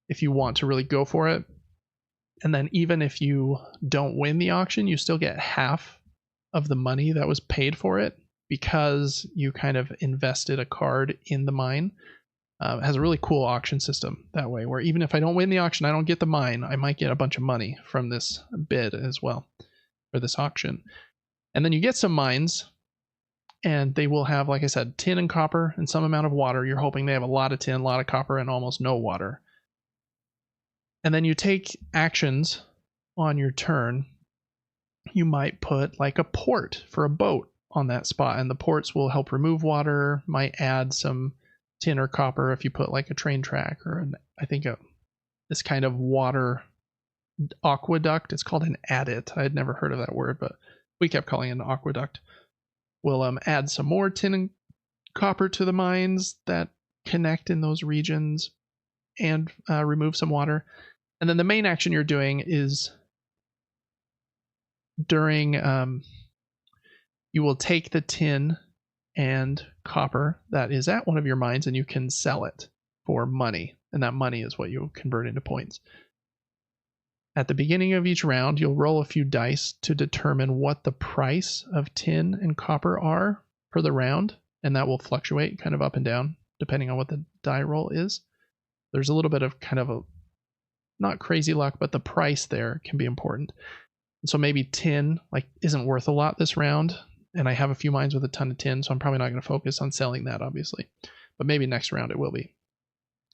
Speaker 1: if you want to really go for it. And then even if you don't win the auction, you still get half of the money that was paid for it because you kind of invested a card in the mine. It has a really cool auction system that way, where even if I don't win the auction, I don't get the mine, I might get a bunch of money from this bid as well, or this auction. And then you get some mines, and they will have, like I said, tin and copper and some amount of water. You're hoping they have a lot of tin, a lot of copper, and almost no water. And then you take actions on your turn. You might put like a port for a boat on that spot, and the ports will help remove water, might add some tin or copper if you put like a train track or this kind of water aqueduct. It's called an adit. I had never heard of that word, but we kept calling it an aqueduct. We'll add some more tin and copper to the mines that connect in those regions and remove some water. And then the main action you're doing is during you will take the tin and copper that is at one of your mines, and you can sell it for money, and that money is what you convert into points. At the beginning of each round, you'll roll a few dice to determine what the price of tin and copper are for the round, and that will fluctuate kind of up and down depending on what the die roll is. There's a little bit of kind of a not crazy luck, but the price there can be important. So maybe tin like isn't worth a lot this round, and I have a few mines with a ton of tin, so I'm probably not going to focus on selling that, obviously. But maybe next round it will be.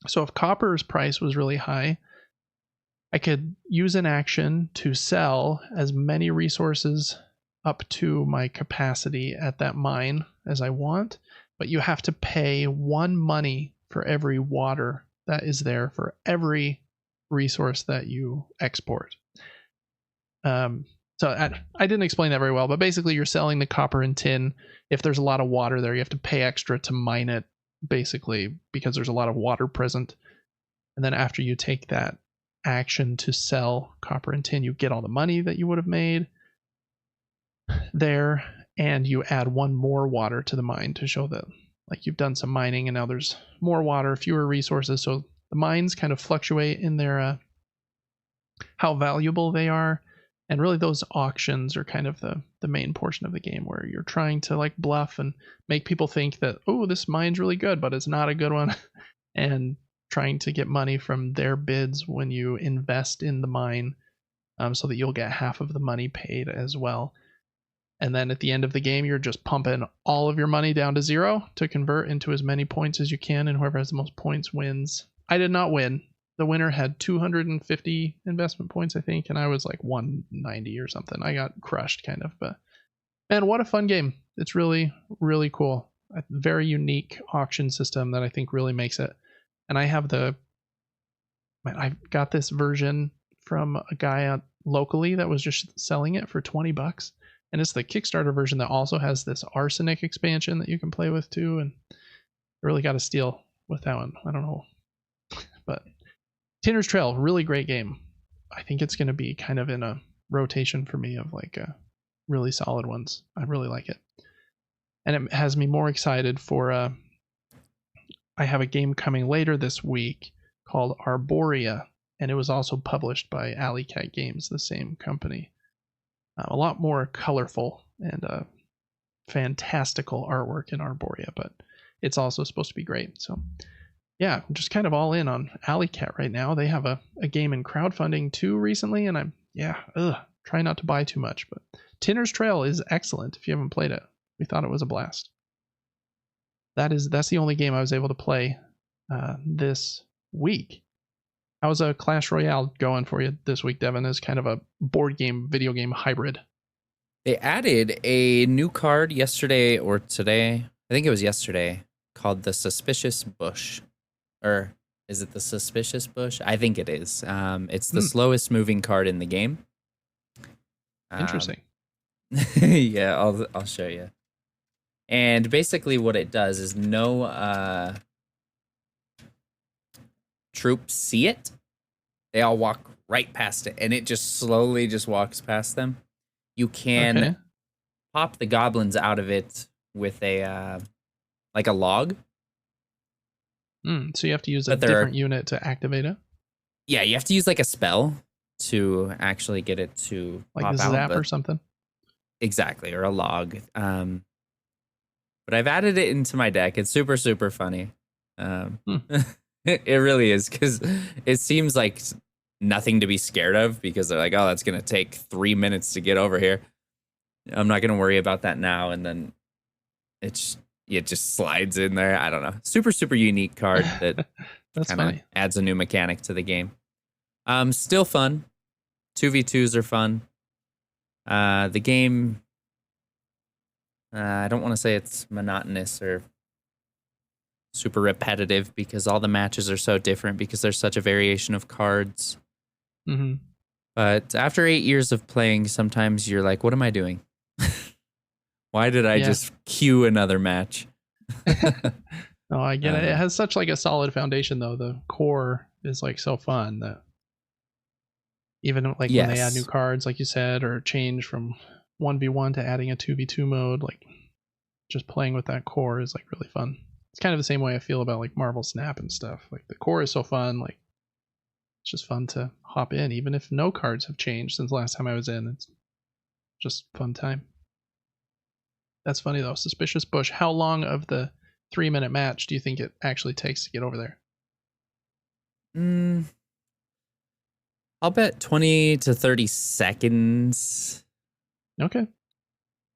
Speaker 1: So if copper's price was really high, I could use an action to sell as many resources up to my capacity at that mine as I want, but you have to pay 1 money for every water that is there for every resource that you export. So I didn't explain that very well, but basically you're selling the copper and tin. If there's a lot of water there, you have to pay extra to mine it, basically, because there's a lot of water present. And then after you take that action to sell copper and tin, you get all the money that you would have made there, and you add 1 more water to the mine to show that like you've done some mining and now there's more water, fewer resources. So the mines kind of fluctuate in their how valuable they are. And really those auctions are kind of the main portion of the game, where you're trying to like bluff and make people think that, oh, this mine's really good, but it's not a good one. And trying to get money from their bids when you invest in the mine, so that you'll get half of the money paid as well. And then at the end of the game, you're just pumping all of your money down to 0 to convert into as many points as you can, and whoever has the most points wins. I did not win. The winner had 250 investment points, I think, and I was like 190 or something. I got crushed kind of, but man, what a fun game. It's really, really cool. A very unique auction system that I think really makes it. And I got this version from a guy locally that was just selling it for $20. And it's the Kickstarter version that also has this arsenic expansion that you can play with too. And I really got a steal with that one. I don't know. But Tinner's Trail, really great game. I think it's going to be kind of in a rotation for me of like really solid ones. I really like it. And it has me more excited for I have a game coming later this week called Arborea, and it was also published by Alley Cat Games, the same company. A lot more colorful and fantastical artwork in Arborea, but it's also supposed to be great. So yeah, I'm just kind of all in on Alley Cat right now. They have a game in crowdfunding too recently, and I'm trying not to buy too much. But Tinner's Trail is excellent if you haven't played it. We thought it was a blast. That's the only game I was able to play this week. How's a Clash Royale going for you this week, Devin? As kind of a board game, video game hybrid.
Speaker 2: They added a new card yesterday or today. I think it was yesterday, called the Suspicious Bush. Or is it the suspicious bush? I think it is. It's the
Speaker 1: Hmm,
Speaker 2: slowest moving card in the game. Um,
Speaker 1: interesting.
Speaker 2: yeah, I'll show you. And basically, what it does is no troops see it. They all walk right past it, and it just slowly just walks past them. You can
Speaker 1: Okay.
Speaker 2: pop the goblins out of it with a like a log.
Speaker 1: So you have to use a
Speaker 2: But there are
Speaker 1: different unit to activate it,
Speaker 2: yeah, you have to use like a spell to actually get it to
Speaker 1: like the
Speaker 2: pop out.
Speaker 1: zap or
Speaker 2: But
Speaker 1: something.
Speaker 2: exactly, or a log. But I've added it into my deck. It's super super funny.
Speaker 1: Hmm.
Speaker 2: It really is because it seems like nothing to be scared of because they're like, oh, that's gonna take 3 minutes to get over here. I'm not gonna worry about that now, and then it just slides in there. I don't know. Super super unique card that
Speaker 1: That's
Speaker 2: kind of
Speaker 1: funny.
Speaker 2: adds a new mechanic to the game. Still fun. 2v2s are fun. The game, I don't want to say it's monotonous or super repetitive because all the matches are so different because there's such a variation of cards.
Speaker 1: Hmm.
Speaker 2: But after 8 years of playing, sometimes you're like, what am I doing? Why did I
Speaker 1: Yeah.
Speaker 2: just queue another match?
Speaker 1: No, I get it. It
Speaker 2: Uh,
Speaker 1: has such like a solid foundation though. The core is like so fun that even like when they add new
Speaker 2: yes.
Speaker 1: cards, like you said, or change from 1v1 to adding a 2v2 mode, like just playing with that core is like really fun. It's kind of the same way I feel about like Marvel Snap and stuff. Like the core is so fun, like it's just fun to hop in, even if no cards have changed since the last time I was in. It's just fun time. That's funny though. Suspicious Bush. How long of the 3 minute match do you think it actually takes to get over there?
Speaker 2: Mm, I'll bet 20 to 30 seconds
Speaker 1: Okay.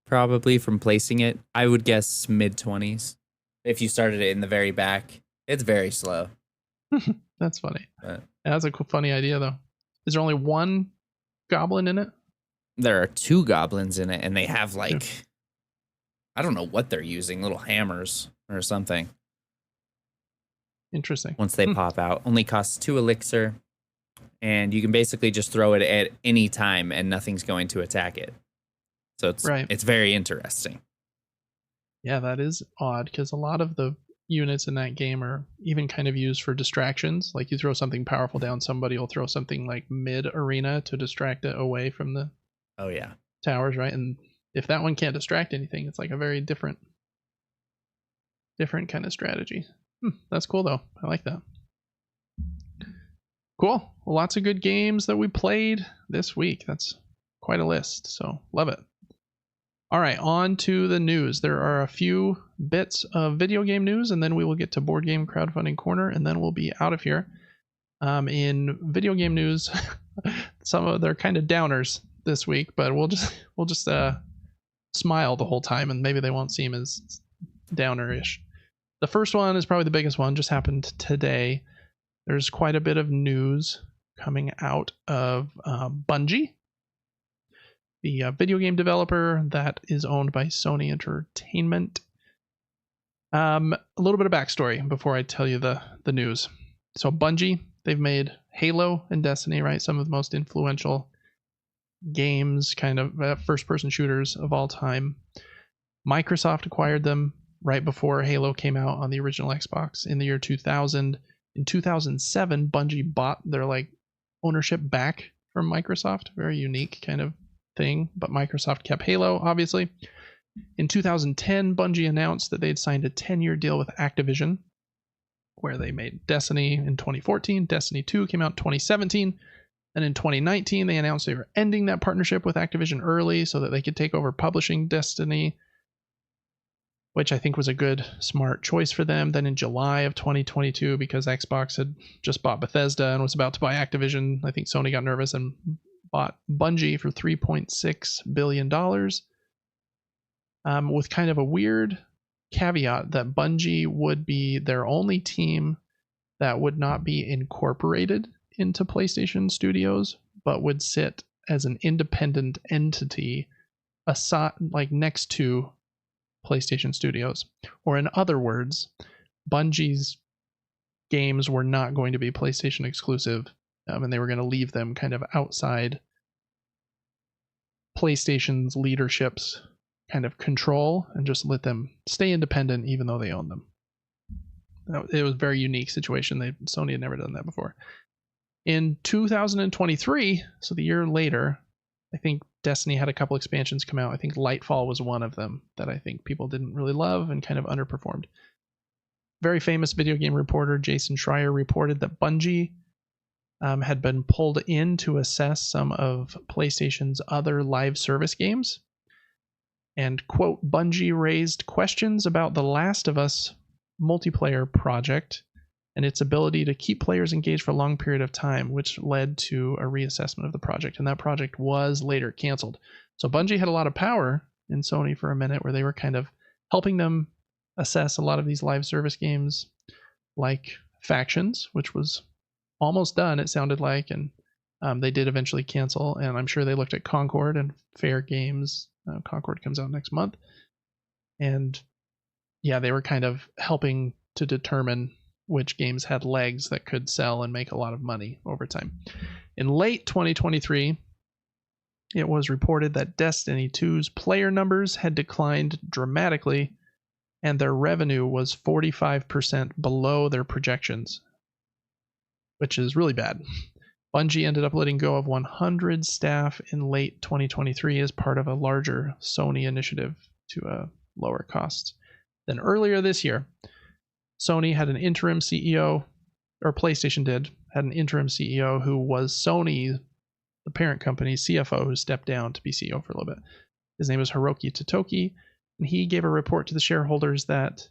Speaker 2: probably from placing it. I would guess mid 20s. If you started it in the very back, it's very slow.
Speaker 1: That's funny.
Speaker 2: But
Speaker 1: That's a cool, funny idea though. Is there only one goblin in it?
Speaker 2: there are 2 goblins in it, and they have
Speaker 1: Two.
Speaker 2: like, I don't know what they're using, little hammers or something.
Speaker 1: Interesting.
Speaker 2: Once they pop out, only costs 2 elixir, and you can basically just throw it at any time, and nothing's going to attack it. So
Speaker 1: Right.
Speaker 2: it's very interesting.
Speaker 1: Yeah, that is odd because a lot of the units in that game are even kind of used for distractions. Like you throw something powerful down, somebody will throw something like mid arena to distract it away from the
Speaker 2: Oh yeah.
Speaker 1: towers, right? And if that one can't distract anything, it's like a very different kind of strategy. That's cool though. I like that. Cool. Well, lots of good games that we played this week. That's quite a list. So love it. All right, on to the news. There are a few bits of video game news, and then we will get to board game crowdfunding corner, and then we'll be out of here. In video game news, some of they're kind of downers this week, but we'll just smile the whole time, and maybe they won't seem as downer-ish. The first one is probably the biggest one. Just happened today. There's quite a bit of news coming out of Bungie, the video game developer that is owned by Sony Entertainment. A little bit of backstory before I tell you the news. So Bungie, they've made Halo and Destiny, right? Some of the most influential games, kind of first-person shooters of all time. Microsoft acquired them right before Halo came out on the original Xbox in the year 2000. In 2007, Bungie bought their like ownership back from Microsoft. Very unique kind of thing, but Microsoft kept Halo, obviously. In 2010, Bungie announced that they'd signed a 10-year deal with Activision, where they made Destiny in 2014. Destiny 2 came out in 2017. And in 2019, they announced they were ending that partnership with Activision early so that they could take over publishing Destiny, which I think was a good, smart choice for them. Then in July of 2022, because Xbox had just bought Bethesda and was about to buy Activision, I think Sony got nervous and bought Bungie for $3.6 billion, with kind of a weird caveat that Bungie would be their only team that would not be incorporated into PlayStation Studios, but would sit as an independent entity aside, like next to PlayStation Studios. Or in other words, Bungie's games were not going to be PlayStation exclusive, and they were going to leave them kind of outside PlayStation's leadership's kind of control and just let them stay independent even though they own them. It was a very unique situation. Sony had never done that before. In 2023, so the year later, I think Destiny had a couple expansions come out. I think Lightfall was one of them that I think people didn't really love and kind of underperformed. Very famous video game reporter Jason Schreier reported that Bungie had been pulled in to assess some of PlayStation's other live service games. And, quote, Bungie raised questions about The Last of Us multiplayer project and its ability to keep players engaged for a long period of time, which led to a reassessment of the project. And that project was later canceled. So Bungie had a lot of power in Sony for a minute where they were kind of helping them assess a lot of these live service games like Factions, which was almost done, it sounded like, and they did eventually cancel. And I'm sure they looked at Concord and Fair Games. Concord comes out next month. And yeah, they were kind of helping to determine which games had legs that could sell and make a lot of money over time. In late 2023, it was reported that Destiny 2's player numbers had declined dramatically and their revenue was 45% below their projections, which is really bad. Bungie ended up letting go of 100 staff in late 2023 as part of a larger Sony initiative to lower costs. Then earlier this year, Sony had an interim CEO, or PlayStation had an interim CEO who was Sony, the parent company's CFO, who stepped down to be CEO for a little bit. His name is Hiroki Totoki, and he gave a report to the shareholders that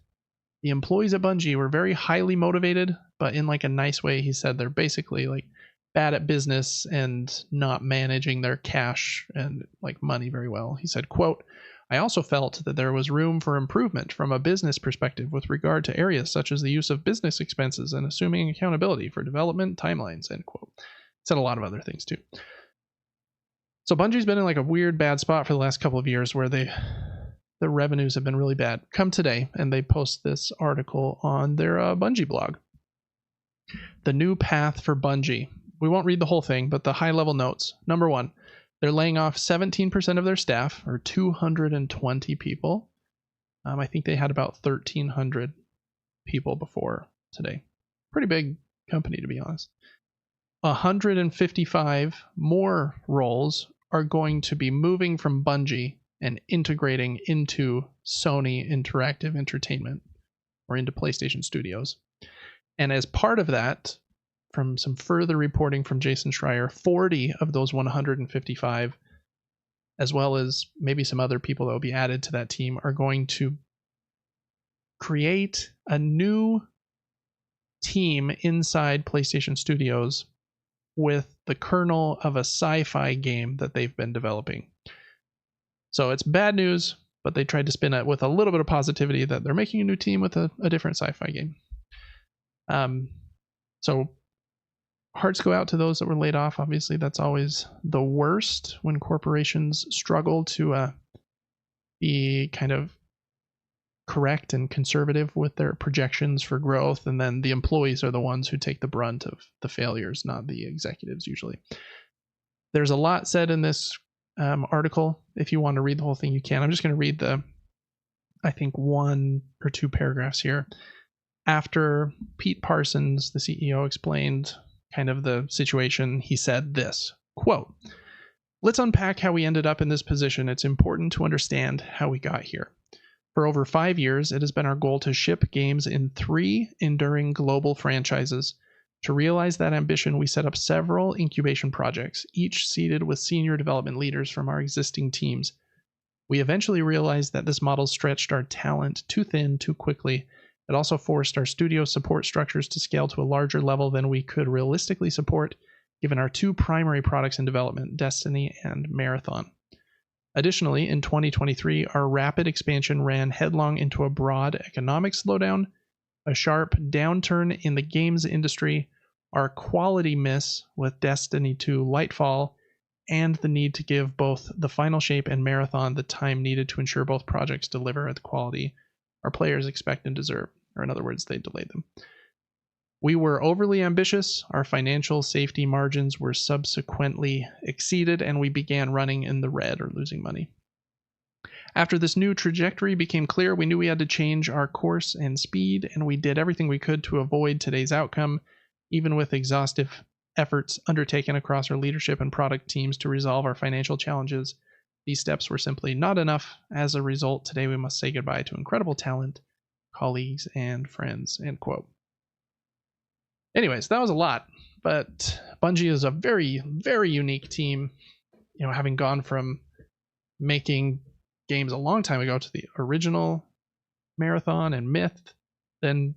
Speaker 1: the employees at Bungie were very highly motivated, but in like a nice way. He said they're basically like bad at business and not managing their cash and like money very well. He said, quote, I also felt that there was room for improvement from a business perspective with regard to areas such as the use of business expenses and assuming accountability for development timelines, end quote. Said a lot of other things too. So Bungie's been in like a weird bad spot for the last couple of years where the revenues have been really bad. Come today, and they post this article on their Bungie blog. The new path for Bungie. We won't read the whole thing, but the high-level notes. Number one, they're laying off 17% of their staff, or 220 people. I think they had about 1,300 people before today. Pretty big company, to be honest. 155 more roles are going to be moving from Bungie and integrating into Sony Interactive Entertainment or into PlayStation Studios. And as part of that, from some further reporting from Jason Schreier, 40 of those 155, as well as maybe some other people that will be added to that team, are going to create a new team inside PlayStation Studios with the kernel of a sci-fi game that they've been developing. So it's bad news, but they tried to spin it with a little bit of positivity that they're making a new team with a different sci-fi game. So hearts go out to those that were laid off. Obviously, that's always the worst when corporations struggle to be kind of correct and conservative with their projections for growth, and then the employees are the ones who take the brunt of the failures, not the executives usually. There's a lot said in this article. If you want to read the whole thing, you can. I'm just going to read I think 1 or 2 paragraphs here. After Pete Parsons, the CEO, explained kind of the situation, he said this, quote, let's unpack how we ended up in this position. It's important to understand how we got here. For over 5 years, it has been our goal to ship games in 3 enduring global franchises. To realize that ambition, we set up several incubation projects, each seeded with senior development leaders from our existing teams. We eventually realized that this model stretched our talent too thin too quickly. It also forced our studio support structures to scale to a larger level than we could realistically support, given our 2 primary products in development, Destiny and Marathon. Additionally, in 2023, our rapid expansion ran headlong into a broad economic slowdown, a sharp downturn in the games industry, our quality miss with Destiny 2 Lightfall, and the need to give both the Final Shape and Marathon the time needed to ensure both projects deliver at the quality our players expect and deserve. Or in other words, they delayed them. We were overly ambitious, our financial safety margins were subsequently exceeded, and we began running in the red or losing money. After this new trajectory became clear, we knew we had to change our course and speed, and we did everything we could to avoid today's outcome, even with exhaustive efforts undertaken across our leadership and product teams to resolve our financial challenges. These steps were simply not enough. As a result, today we must say goodbye to incredible talent, colleagues, and friends. End quote. Anyways, that was a lot, but Bungie is a very, very unique team. You know, having gone from making games a long time ago to the original Marathon and Myth, then,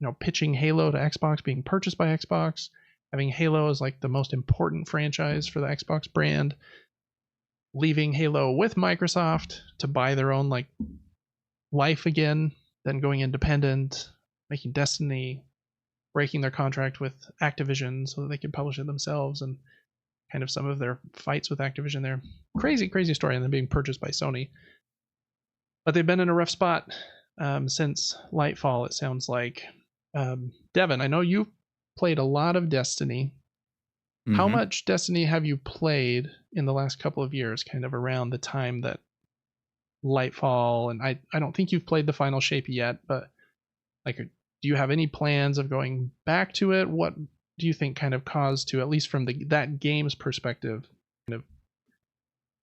Speaker 1: you know, pitching Halo to Xbox, being purchased by Xbox, having Halo as like the most important franchise for the Xbox brand, leaving Halo with Microsoft to buy their own like life again, then going independent, making Destiny, breaking their contract with Activision so that they could publish it themselves, and kind of some of their fights with Activision there. Crazy, crazy story, and then being purchased by Sony. But they've been in a rough spot since Lightfall, it sounds like. Devin, I know you've played a lot of Destiny. Mm-hmm. How much Destiny have you played in the last couple of years, kind of around the time that Lightfall, and I don't think you've played the final shape yet, but like, do you have any plans of going back to it? What do you think kind of caused to, at least from that game's perspective, kind of,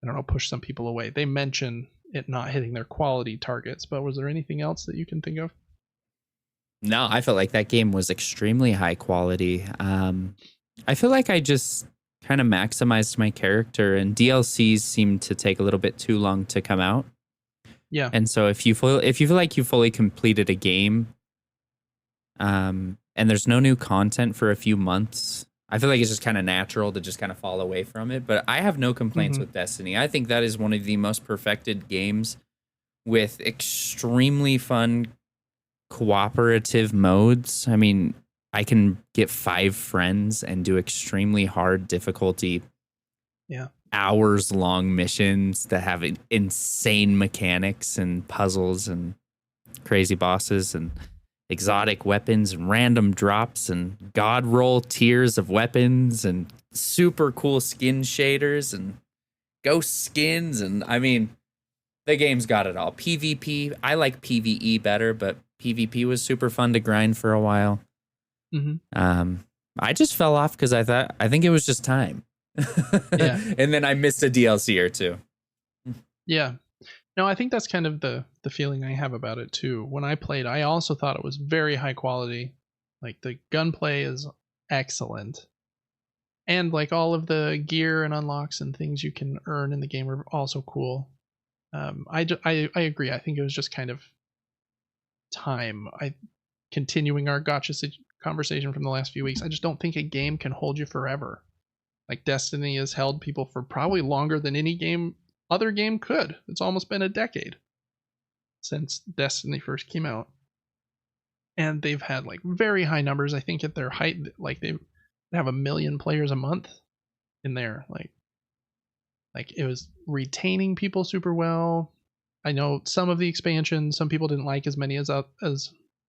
Speaker 1: I don't know, push some people away? They mention it not hitting their quality targets, but was there anything else that you can think of?
Speaker 2: No, I felt like that game was extremely high quality. I feel like I just kind of maximized my character, and DLCs seemed to take a little bit too long to come out.
Speaker 1: Yeah.
Speaker 2: And so if you feel like you fully completed a game, and there's no new content for a few months, I feel like it's just kind of natural to just kind of fall away from it. But I have no complaints with Destiny. I think that is one of the most perfected games with extremely fun cooperative modes. I mean, I can get 5 friends and do extremely hard difficulty, hours long missions that have insane mechanics and puzzles and crazy bosses and exotic weapons and random drops and god roll tiers of weapons and super cool skin shaders and ghost skins. And I mean, the game's got it all. PvP, I like PvE better, but PvP was super fun to grind for a while. I just fell off because I think it was just time. And then I missed a DLC or two.
Speaker 1: Yeah. No, I think that's kind of the feeling I have about it too. When I played, I also thought it was very high quality. Like, the gunplay is excellent. And like all of the gear and unlocks and things you can earn in the game are also cool. I agree. I think it was just kind of time. Continuing our gotcha conversation from the last few weeks, I just don't think a game can hold you forever. Like, Destiny has held people for probably longer than any other game could. It's almost been a decade since Destiny first came out. And they've had like very high numbers. I think at their height, like, they have 1 million players a month in there. Like it was retaining people super well. I know some of the expansions, some people didn't like as many as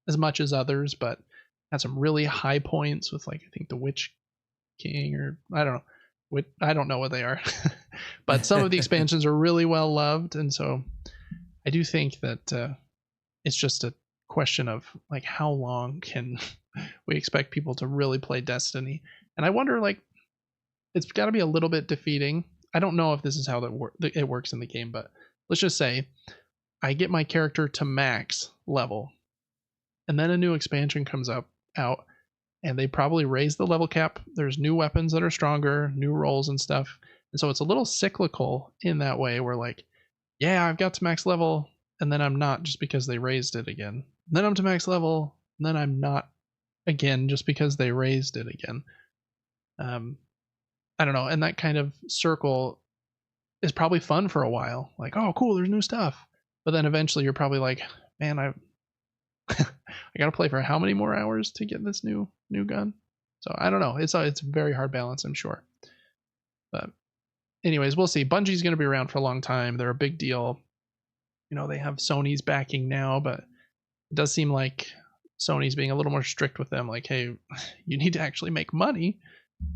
Speaker 1: much as others, but had some really high points with, like, I think the Witch King, or I don't know what they are. But some of the expansions are really well loved, and so I do think that it's just a question of, like, how long can we expect people to really play Destiny? And I wonder, like, it's got to be a little bit defeating. I don't know if this is how it works in the game, but let's just say I get my character to max level, and then a new expansion comes out, and they probably raise the level cap. There's new weapons that are stronger, new roles and stuff. And so it's a little cyclical in that way, where, like, yeah, I've got to max level, and then I'm not just because they raised it again. And then I'm to max level, and then I'm not again just because they raised it again. I don't know. And that kind of circle is probably fun for a while. Like, oh, cool, there's new stuff. But then eventually you're probably like, man, I got to play for how many more hours to get this new gun? So I don't know. It's a very hard balance, I'm sure. But anyways, we'll see. Bungie's going to be around for a long time. They're a big deal. You know, they have Sony's backing now, but it does seem like Sony's being a little more strict with them, like, hey, you need to actually make money.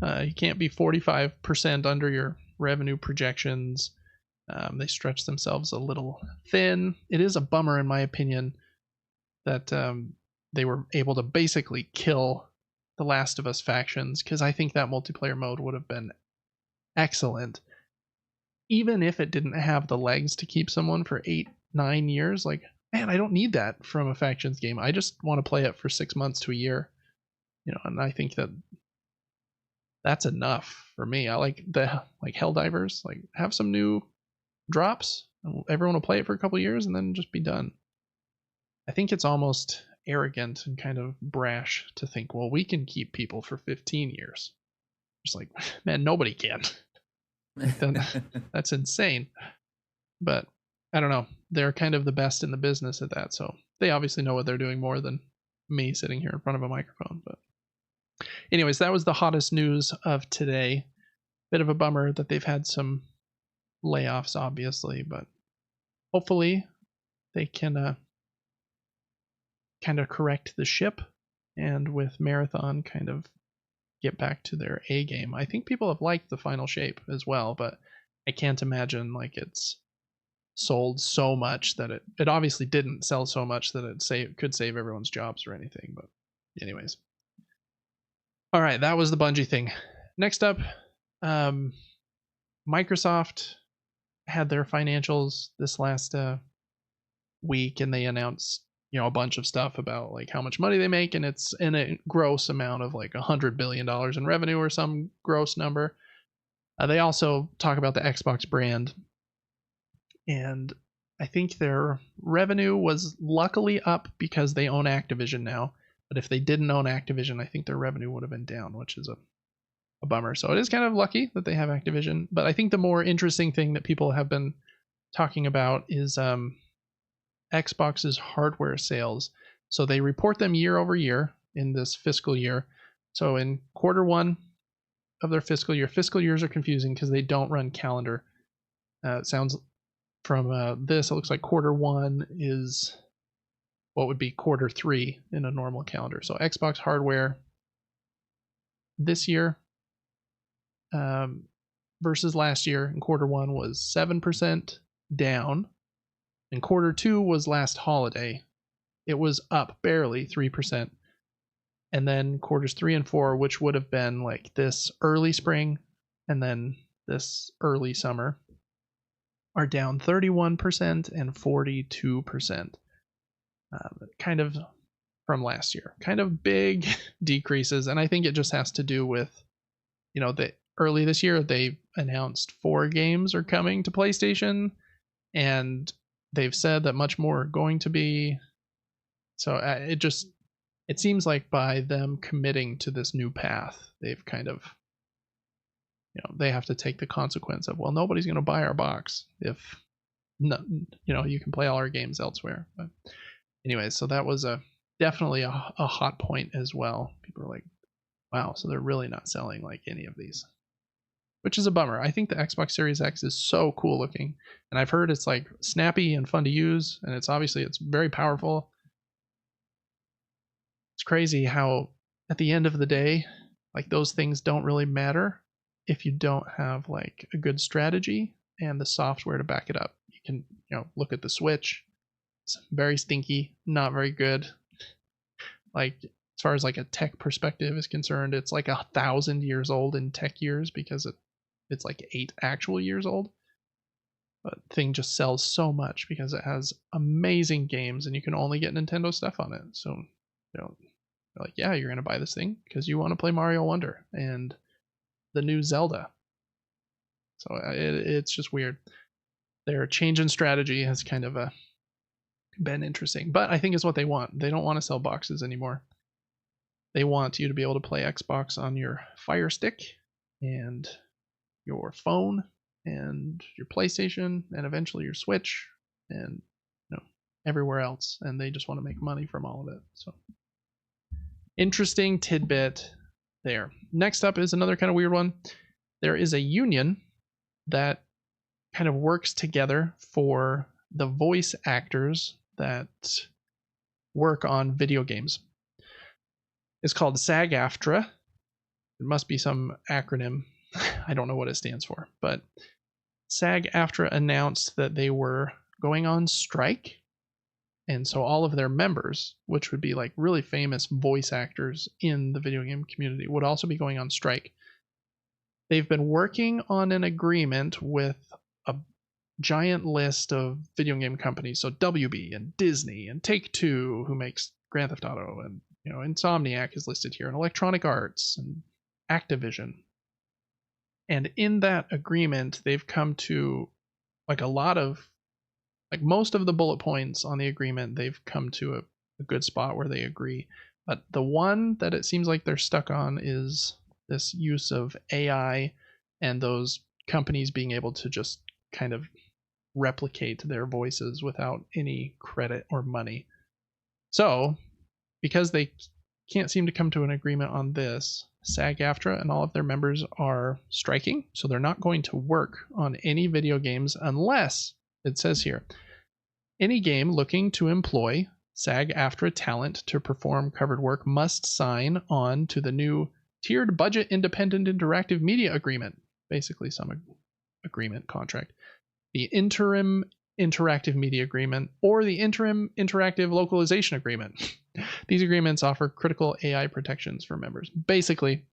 Speaker 1: You can't be 45% under your revenue projections. They stretch themselves a little thin. It is a bummer, in my opinion, that they were able to basically kill the Last of Us factions, because I think that multiplayer mode would have been excellent. Even if it didn't have the legs to keep someone for 8-9 years, like, man, I don't need that from a factions game. I just want to play it for 6 months to a year, and I think that's enough for me. I like Helldivers, like, have some new drops. Everyone will play it for a couple years and then just be done. I think it's almost arrogant and kind of brash to think, well, we can keep people for 15 years. It's like, man, nobody can. That's insane. But I don't know. They're kind of the best in the business at that, so they obviously know what they're doing more than me sitting here in front of a microphone. But anyways, that was the hottest news of today. Bit of a bummer that they've had some layoffs, obviously, but hopefully they can kind of correct the ship, and with Marathon kind of get back to their A game. I think people have liked the final shape as well, but I can't imagine like it's sold so much that it obviously didn't sell so much that it could save everyone's jobs or anything. But anyways, all right, that was the Bungie thing. Next up, Microsoft had their financials this last week, and they announced a bunch of stuff about like how much money they make, and it's in a gross amount of like $100 billion in revenue or some gross number. They also talk about the Xbox brand, and I think their revenue was luckily up because they own Activision now. But if they didn't own Activision, I think their revenue would have been down, which is a bummer. So it is kind of lucky that they have Activision. But I think the more interesting thing that people have been talking about is Xbox's hardware sales. So they report them year over year in this fiscal year. So in quarter one of their fiscal years are confusing because they don't run calendar. It sounds from this, it looks like quarter one is what would be quarter three in a normal calendar. So Xbox hardware this year versus last year in quarter one was 7% down. And quarter two was last holiday. It was up barely 3%. And then quarters 3 and 4, which would have been like this early spring and then this early summer, are down 31% and 42%. Kind of from last year. Kind of big decreases. And I think it just has to do with, that early this year they announced 4 games are coming to PlayStation, and they've said that much more are going to be. So it seems like by them committing to this new path, they've kind of, they have to take the consequence of, well, nobody's going to buy our box if, no, you can play all our games elsewhere. But anyways, so that was definitely a hot point as well. People are like, wow, so they're really not selling like any of these, which is a bummer. I think the Xbox Series X is so cool looking, and I've heard it's like snappy and fun to use, and it's very powerful. It's crazy how at the end of the day, like those things don't really matter if you don't have like a good strategy and the software to back it up. You can, look at the Switch. It's very stinky, not very good. Like as far as like a tech perspective is concerned, it's like 1,000 years old in tech years because it's like 8 actual years old. But thing just sells so much because it has amazing games and you can only get Nintendo stuff on it. So, they're like, yeah, you're going to buy this thing because you want to play Mario Wonder and the new Zelda. So it's just weird. Their change in strategy has kind of been interesting, but I think it's what they want. They don't want to sell boxes anymore. They want you to be able to play Xbox on your Fire Stick and your phone and your PlayStation and eventually your Switch and everywhere else, and they just want to make money from all of it. So interesting tidbit there. Next up is another kind of weird one. There is a union that kind of works together for the voice actors that work on video games. is called SAG-AFTRA. It must be some acronym. I don't know what it stands for, but SAG-AFTRA announced that they were going on strike. And so all of their members, which would be like really famous voice actors in the video game community, would also be going on strike. They've been working on an agreement with a giant list of video game companies. So WB and Disney and Take-Two, who makes Grand Theft Auto, and Insomniac is listed here, and Electronic Arts and Activision. And in that agreement, they've come to most of the bullet points on the agreement, they've come to a good spot where they agree. But the one that it seems like they're stuck on is this use of AI and those companies being able to just kind of replicate their voices without any credit or money. So, because they can't seem to come to an agreement on this, SAG-AFTRA and all of their members are striking. So they're not going to work on any video games unless, it says here, any game looking to employ SAG-AFTRA talent to perform covered work must sign on to the new tiered budget independent interactive media agreement, basically some agreement contract, the interim interactive media agreement, or the interim interactive localization agreement. These agreements offer critical AI protections for members. Basically,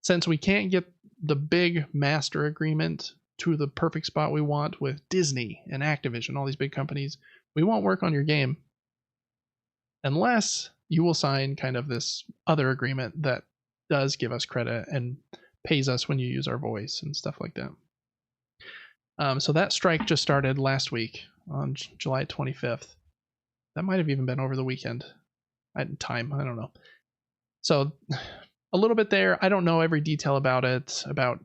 Speaker 1: since we can't get the big master agreement to the perfect spot we want with Disney and Activision, all these big companies, we won't work on your game unless you will sign kind of this other agreement that does give us credit and pays us when you use our voice and stuff like that. So that strike just started last week on July 25th. That might have even been over the weekend. I don't know. So a little bit there. I don't know every detail about it, about,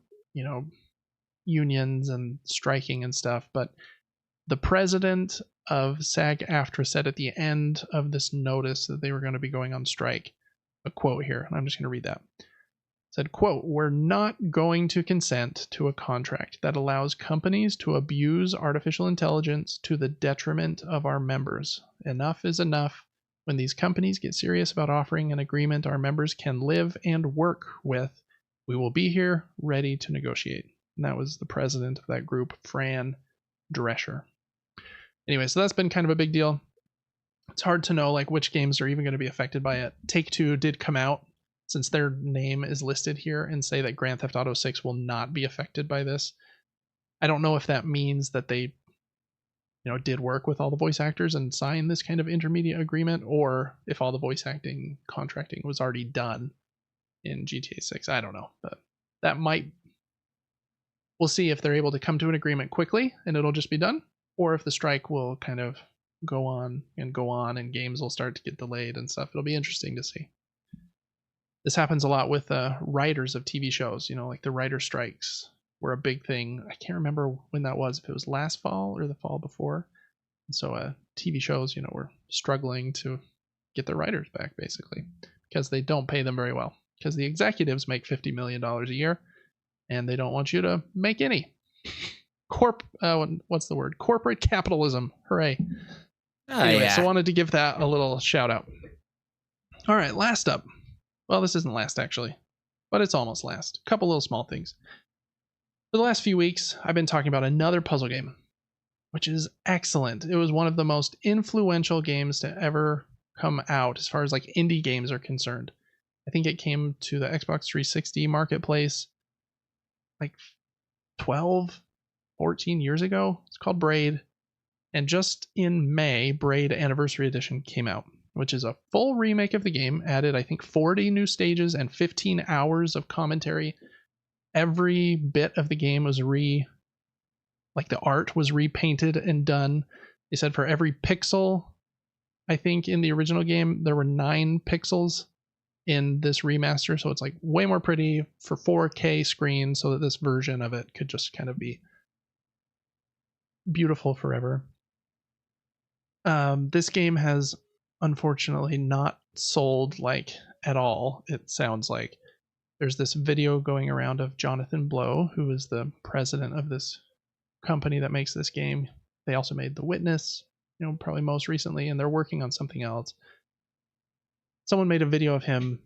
Speaker 1: unions and striking and stuff, but the president of SAG-AFTRA said at the end of this notice that they were going to be going on strike, a quote here, and I'm just going to read that. It said, quote, "We're not going to consent to a contract that allows companies to abuse artificial intelligence to the detriment of our members. Enough is enough. When these companies get serious about offering an agreement our members can live and work with, we will be here ready to negotiate." And that was the president of that group, Fran Drescher. Anyway, so that's been kind of a big deal. It's hard to know which games are even going to be affected by it. Take-Two did come out, since their name is listed here, and say that Grand Theft Auto 6 will not be affected by this. I don't know if that means that they did work with all the voice actors and signed this kind of intermediate agreement, or if all the voice acting contracting was already done in GTA 6. I don't know, but that might... We'll see if they're able to come to an agreement quickly and it'll just be done, or if the strike will kind of go on and games will start to get delayed and stuff. It'll be interesting to see. This happens a lot with writers of TV shows, like the writer strikes were a big thing. I can't remember when that was, if it was last fall or the fall before. And so TV shows, were struggling to get their writers back, basically, because they don't pay them very well, because the executives make $50 million a year and they don't want you to make any. What's the word? Corporate capitalism. Hooray. Anyway, so I wanted to give that a little shout out. All right, last up. Well, this isn't last actually, but it's almost last. A couple little small things. For the last few weeks, I've been talking about another puzzle game, which is excellent. It was one of the most influential games to ever come out as far as indie games are concerned. I think it came to the Xbox 360 marketplace 12, 14 years ago. It's called Braid. And just in May, Braid Anniversary Edition came out, which is a full remake of the game, added, I think, 40 new stages and 15 hours of commentary. Every bit of the game was the art was repainted and done. They said for every pixel, I think in the original game, there were 9 pixels in this remaster. So it's way more pretty for 4K screen, so that this version of it could just kind of be beautiful forever. This game has unfortunately not sold at all. It sounds like there's this video going around of Jonathan Blow, who is the president of this company that makes this game. They also made The Witness, probably most recently, and they're working on something else. Someone made a video of him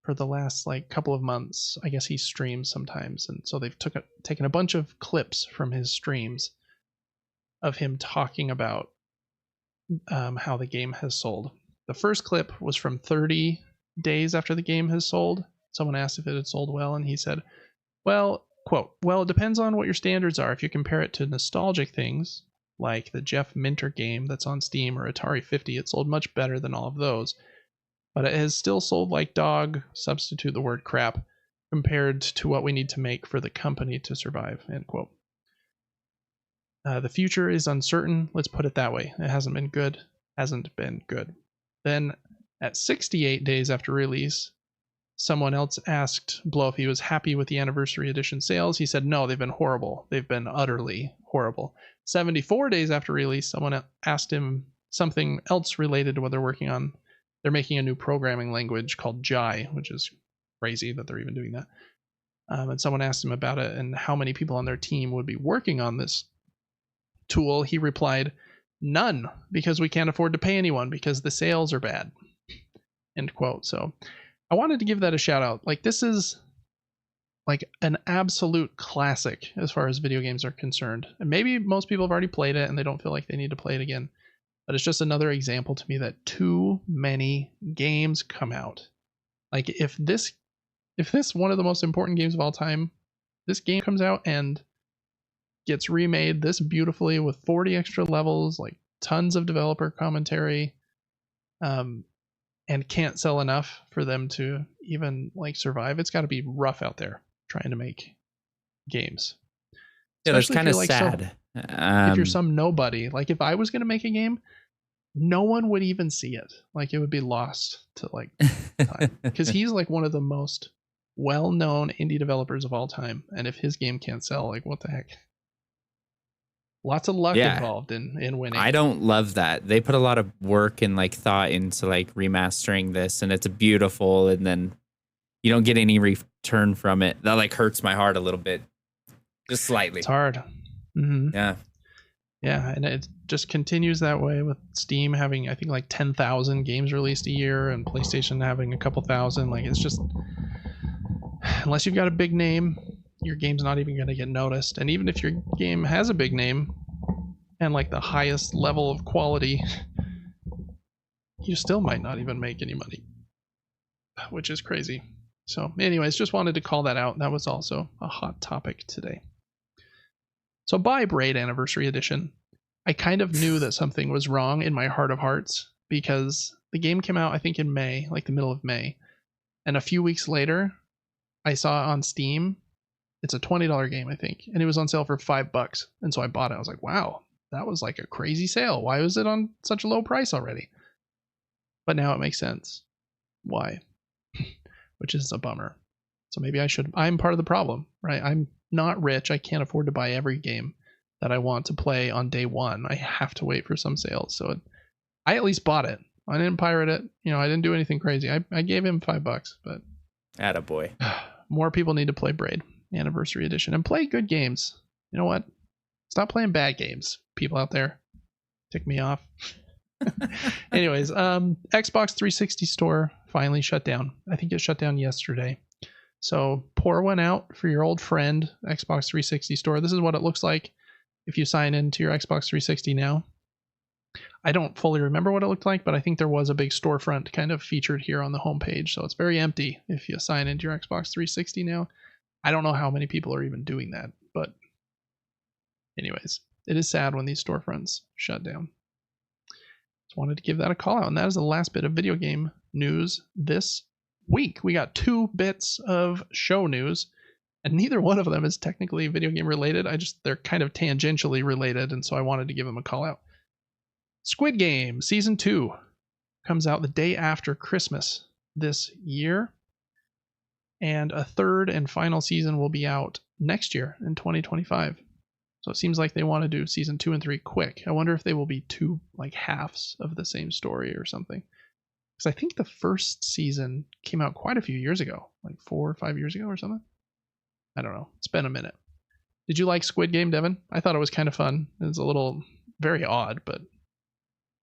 Speaker 1: for the last like couple of months. I guess he streams sometimes, and so they've taken a bunch of clips from his streams of him talking about how the game has sold. The first clip was from 30 days after the game has sold. Someone asked if it had sold well, and he said, well, quote, well, it depends on what your standards are. If you compare it to nostalgic things, like the Jeff Minter game that's on Steam or Atari 50, it sold much better than all of those. But it has still sold like dog, substitute the word crap, compared to what we need to make for the company to survive, end quote. The future is uncertain, let's put it that way. It hasn't been good. Then, at 68 days after release, someone else asked Blow if he was happy with the Anniversary Edition sales. He said, no, they've been horrible. They've been utterly horrible. 74 days after release, someone asked him something else related to what they're working on. They're making a new programming language called Jai, which is crazy that they're even doing that. And someone asked him about it and how many people on their team would be working on this tool. He replied, none, because we can't afford to pay anyone because the sales are bad, end quote. So I wanted to give that a shout out. Like, this is like an absolute classic as far as video games are concerned. And maybe most people have already played it and they don't feel like they need to play it again. But it's just another example to me that too many games come out. Like, if this one of the most important games of all time, this game comes out and gets remade this beautifully with 40 extra levels, like tons of developer commentary, and can't sell enough for them to even like survive, it's got to be rough out there trying to make games.
Speaker 2: Yeah, that's kind of
Speaker 1: like
Speaker 2: sad.
Speaker 1: If you're some nobody, like if I was going to make a game, no one would even see it. Like, it would be lost to like time. Because he's like one of the most well-known indie developers of all time, and if his game can't sell, like, what the heck? Lots of luck involved in winning.
Speaker 2: I don't love that. They put a lot of work and like thought into like remastering this, and it's beautiful, and then you don't get any return from it. That like hurts my heart a little bit, just slightly.
Speaker 1: It's hard. Mm-hmm. Yeah, and it just continues that way with Steam having, I think, like 10,000 games released a year, and PlayStation having a couple thousand. Like, it's just, unless you've got a big name, your game's not even going to get noticed. And even if your game has a big name and like the highest level of quality, you still might not even make any money, which is crazy. So anyways, just wanted to call that out. That was also a hot topic today. So buy Braid Anniversary Edition. I kind of knew that something was wrong in my heart of hearts, because the game came out, I think, in May, like the middle of May. And a few weeks later, I saw it on Steam. It's a $20 game, I think, and it was on sale for $5. And so I bought it. I was like, wow, that was like a crazy sale. Why was it on such a low price already? But now it makes sense why, which is a bummer. So maybe I'm part of the problem, right? I'm not rich. I can't afford to buy every game that I want to play on day one. I have to wait for some sales. So I at least bought it. I didn't pirate it. I didn't do anything crazy. I gave him $5, but
Speaker 2: attaboy.
Speaker 1: More people need to play Braid Anniversary Edition and play good games. You know what? Stop playing bad games, people out there. Tick me off. Anyways, Xbox 360 store finally shut down. I think it shut down yesterday. So pour one out for your old friend, Xbox 360 store. This is what it looks like if you sign into your Xbox 360 now. I don't fully remember what it looked like, but I think there was a big storefront kind of featured here on the homepage. So it's very empty if you sign into your Xbox 360 now. I don't know how many people are even doing that, but anyways, it is sad when these storefronts shut down. Just wanted to give that a call out, and that is the last bit of video game news this week. We got 2 bits of show news, and neither one of them is technically video game related. They're kind of tangentially related, and so I wanted to give them a call out. Squid Game Season 2 comes out the day after Christmas this year, and a 3rd and final season will be out next year in 2025. So it seems like they want to do Season 2 and 3 quick. I wonder if they will be 2 like halves of the same story or something. Because I think the first season came out quite a few years ago, like 4 or 5 years ago or something. I don't know. It's been a minute. Did you like Squid Game, Devin? I thought it was kind of fun. It was a little very odd, but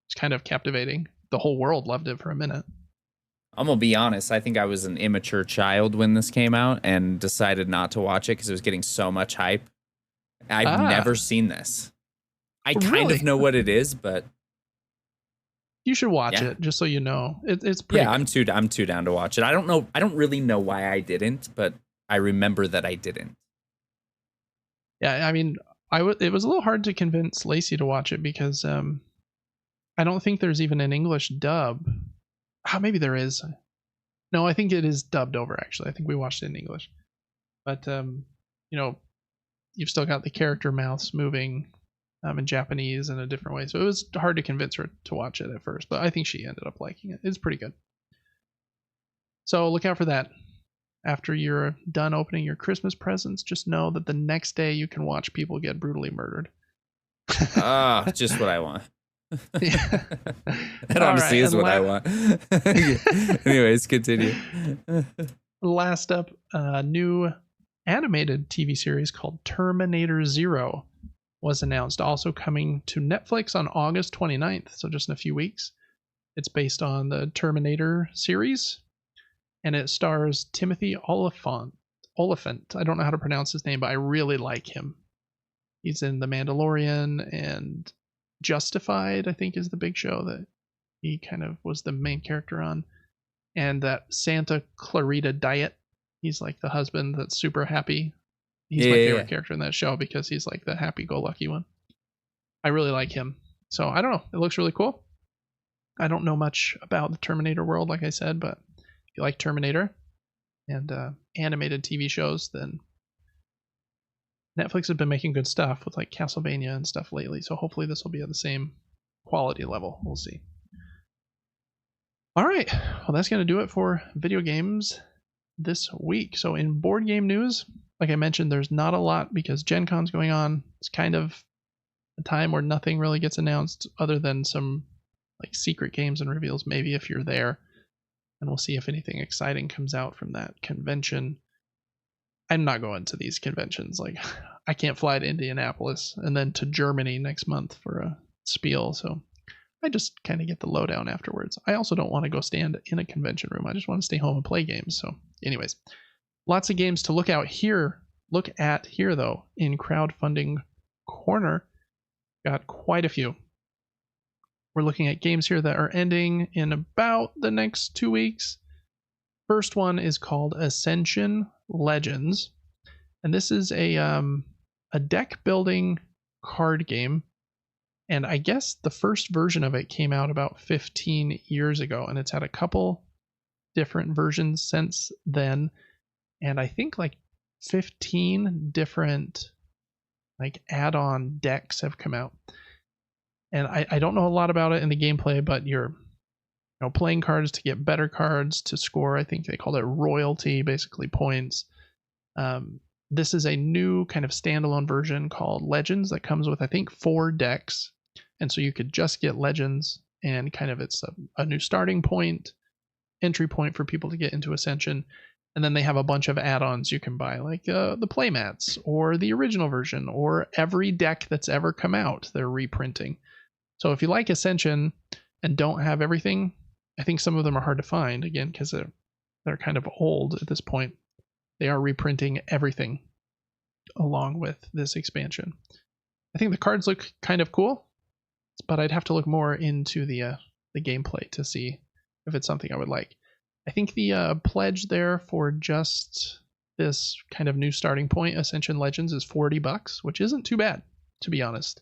Speaker 1: it's kind of captivating. The whole world loved it for a minute.
Speaker 2: I'm gonna be honest. I think I was an immature child when this came out and decided not to watch it because it was getting so much hype. I've never seen this. I kind of know what it is, but
Speaker 1: you should watch it just so you know. It's pretty.
Speaker 2: Yeah,
Speaker 1: good.
Speaker 2: I'm too down to watch it. I don't know. I don't really know why I didn't, but I remember that I didn't.
Speaker 1: Yeah, I mean, it was a little hard to convince Lacey to watch it because I don't think there's even an English dub. Maybe there is. No, I think it is dubbed over, actually. I think we watched it in English. But, you've still got the character mouths moving in Japanese in a different way. So it was hard to convince her to watch it at first. But I think she ended up liking it. It's pretty good. So look out for that. After you're done opening your Christmas presents, just know that the next day you can watch people get brutally murdered.
Speaker 2: Just what I want.
Speaker 1: Yeah.
Speaker 2: That honestly is what I want. Anyways, continue.
Speaker 1: Last up, a new animated TV series called Terminator Zero was announced, also coming to Netflix on August 29th, so just in a few weeks. It's based on the Terminator series, and it stars Timothy Oliphant. I don't know how to pronounce his name, but I really like him. He's in The Mandalorian and Justified, I think, is the big show that he kind of was the main character on. And that Santa Clarita Diet, he's like the husband that's super happy. He's my favorite character in that show because he's like the happy-go-lucky one. I really like him. So I don't know. It looks really cool. I don't know much about the Terminator world, like I said, but if you like Terminator and animated TV shows, then Netflix has been making good stuff with like Castlevania and stuff lately, so hopefully this will be at the same quality level. We'll see. All right, well, that's going to do it for video games this week. So in board game news, like I mentioned, there's not a lot because Gen Con's going on. It's kind of a time where nothing really gets announced other than some like secret games and reveals, maybe if you're there. And we'll see if anything exciting comes out from that convention. I'm not going to these conventions. Like, I can't fly to Indianapolis and then to Germany next month for a spiel. So I just kind of get the lowdown afterwards. I also don't want to go stand in a convention room. I just want to stay home and play games. So anyways, lots of games to look at here, though, in crowdfunding corner. Got quite a few. We're looking at games here that are ending in about the next 2 weeks. First one is called Ascension Legends, and this is a deck building card game. And I guess the first version of it came out about 15 years ago, and it's had a couple different versions since then. And I think like 15 different like add-on decks have come out. And I don't know a lot about it in the gameplay, but you're playing cards to get better cards to score. I think they call it royalty, basically points. This is a new kind of standalone version called Legends that comes with, I think, 4 decks. And so you could just get Legends, and kind of it's a new starting point, entry point for people to get into Ascension. And then they have a bunch of add-ons you can buy, like the playmats or the original version or every deck that's ever come out. They're reprinting. So if you like Ascension and don't have everything, I think some of them are hard to find, again, because they're kind of old at this point. They are reprinting everything along with this expansion. I think the cards look kind of cool, but I'd have to look more into the gameplay to see if it's something I would like. I think the pledge there for just this kind of new starting point, Ascension Legends, is $40, which isn't too bad, to be honest.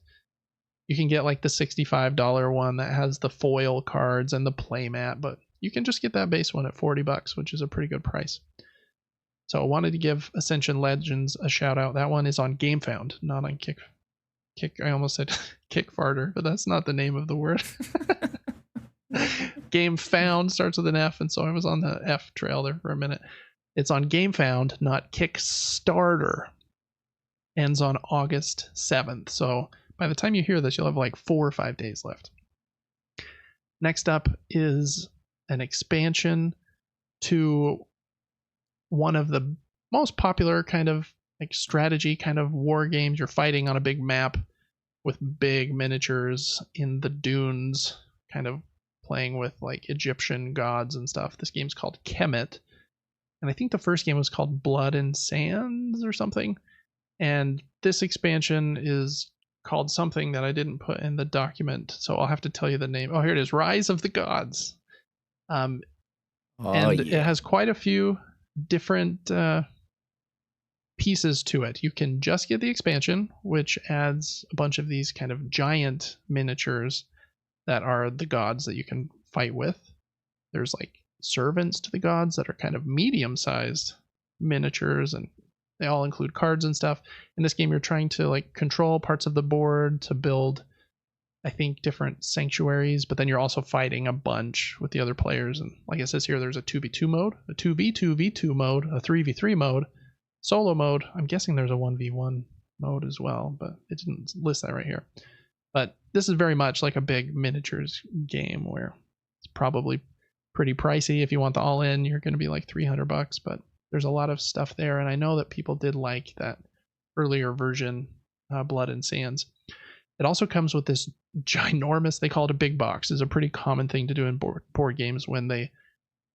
Speaker 1: You can get like the $65 one that has the foil cards and the playmat, but you can just get that base one at $40, which is a pretty good price. So I wanted to give Ascension Legends a shout out. That one is on GameFound, not on Kick. I almost said Kickfarter, but that's not the name of the word. GameFound starts with an F, and so I was on the F trail there for a minute. It's on GameFound, not Kickstarter. Ends on August 7th. So by the time you hear this, you'll have like 4 or 5 days left. Next up is an expansion to one of the most popular kind of like strategy kind of war games. You're fighting on a big map with big miniatures in the dunes kind of playing with like Egyptian gods and stuff. This game's called Kemet, and I think the first game was called Blood and Sands or something. And this expansion is called something that I didn't put in the document, so I'll have to tell you the name. Oh, here it is, Rise of the Gods. And it has quite a few different pieces to it. You can just get the expansion, which adds a bunch of these kind of giant miniatures that are the gods that you can fight with. There's like servants to the gods that are kind of medium-sized miniatures, and they all include cards and stuff. In this game, you're trying to like control parts of the board to build, I think, different sanctuaries, but then you're also fighting a bunch with the other players. And like it says here, there's a 2v2 mode, a 2v2v2 mode, a 3v3 mode, solo mode. I'm guessing there's a 1v1 mode as well, but it didn't list that right here. But this is very much like a big miniatures game where it's probably pretty pricey. If you want the all-in, you're going to be like $300, but there's a lot of stuff there. And I know that people did like that earlier version, Blood and Sands. It also comes with this ginormous, they call it a big box. Is a pretty common thing to do in board games when they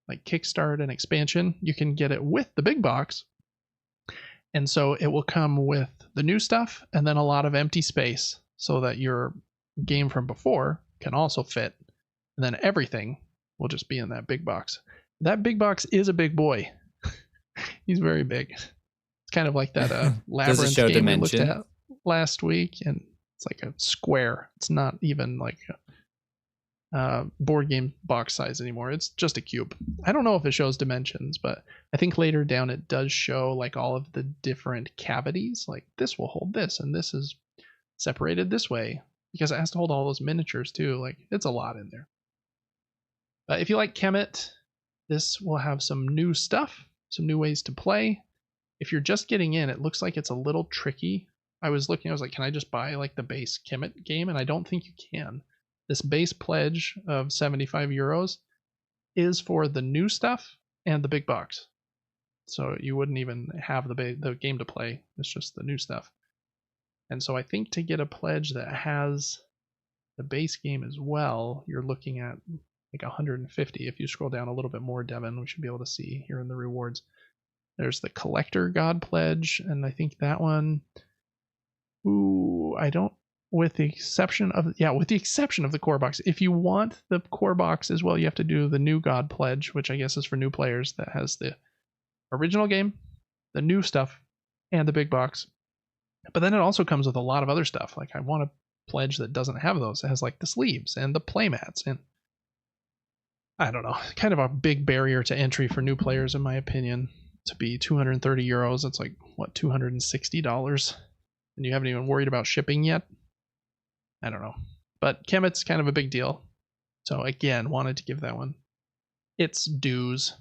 Speaker 1: like kickstart an expansion. You can get it with the big box. And so it will come with the new stuff and then a lot of empty space so that your game from before can also fit. And then everything will just be in that big box. That big box is a big boy. He's very big. It's kind of like that Labyrinth game we looked at last week, and it's like a square. It's not even like a board game box size anymore. It's just a cube. I don't know if it shows dimensions, but I think later down it does show like all of the different cavities. Like this will hold this, and this is separated this way because it has to hold all those miniatures too. Like it's a lot in there. But if you like Kemet, this will have some new stuff, some new ways to play. If you're just getting in, it looks like it's a little tricky. I was like, can I just buy like the base Kemet game? And I don't think you can. This base pledge of 75 euros is for the new stuff and the big box. So you wouldn't even have the game to play. It's just the new stuff. And so I think to get a pledge that has the base game as well, you're looking at like 150. If you scroll down a little bit more, Devin, we should be able to see here in the rewards. There's the Collector God Pledge, and I think that one, with the exception of the core box. If you want the core box as well, you have to do the new God Pledge, which I guess is for new players, that has the original game, the new stuff, and the big box. But then it also comes with a lot of other stuff. Like I want a pledge that doesn't have those. It has like the sleeves and the playmats, and I don't know, kind of a big barrier to entry for new players, in my opinion, to be 230 euros. It's like, what, $260? And you haven't even worried about shipping yet? I don't know. But Kemet's kind of a big deal. So again, wanted to give that one its dues.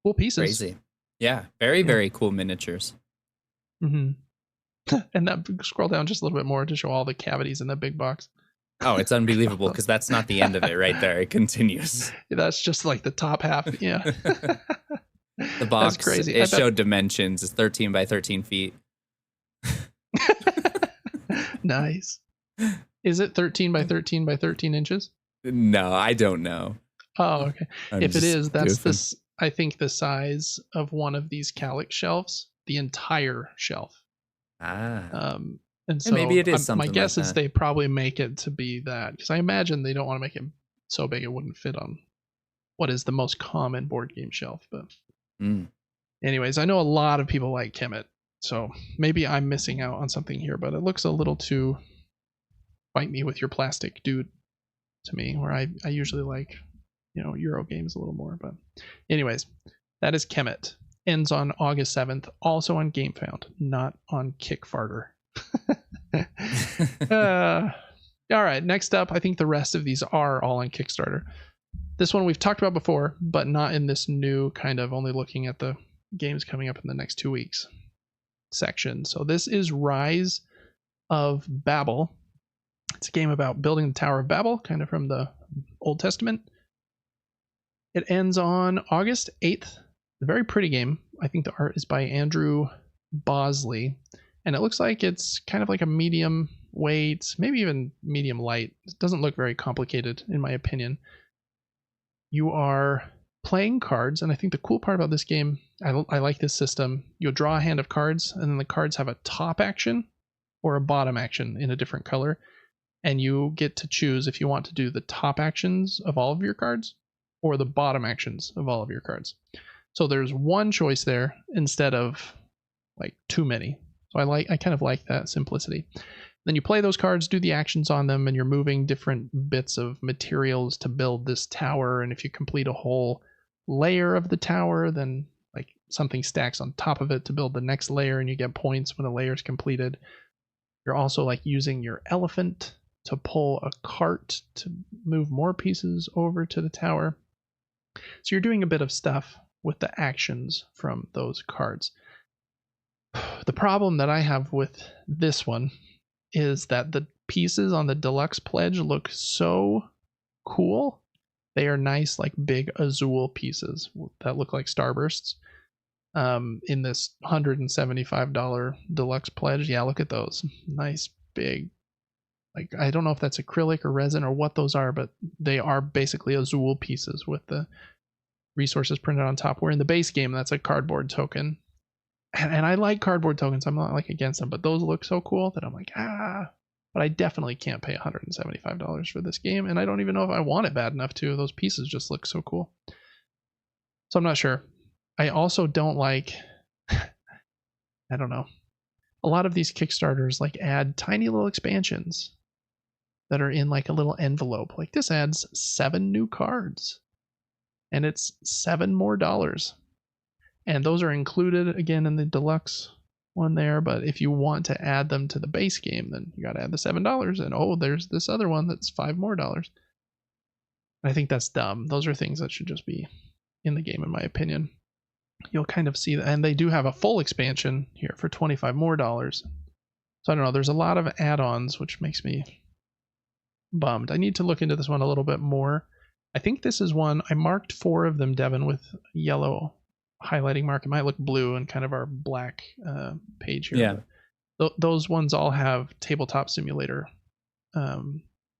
Speaker 1: Cool pieces.
Speaker 2: Crazy. Yeah, very cool miniatures.
Speaker 1: Mm-hmm. And that, scroll down just a little bit more to show all the cavities in the big box.
Speaker 2: Oh, it's unbelievable because that's not the end of it right there. It continues.
Speaker 1: That's just like the top half. Yeah.
Speaker 2: The box, that's crazy. It showed dimensions. It's 13 by 13 feet.
Speaker 1: Nice. Is it 13 by 13 by 13 inches?
Speaker 2: No, I don't know.
Speaker 1: Oh, okay. If it is, that's this. I think the size of one of these Calyx shelves, the entire shelf. And so
Speaker 2: maybe it is something.
Speaker 1: My guess
Speaker 2: like
Speaker 1: is they probably make it to be that, because I imagine they don't want to make it so big it wouldn't fit on what is the most common board game shelf. But anyways, I know a lot of people like Kemet, so maybe I'm missing out on something here, but it looks a little too fight me with your plastic dude to me, where I usually like, Euro games a little more. But anyways, that is Kemet. Ends on August 7th, also on GameFound, not on Kickfarter. All right, next up, I think the rest of these are all on Kickstarter. This one we've talked about before, but not in this new kind of only looking at the games coming up in the next 2 weeks section. So this is Rise of Babel. It's a game about building the Tower of Babel, kind of from the Old Testament. It ends on August 8th. A very pretty game. I think the art is by Andrew Bosley. And it looks like it's kind of like a medium weight, maybe even medium light. It doesn't look very complicated in my opinion. You are playing cards, and I think the cool part about this game, I like this system. You'll draw a hand of cards, and then the cards have a top action or a bottom action in a different color, and you get to choose if you want to do the top actions of all of your cards or the bottom actions of all of your cards. So there's one choice there instead of like too many. So I kind of like that simplicity. Then you play those cards, do the actions on them, and you're moving different bits of materials to build this tower. And if you complete a whole layer of the tower, then like something stacks on top of it to build the next layer, and you get points when a layer is completed. You're also like using your elephant to pull a cart to move more pieces over to the tower. So you're doing a bit of stuff with the actions from those cards. The problem that I have with this one is that the pieces on the deluxe pledge look so cool. They are nice, like big azul pieces that look like starbursts. In this $175 deluxe pledge, yeah, look at those. Nice big, like, I don't know if that's acrylic or resin or what those are, but they are basically azul pieces with the resources printed on top. Where in the base game, that's a cardboard token. And I like cardboard tokens. I'm not like against them, but those look so cool that I'm like, but I definitely can't pay $175 for this game. And I don't even know if I want it bad enough to. Those pieces just look so cool. So I'm not sure. I also don't like, I don't know. A lot of these Kickstarters like add tiny little expansions that are in like a little envelope. Like this adds 7 new cards and it's $7 more. And those are included again in the deluxe one there. But if you want to add them to the base game, then you got to add the $7. And oh, there's this other one that's $5 more. I think that's dumb. Those are things that should just be in the game, in my opinion. You'll kind of see that. And they do have a full expansion here for $25 more. So I don't know. There's a lot of add-ons, which makes me bummed. I need to look into this one a little bit more. I think this is one. I marked 4 of them, Devin, with yellow highlighting mark. It might look blue in kind of our black page here.
Speaker 2: Yeah.
Speaker 1: Those ones all have tabletop simulator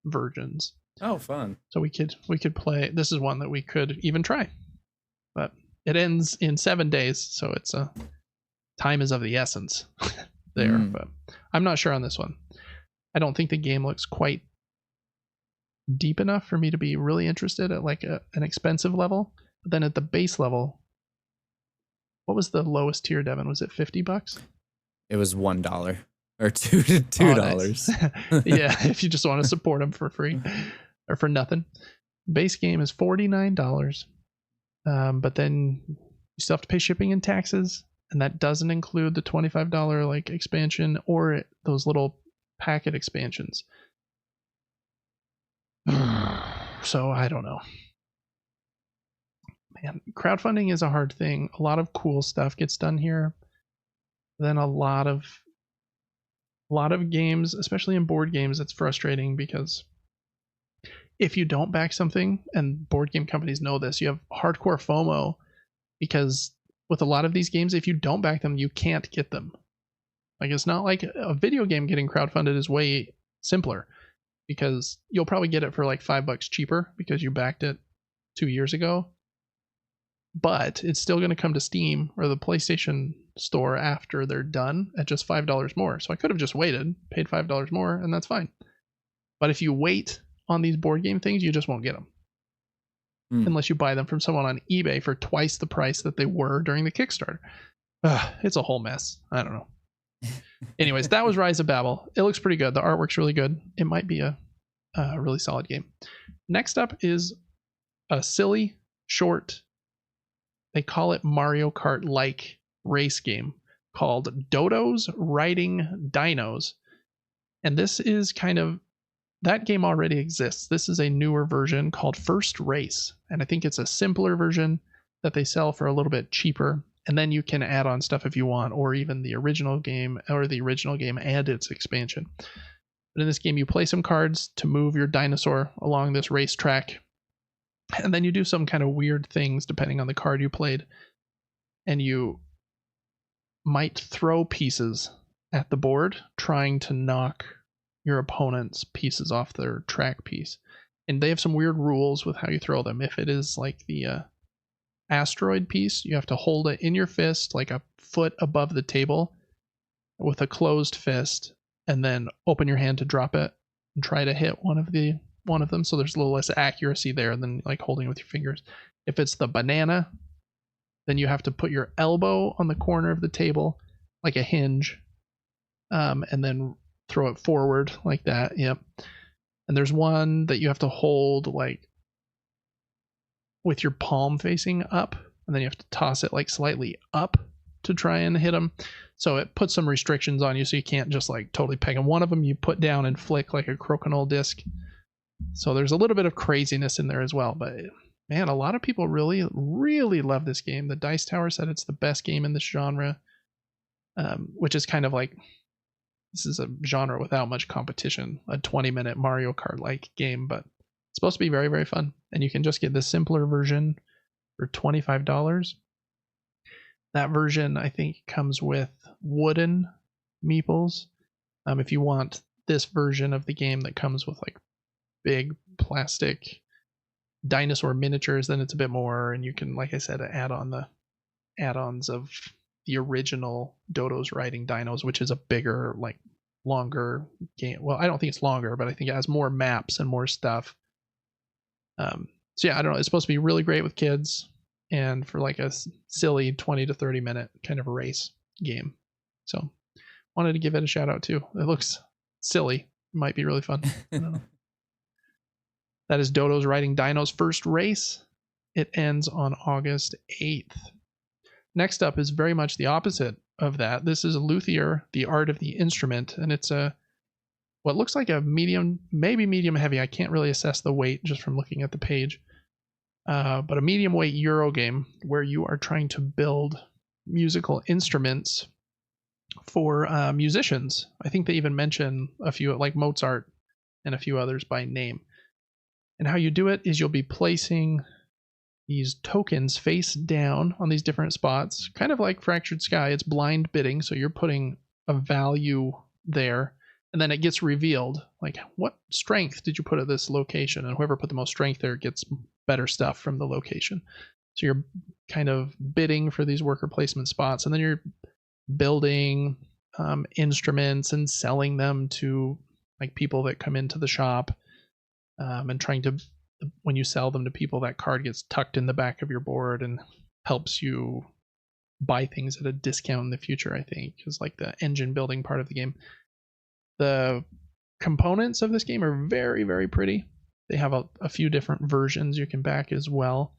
Speaker 1: versions.
Speaker 2: Oh, fun.
Speaker 1: So we could play. This is one that we could even try, but it ends in 7 days, so it's time is of the essence there. But I'm not sure on this one. I don't think the game looks quite deep enough for me to be really interested at like an expensive level. But then at the base level, what was the lowest tier, Devin? Was it $50?
Speaker 2: It was $1 or $2.
Speaker 1: Nice. Yeah, if you just want to support them for free or for nothing. Base game is $49. But then you still have to pay shipping and taxes, and that doesn't include the $25 like expansion or those little packet expansions. So I don't know. Man, crowdfunding is a hard thing. A lot of cool stuff gets done here. Then a lot of games, especially in board games, it's frustrating because if you don't back something, and board game companies know this, you have hardcore FOMO because with a lot of these games, if you don't back them, you can't get them. Like it's not like a video game getting crowdfunded is way simpler because you'll probably get it for like $5 cheaper because you backed it 2 years ago. But it's still going to come to Steam or the PlayStation store after they're done at just $5 more. So I could have just waited, paid $5 more, and that's fine. But if you wait on these board game things, you just won't get them. Unless you buy them from someone on eBay for twice the price that they were during the Kickstarter. It's a whole mess. I don't know. Anyways, that was Rise of Babel. It looks pretty good. The artwork's really good. It might be a really solid game. Next up is a silly, short, they call it Mario Kart-like race game called Dodos Riding Dinos. And this is kind of, that game already exists. This is a newer version called First Race. And I think it's a simpler version that they sell for a little bit cheaper. And then you can add on stuff if you want, or even the original game and its expansion. But in this game, you play some cards to move your dinosaur along this racetrack. And then you do some kind of weird things depending on the card you played. And you might throw pieces at the board trying to knock your opponent's pieces off their track piece. And they have some weird rules with how you throw them. If it is like the asteroid piece, you have to hold it in your fist like a foot above the table with a closed fist, and then open your hand to drop it and try to hit one of them. So there's a little less accuracy there than like holding it with your fingers. If it's the banana, then you have to put your elbow on the corner of the table like a hinge, and then throw it forward like that. Yep. And there's one that you have to hold like with your palm facing up, and then you have to toss it like slightly up to try and hit them. So it puts some restrictions on you, so you can't just like totally peg them. One of them you put down and flick like a crokinole disc. So there's a little bit of craziness in there as well. But man, a lot of people really, really love this game. The Dice Tower said it's the best game in this genre, which is kind of like, this is a genre without much competition, a 20-minute Mario Kart-like game, but it's supposed to be very, very fun. And you can just get the simpler version for $25. That version, I think, comes with wooden meeples. If you want this version of the game that comes with like big plastic dinosaur miniatures, then it's a bit more, and you can, like I said, add on the add-ons of the original Dodo's Riding Dinos, which is a bigger, like longer game. Well, I don't think it's longer, but I think it has more maps and more stuff. So yeah, I don't know. It's supposed to be really great with kids, and for like a silly 20 to 30 minute kind of a race game. So wanted to give it a shout out too. It looks silly. It might be really fun. I don't know. That is Dodo's Riding Dinos' first race. It ends on August 8th. Next up is very much the opposite of that. This is Luthier, the Art of the Instrument, and it's what looks like a medium, maybe medium heavy. I can't really assess the weight just from looking at the page. But a medium weight Euro game where you are trying to build musical instruments for musicians. I think they even mention a few, like Mozart and a few others by name. And how you do it is you'll be placing these tokens face down on these different spots, kind of like Fractured Sky. It's blind bidding, so you're putting a value there, and then it gets revealed, like what strength did you put at this location, and whoever put the most strength there gets better stuff from the location. So you're kind of bidding for these worker placement spots, and then you're building instruments and selling them to like people that come into the shop, and trying to, when you sell them to people, that card gets tucked in the back of your board and helps you buy things at a discount in the future, I think, is like the engine building part of the game. The components of this game are very, very pretty. They have a few different versions you can back as well.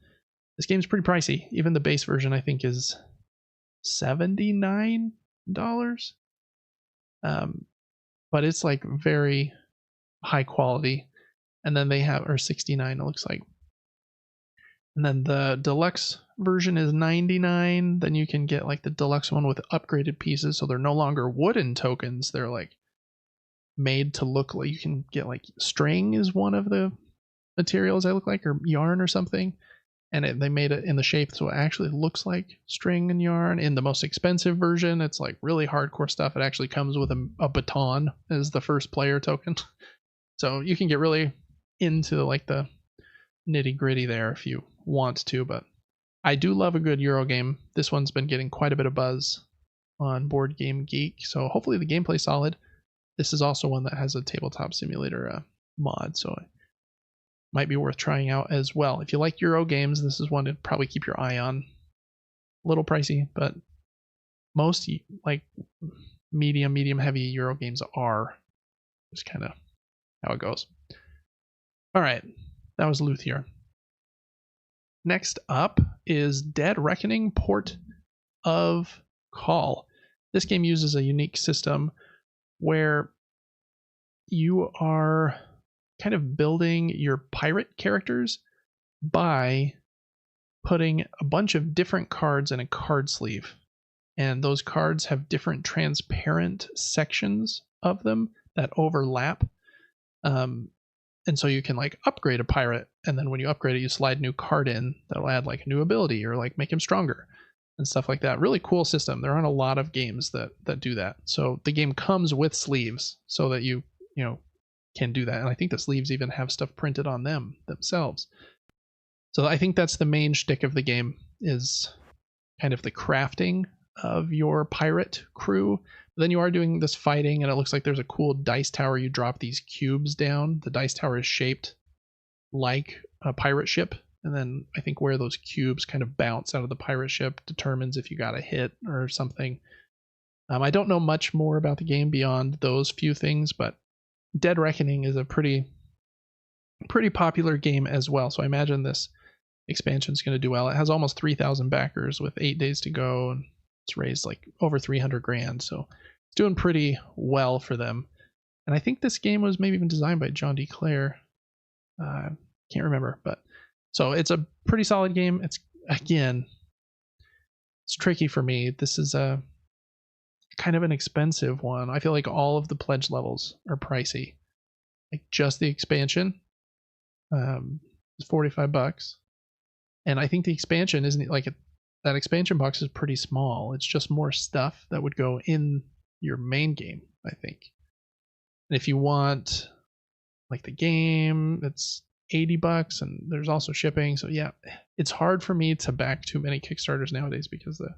Speaker 1: This game's pretty pricey. Even the base version, I think, is $79. But it's like very high quality. And then they have, or 69 it looks like. And then the deluxe version is 99. Then you can get like the deluxe one with upgraded pieces, so they're no longer wooden tokens. They're like made to look like, you can get like string is one of the materials they look like, or yarn or something. And they made it in the shape so it actually looks like string and yarn. In the most expensive version, it's like really hardcore stuff. It actually comes with a baton as the first player token. So you can get really into like the nitty gritty there if you want to, but I do love a good Euro game. This one's been getting quite a bit of buzz on Board Game Geek, so hopefully the gameplay's solid. This is also one that has a tabletop simulator mod, so it might be worth trying out as well. If you like Euro games, this is one to probably keep your eye on. A little pricey, but most like medium heavy Euro games are. Just kind of how it goes. All right, that was Luthier. Next up is Dead Reckoning Port of Call. This game uses a unique system where you are kind of building your pirate characters by putting a bunch of different cards in a card sleeve. And those cards have different transparent sections of them that overlap. And so you can like upgrade a pirate, and then when you upgrade it, you slide a new card in that'll add like a new ability or like make him stronger and stuff like that. Really cool system. There aren't a lot of games that do that. So the game comes with sleeves so that you can do that. And I think the sleeves even have stuff printed on them themselves. So I think that's the main shtick of the game, is kind of the crafting of your pirate crew. But then you are doing this fighting, and it looks like there's a cool dice tower. You drop these cubes down. The dice tower is shaped like a pirate ship. And then I think where those cubes kind of bounce out of the pirate ship determines if you got a hit or something. I don't know much more about the game beyond those few things, but Dead Reckoning is a pretty popular game as well. So I imagine this expansion is going to do well. It has almost 3,000 backers with 8 days to go, and it's raised like over 300 grand. So it's doing pretty well for them. And I think this game was maybe even designed by John D. Clare. Can't remember, but so it's a pretty solid game. It's tricky for me. This is a kind of an expensive one. I feel like all of the pledge levels are pricey. Like just the expansion is $45. And I think the expansion isn't like that expansion box is pretty small. It's just more stuff that would go in your main game, I think. And if you want like the game, it's $80, and there's also shipping. So yeah, it's hard for me to back too many Kickstarters nowadays because the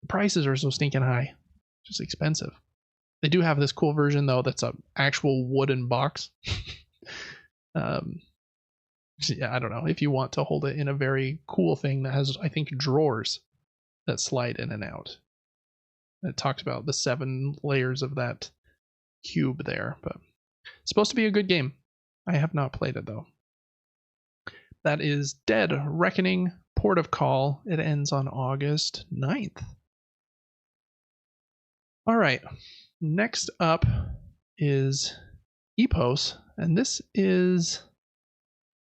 Speaker 1: prices are so stinking high. Just expensive. They do have this cool version though that's an actual wooden box. Yeah, I don't know if you want to hold it in a very cool thing that has, I think, drawers that slide in and out. It talks about the 7 layers of that cube there, but it's supposed to be a good game. I have not played it though. That is Dead Reckoning Port of Call. It ends on August 9th. All right, next up is Epos, and this is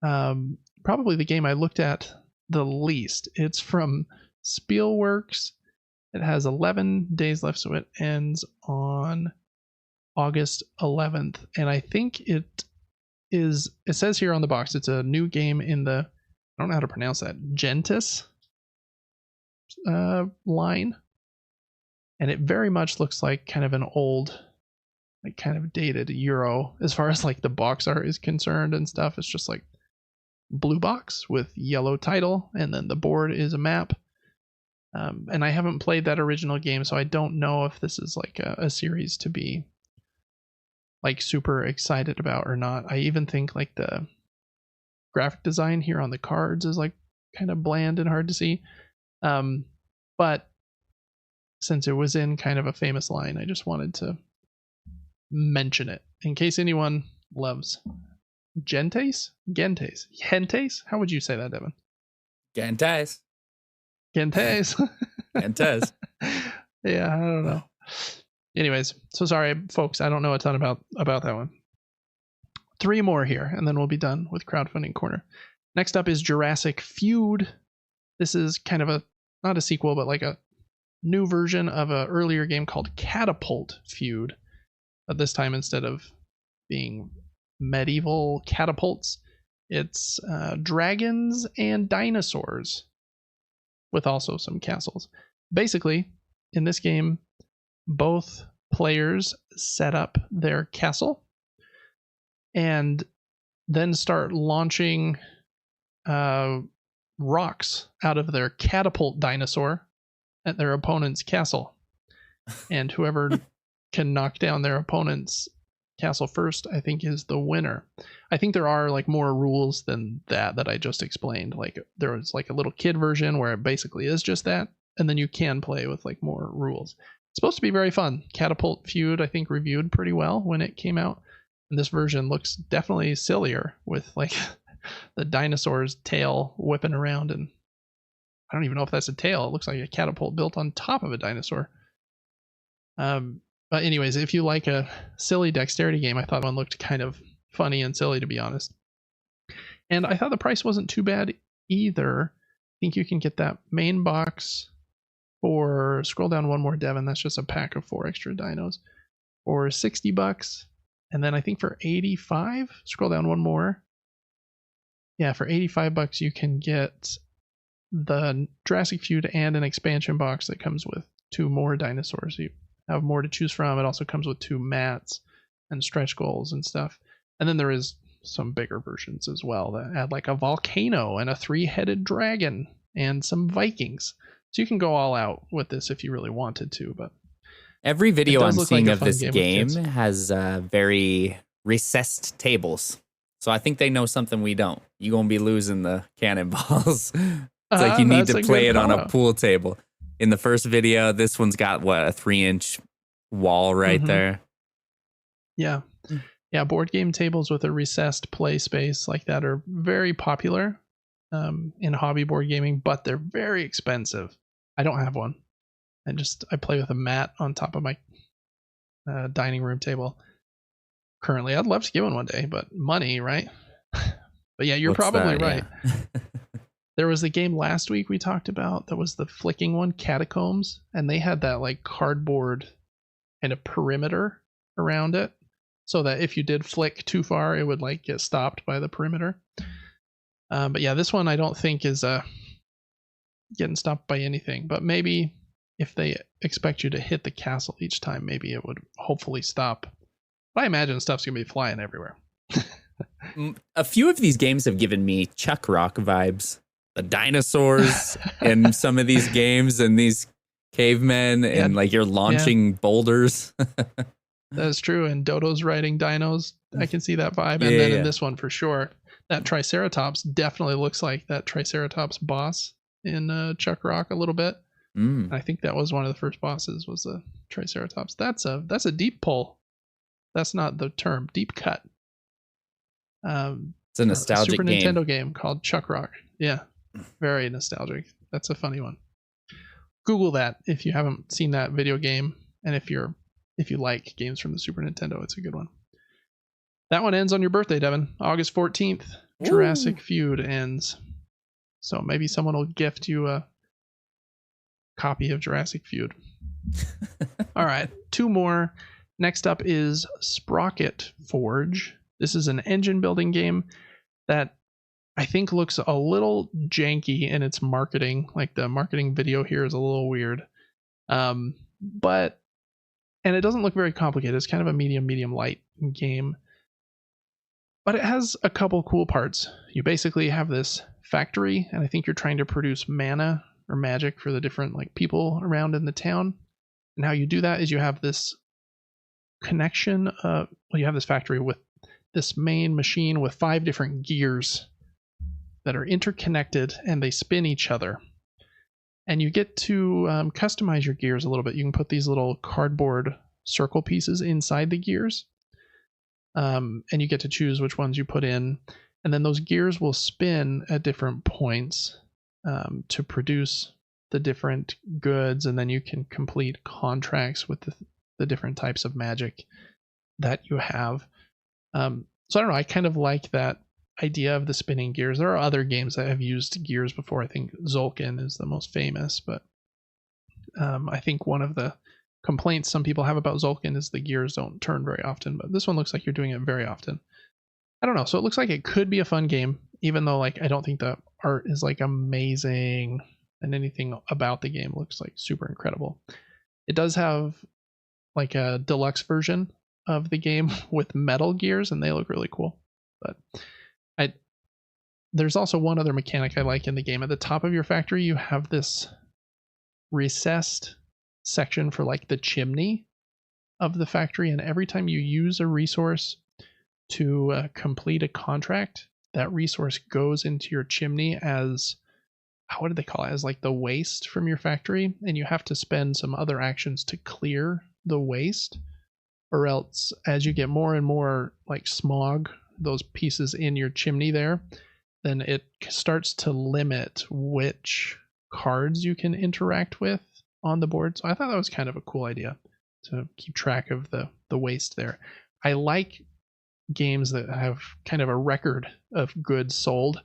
Speaker 1: probably the game I looked at the least. It's from Spielworks. It has 11 days left, so it ends on August 11th, and I think it says here on the box, it's a new game in the, I don't know how to pronounce that, Gentis line. And it very much looks like kind of an old, like kind of dated Euro as far as like the box art is concerned and stuff. It's just like blue box with yellow title, and then the board is a map. And I haven't played that original game, so I don't know if this is like a series to be like super excited about or not. I even think like the graphic design here on the cards is like kind of bland and hard to see. But since it was in kind of a famous line, I just wanted to mention it in case anyone loves Gentes? How would you say that, Devin?
Speaker 2: Gentes.
Speaker 1: Yeah, I don't know. Anyways, so sorry, folks. I don't know a ton about that one. 3 more here, and then we'll be done with Crowdfunding Corner. Next up is Jurassic Feud. This is kind of not a sequel, but like a new version of an earlier game called Catapult Feud. But this time, instead of being medieval catapults, it's dragons and dinosaurs with also some castles. Basically, in this game, both players set up their castle and then start launching rocks out of their catapult dinosaur at their opponent's castle. And whoever can knock down their opponent's castle first, I think, is the winner. I think there are like more rules than that I just explained. Like there was like a little kid version where it basically is just that, and then you can play with like more rules. It's supposed to be very fun. Catapult Feud, I think, reviewed pretty well when it came out. And this version looks definitely sillier with like the dinosaur's tail whipping around, and I don't even know if that's a tail. It looks like a catapult built on top of a dinosaur. But anyways, if you like a silly dexterity game, I thought one looked kind of funny and silly, to be honest. And I thought the price wasn't too bad either. I think you can get that main box for, scroll down one more, Devin, that's just a pack of 4 extra dinos, for $60. And then I think for 85, scroll down one more. Yeah, for $85 you can get the Jurassic Feud and an expansion box that comes with 2 more dinosaurs. You have more to choose from. It also comes with 2 mats and stretch goals and stuff. And then there is some bigger versions as well that add like a volcano and a 3-headed dragon and some Vikings. So you can go all out with this if you really wanted to. But
Speaker 2: every video I'm seeing
Speaker 1: like
Speaker 2: of this game has very recessed tables. So I think they know something we don't. You're going to be losing the cannonballs. It's like you need to play it on a pool table. In the first video, this one's got, what, a 3-inch wall right there?
Speaker 1: Yeah. Yeah, board game tables with a recessed play space like that are very popular in hobby board gaming, but they're very expensive. I don't have one. I play with a mat on top of my dining room table. Currently, I'd love to get one day, but money, right? But yeah, you're probably right. Yeah. There was a game last week we talked about that was the flicking one, Catacombs, and they had that like cardboard and a perimeter around it, so that if you did flick too far, it would like get stopped by the perimeter. But yeah, this one I don't think is getting stopped by anything. But maybe if they expect you to hit the castle each time, maybe it would hopefully stop. But I imagine stuff's gonna be flying everywhere.
Speaker 2: A few of these games have given me Chuck Rock vibes. The dinosaurs in some of these games and these cavemen and like you're launching boulders.
Speaker 1: That's true. And Dodo's riding dinos. I can see that vibe. And then in this one for sure, that Triceratops definitely looks like that Triceratops boss in Chuck Rock a little bit. I think that was one of the first bosses was a Triceratops. That's a deep pull. That's not the term. Deep cut.
Speaker 2: It's a nostalgic
Speaker 1: Super Nintendo game called Chuck Rock. Yeah. Very nostalgic. That's a funny one. Google that if you haven't seen that video game, and if you like games from the Super Nintendo, it's a good one. That one ends on your birthday, Devin. August 14th. Ooh. Jurassic Feud ends. So maybe someone will gift you a copy of Jurassic Feud. All right, 2 more. Next up is Sprocket Forge. This is an engine building game that I think looks a little janky in its marketing. Like the marketing video here is a little weird. And it doesn't look very complicated. It's kind of a medium light game. But it has a couple cool parts. You basically have this factory, and I think you're trying to produce mana or magic for the different like people around in the town. And how you do that is you have this connection. You have this factory with this main machine with 5 different gears that are interconnected, and they spin each other. And you get to customize your gears a little bit. You can put these little cardboard circle pieces inside the gears. And you get to choose which ones you put in. And then those gears will spin at different points to produce the different goods. And then you can complete contracts with the different types of magic that you have. So I don't know. I kind of like that idea of the spinning gears. There are other games that have used gears before. I think Zolkin is the most famous, but I think one of the complaints some people have about Zolkin is the gears don't turn very often, but this one looks like you're doing it very often. I don't know. So it looks like it could be a fun game, even though like I don't think the art is like amazing and anything about the game looks like super incredible. It does have like a deluxe version of the game with metal gears, and they look really cool. But there's also one other mechanic I like in the game. At the top of your factory, you have this recessed section for like the chimney of the factory, and every time you use a resource to complete a contract, that resource goes into your chimney as, what do they call it, as like the waste from your factory, and you have to spend some other actions to clear the waste, or else as you get more and more like smog, those pieces in your chimney there, then it starts to limit which cards you can interact with on the board. So I thought that was kind of a cool idea to keep track of the waste there. I like games that have kind of a record of goods sold.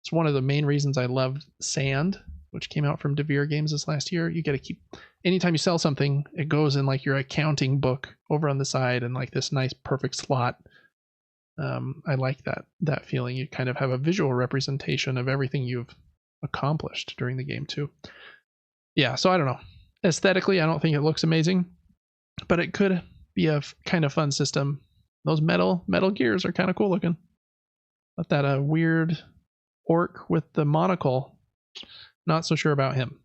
Speaker 1: It's one of the main reasons I loved Sand, which came out from DeVere Games this last year. You got to keep, anytime you sell something, it goes in like your accounting book over on the side and like this nice perfect slot. I like that feeling. You kind of have a visual representation of everything you've accomplished during the game too. Yeah, so I don't know. Aesthetically, I don't think it looks amazing, but it could be a kind of fun system. Those metal gears are kind of cool looking. But that weird orc with the monocle, not so sure about him.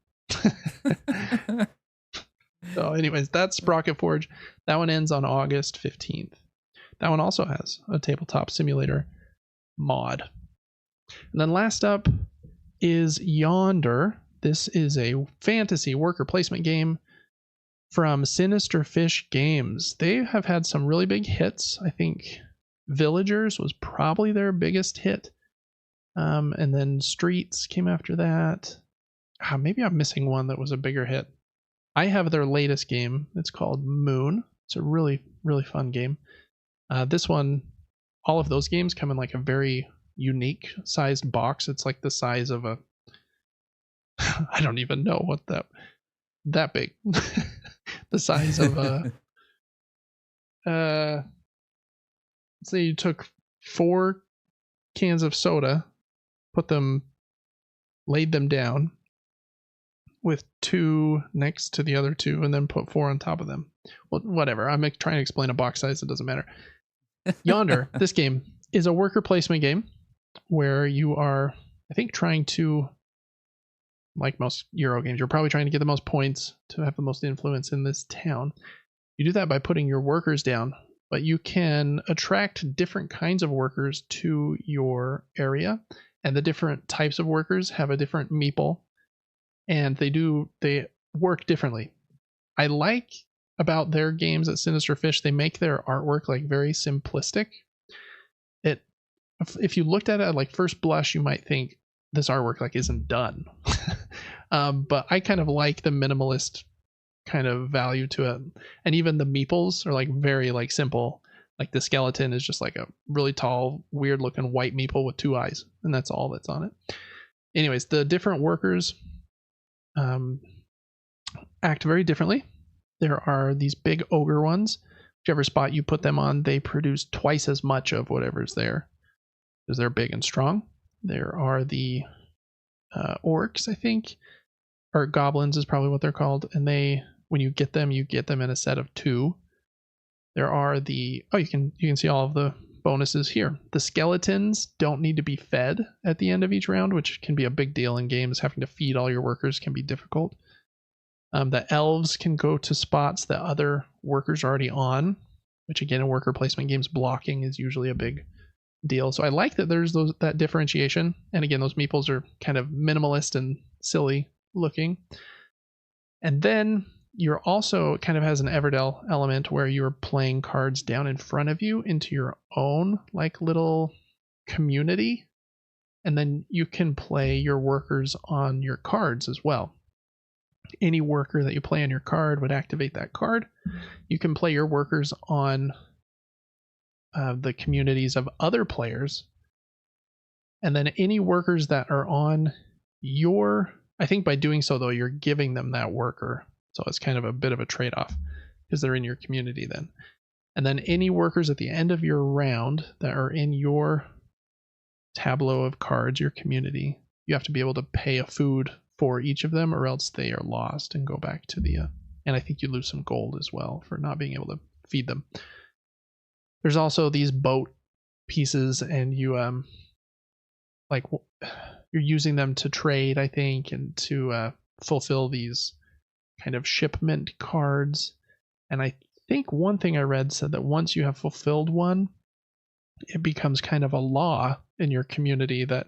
Speaker 1: So anyways, that's Sprocket Forge. That one ends on August 15th. That one also has a tabletop simulator mod. And then last up is Yonder. This is a fantasy worker placement game from Sinister Fish Games. They have had some really big hits. I think Villagers was probably their biggest hit. And then Streets came after that. Maybe I'm missing one that was a bigger hit. I have their latest game. It's called Moon. It's a really, really fun game. This one, all of those games come in like a very unique sized box. It's like the size of a, I don't even know what that big. The size of a, say you took 4 cans of soda, laid them down with 2 next to the other 2, and then put 4 on top of them. Well, whatever. I'm trying to explain a box size. It doesn't matter. Yonder, this game is a worker placement game where you are, I think, trying to, like most Euro games, you're probably trying to get the most points to have the most influence in this town. You do that by putting your workers down, but you can attract different kinds of workers to your area, and the different types of workers have a different meeple, and they work differently. I like about their games at Sinister Fish, they make their artwork like very simplistic. If you looked at it at like first blush, you might think this artwork like isn't done. But I kind of like the minimalist kind of value to it. And even the meeples are like very like simple. Like the skeleton is just like a really tall, weird looking white meeple with 2 eyes, and that's all that's on it. Anyways, the different workers act very differently. There are these big ogre ones. Whichever spot you put them on, they produce twice as much of whatever's there, because they're big and strong. There are the orcs, I think, or goblins is probably what they're called, and when you get them in a set of 2. There are you can see all of the bonuses here. The skeletons don't need to be fed at the end of each round, which can be a big deal in games. Having to feed all your workers can be difficult. The elves can go to spots that other workers are already on, which again, in worker placement games, blocking is usually a big deal. So I like that there's that differentiation. And again, those meeples are kind of minimalist and silly looking. And then you're also kind of has an Everdell element where you're playing cards down in front of you into your own like little community. And then you can play your workers on your cards as well. Any worker that you play on your card would activate that card. You can play your workers on the communities of other players. And then any workers that are on I think by doing so though, you're giving them that worker. So it's kind of a bit of a trade-off because they're in your community then. And then any workers at the end of your round that are in your tableau of cards, your community, you have to be able to pay a food for each of them, or else they are lost and go back to and I think you lose some gold as well for not being able to feed them. There's also these boat pieces, and you're using them to trade, I think, and to fulfill these kind of shipment cards. And I think one thing I read said that once you have fulfilled one, it becomes kind of a law in your community that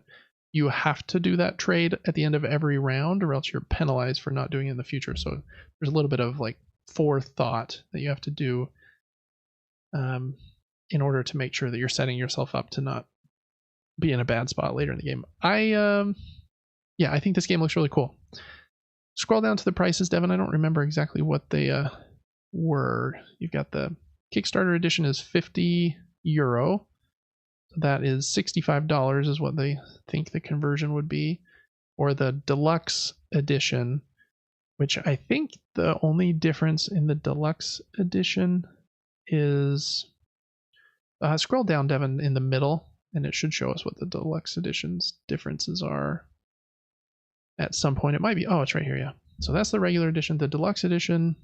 Speaker 1: you have to do that trade at the end of every round, or else you're penalized for not doing it in the future. So there's a little bit of like forethought that you have to do in order to make sure that you're setting yourself up to not be in a bad spot later in the game. I think this game looks really cool. Scroll down to the prices, Devin. I don't remember exactly what they were. You've got the Kickstarter edition is €50. That is $65 is what they think the conversion would be. Or the deluxe edition, which I think the only difference in the deluxe edition is scroll down, Devin, in the middle, and it should show us what the deluxe edition's differences are. At some point, it might be. Oh, it's right here. Yeah. So that's the regular edition. The deluxe edition,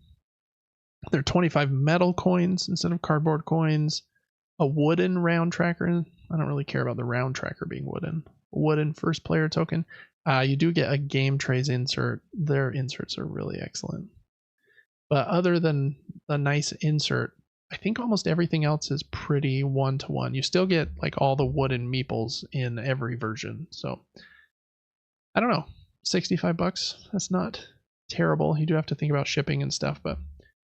Speaker 1: they're 25 metal coins instead of cardboard coins. a wooden round tracker. I don't really care about the round tracker being wooden. Wooden first player token. You do get a game trays insert. Their inserts are really excellent. But other than the nice insert, I think almost everything else is pretty one-to-one. You still get like all the wooden meeples in every version. So I don't know, $65. That's not terrible. You do have to think about shipping and stuff, but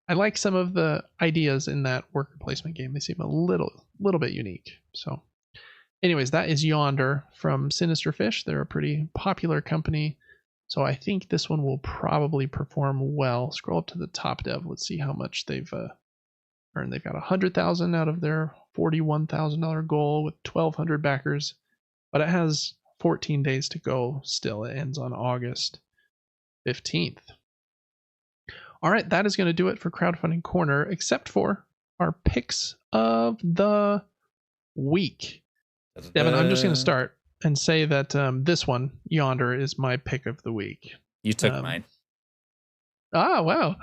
Speaker 1: I like some of the ideas in that worker placement game. They seem a little bit unique. So anyways, that is Yonder from Sinister Fish. They're a pretty popular company. So I think this one will probably perform well. Scroll up to the top dev. Let's see how much they've earned. They've got 100,000 out of their $41,000 goal with 1,200 backers, but it has 14 days to go still. It ends on August 15th. All right, that is going to do it for Crowdfunding Corner, except for our picks of the week. Devin, I'm just going to start and say that this one, Yonder, is my pick of the week.
Speaker 2: You took mine.
Speaker 1: Wow.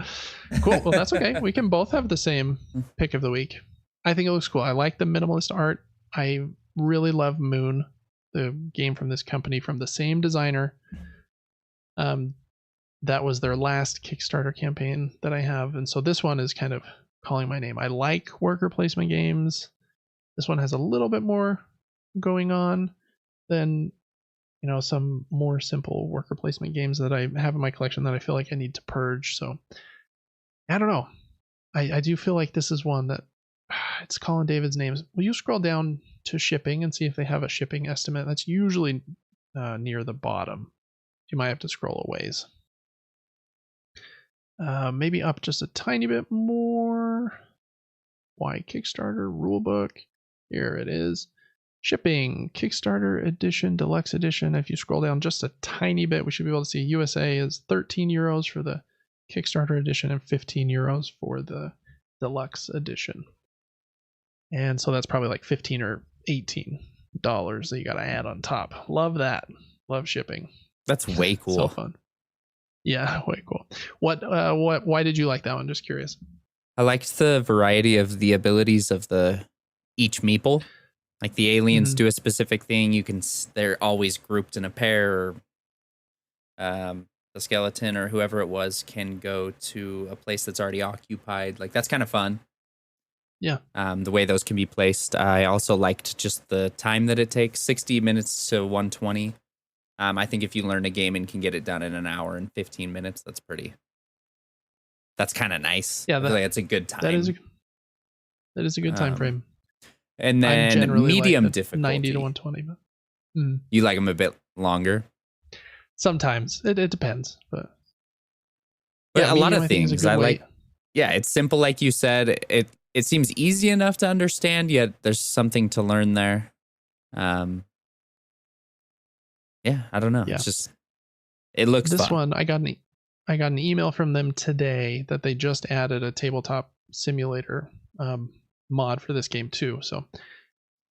Speaker 1: Cool. Well, that's okay. We can both have the same pick of the week. I think it looks cool. I like the minimalist art. I really love Moon, the game from this company, from the same designer. That was their last Kickstarter campaign that I have. And so this one is kind of calling my name. I like worker placement games. This one has a little bit more going on than, some more simple worker placement games that I have in my collection that I feel like I need to purge. So I don't know. I do feel like this is one that it's Colin David's names. Will you scroll down to shipping and see if they have a shipping estimate? That's usually near the bottom. You might have to scroll a ways. Maybe up just a tiny bit more. Why Kickstarter rulebook? Here it is. Shipping, Kickstarter edition, deluxe edition. If you scroll down just a tiny bit, we should be able to see USA is 13 euros for the Kickstarter edition and 15 euros for the deluxe edition. And so that's probably like $15 or $18 that you got to add on top. Love that. Love shipping.
Speaker 2: That's way cool.
Speaker 1: So fun. Yeah, way cool. Why did you like that one? Just curious.
Speaker 2: I liked the variety of the abilities of each meeple. Like the aliens do a specific thing. They're always grouped in a pair. Or, the skeleton or whoever it was can go to a place that's already occupied. Like that's kind of fun.
Speaker 1: Yeah.
Speaker 2: The way those can be placed. I also liked just the time that it takes, 60 minutes to 120. I think if you learn a game and can get it done in an hour and 15 minutes, that's kind of nice.
Speaker 1: Yeah,
Speaker 2: that's a good time.
Speaker 1: That is a good time frame.
Speaker 2: And then medium like difficulty,
Speaker 1: 90 to 120. But,
Speaker 2: You like them a bit longer?
Speaker 1: Sometimes it depends, but
Speaker 2: yeah, a lot of things I like. Yeah, it's simple, like you said. It seems easy enough to understand, yet there's something to learn there. Yeah, I don't know.
Speaker 1: Yeah.
Speaker 2: It's just, it looks
Speaker 1: this
Speaker 2: fun.
Speaker 1: One, I got an email from them today that they just added a tabletop simulator mod for this game too. So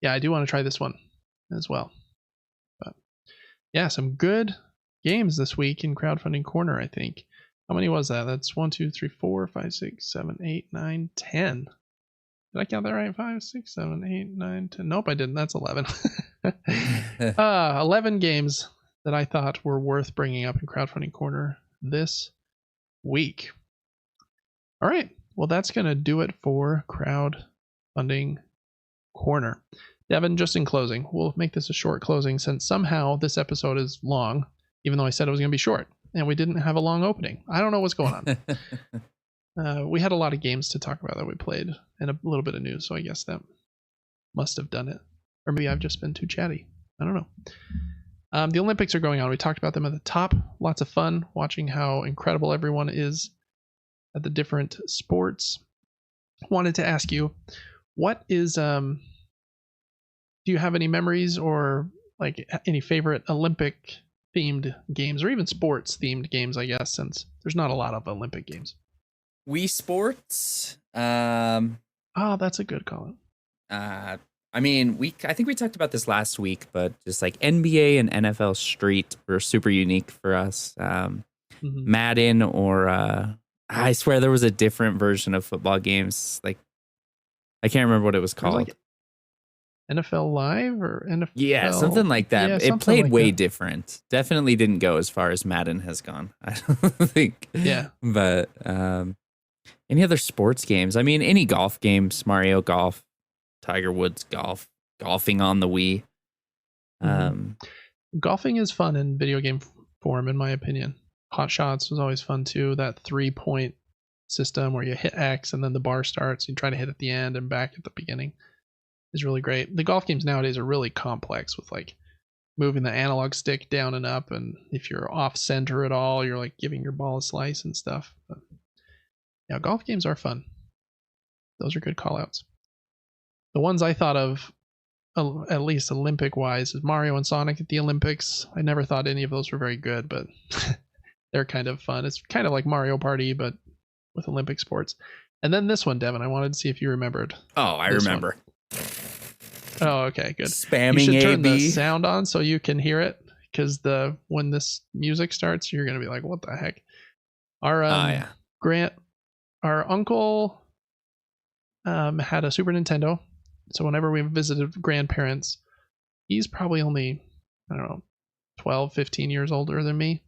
Speaker 1: yeah, I do want to try this one as well. But yeah, some good games this week in Crowdfunding Corner, I think. How many was that? That's 1, 2, 3, 4, 5, 6, 7, 8, 9, 10. Did I count that right? 5, 6, 7, 8, 9, 10. Nope, I didn't. That's 11. 11 games that I thought were worth bringing up in Crowdfunding Corner this week. All right. Well, that's going to do it for Crowdfunding Corner. Devin, just in closing, we'll make this a short closing since somehow this episode is long, even though I said it was going to be short, and we didn't have a long opening. I don't know what's going on. We had a lot of games to talk about that we played and a little bit of news, so I guess that must have done it. Or maybe I've just been too chatty. I don't know. The Olympics are going on. We talked about them at the top. Lots of fun watching how incredible everyone is at the different sports. Wanted to ask you, what is do you have any memories or like any favorite Olympic themed games or even sports themed games, I guess, since there's not a lot of Olympic games?
Speaker 2: Wii Sports.
Speaker 1: Oh, that's a good call.
Speaker 2: I mean, I think we talked about this last week, but just like NBA and NFL Street were super unique for us. Madden or I swear there was a different version of football games. Like I can't remember what it was called.
Speaker 1: NFL Live or NFL.
Speaker 2: Yeah, something like that.
Speaker 1: Yeah,
Speaker 2: It played
Speaker 1: like
Speaker 2: way
Speaker 1: that.
Speaker 2: different. Definitely didn't go as far as Madden has gone, I don't think.
Speaker 1: Yeah.
Speaker 2: But any other sports games? I mean, any golf games, Mario Golf, Tiger Woods Golf, golfing on the Wii.
Speaker 1: Golfing is fun in video game form, in my opinion. Hot Shots was always fun too. That 3-point system where you hit X and then the bar starts. You try to hit at the end and back at the beginning is really great. The golf games nowadays are really complex with like moving the analog stick down and up, and if you're off center at all, you're like giving your ball a slice and stuff. But yeah, golf games are fun. Those are good callouts. The ones I thought of, at least Olympic wise, is Mario and Sonic at the Olympics. I never thought any of those were very good, but they're kind of fun. It's kind of like Mario Party, but with Olympic sports. And then this one, Devin, I wanted to see if you remembered.
Speaker 2: Oh, I remember.
Speaker 1: Oh, okay, good.
Speaker 2: Spamming
Speaker 1: you should turn
Speaker 2: AB.
Speaker 1: the sound on so you can hear it, because when this music starts, you're gonna be like, "What the heck?" Our our uncle had a Super Nintendo, so whenever we visited grandparents, he's probably only, I don't know, 12, 15 years older than me,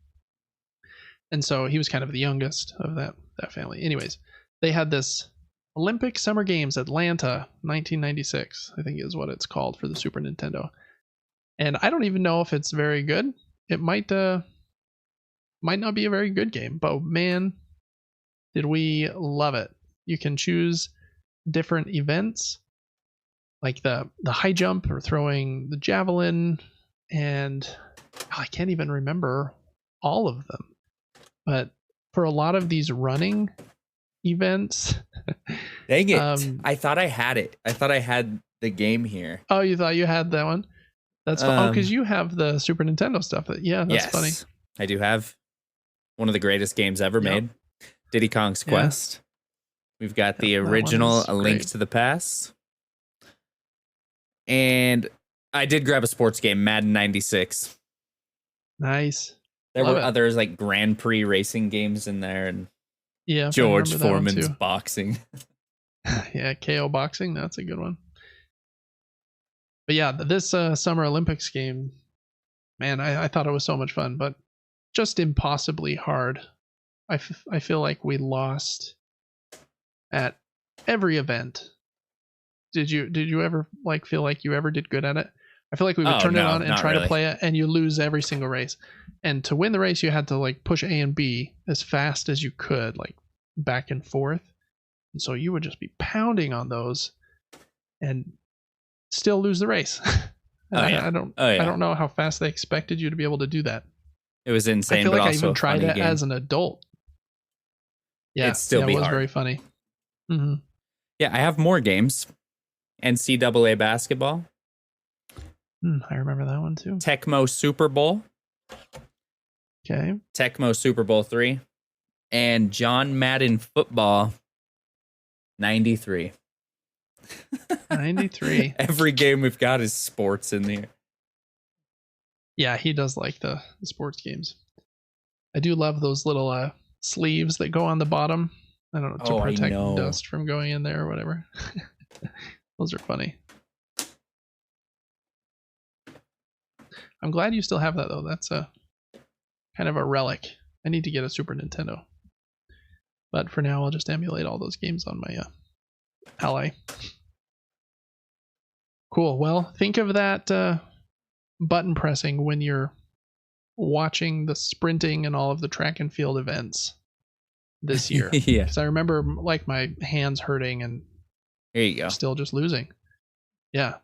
Speaker 1: and so he was kind of the youngest of that family. Anyways, they had this Olympic Summer Games Atlanta 1996, I think is what it's called for the Super Nintendo. And I don't even know if it's very good. It might not be a very good game, but man, did we love it. You can choose different events like the high jump or throwing the javelin, and I can't even remember all of them. But for a lot of these running events,
Speaker 2: dang it, I thought I had it. I thought I had the game here.
Speaker 1: Oh, you thought you had that one? That's fun. Because you have the Super Nintendo stuff. That's funny.
Speaker 2: I do have one of the greatest games ever made, Diddy Kong's Quest. We've got the original A Link to the Past, and I did grab a sports game, Madden 96.
Speaker 1: Nice.
Speaker 2: There were others like Grand Prix racing games in there, and George Foreman's boxing.
Speaker 1: Yeah, KO boxing. That's a good one. But yeah, this Summer Olympics game, man, I thought it was so much fun, but just impossibly hard. I feel like we lost at every event. Did you ever feel like you ever did good at it? I feel like we would turn it on and try to play it, and you lose every single race. And to win the race, you had to like push A and B as fast as you could, like back and forth. And so you would just be pounding on those and still lose the race. I don't know how fast they expected you to be able to do that.
Speaker 2: It was insane.
Speaker 1: I feel
Speaker 2: but
Speaker 1: like
Speaker 2: also
Speaker 1: I even tried it as an adult. Yeah,
Speaker 2: it was
Speaker 1: hard. Very funny. Mm-hmm.
Speaker 2: Yeah, I have more games. NCAA basketball.
Speaker 1: I remember that one too.
Speaker 2: Tecmo Super Bowl.
Speaker 1: Okay.
Speaker 2: Tecmo Super Bowl 3. And John Madden Football 93.
Speaker 1: 93.
Speaker 2: Every game we've got is sports in there.
Speaker 1: Yeah, he does like the sports games. I do love those little sleeves that go on the bottom. I don't know, to protect dust from going in there or whatever. Those are funny. I'm glad you still have that though. That's a kind of a relic. I need to get a Super Nintendo. But for now, I'll just emulate all those games on my Ally. Cool. Well, think of that button pressing when you're watching the sprinting and all of the track and field events this year.
Speaker 2: Yeah.
Speaker 1: Because I remember like my hands hurting and
Speaker 2: there you go.
Speaker 1: Still just losing. Yeah.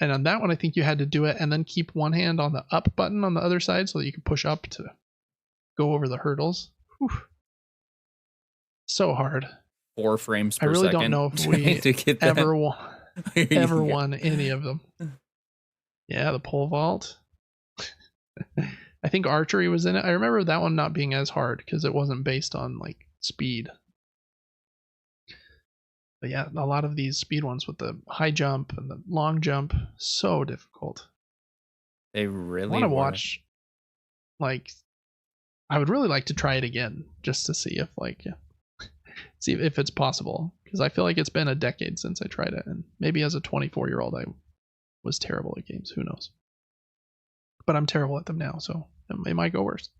Speaker 1: And on that one, I think you had to do it and then keep one hand on the up button on the other side so that you could push up to go over the hurdles. Whew. So hard.
Speaker 2: 4 frames per second.
Speaker 1: I really don't know if we ever won any of them. Yeah, the pole vault. I think archery was in it. I remember that one not being as hard because it wasn't based on like speed. But yeah, a lot of these speed ones with the high jump and the long jump, so difficult.
Speaker 2: They really
Speaker 1: want to watch. Like, I would really like to try it again just to see if see if it's possible, because I feel like it's been a decade since I tried it, and maybe as a 24-year-old I was terrible at games. Who knows? But I'm terrible at them now, so it might go worse.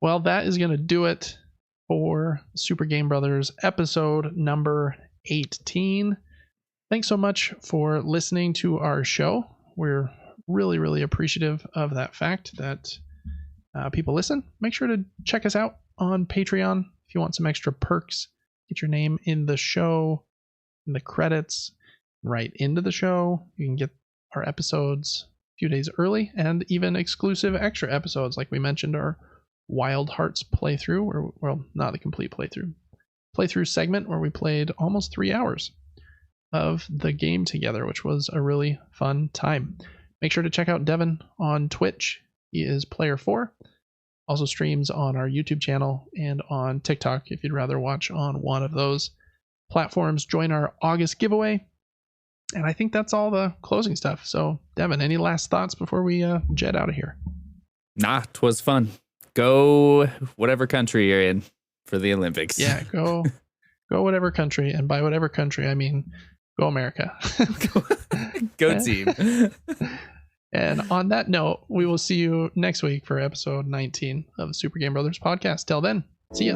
Speaker 1: Well, that is going to do it for Super Game Brothers episode number 18. Thanks so much for listening to our show. We're really, really appreciative of that fact that people listen. Make sure to check us out on Patreon if you want some extra perks. Get your name in the show, in the credits, right into the show. You can get our episodes a few days early and even exclusive extra episodes, like we mentioned, our Wild Hearts playthrough, or well, not a complete playthrough segment where we played almost 3 hours of the game together, which was a really fun time. Make sure to check out Devin on Twitch. He is Player4. Also streams on our YouTube channel and on TikTok if you'd rather watch on one of those platforms. Join our August giveaway. And I think that's all the closing stuff. So, Devin, any last thoughts before we jet out of here?
Speaker 2: Nah, 'twas fun. Go whatever country you're in for the Olympics.
Speaker 1: Yeah, go whatever country. And by whatever country, I mean go America.
Speaker 2: Go team.
Speaker 1: And on that note, we will see you next week for episode 19 of the Super Game Brothers podcast. Till then, see ya.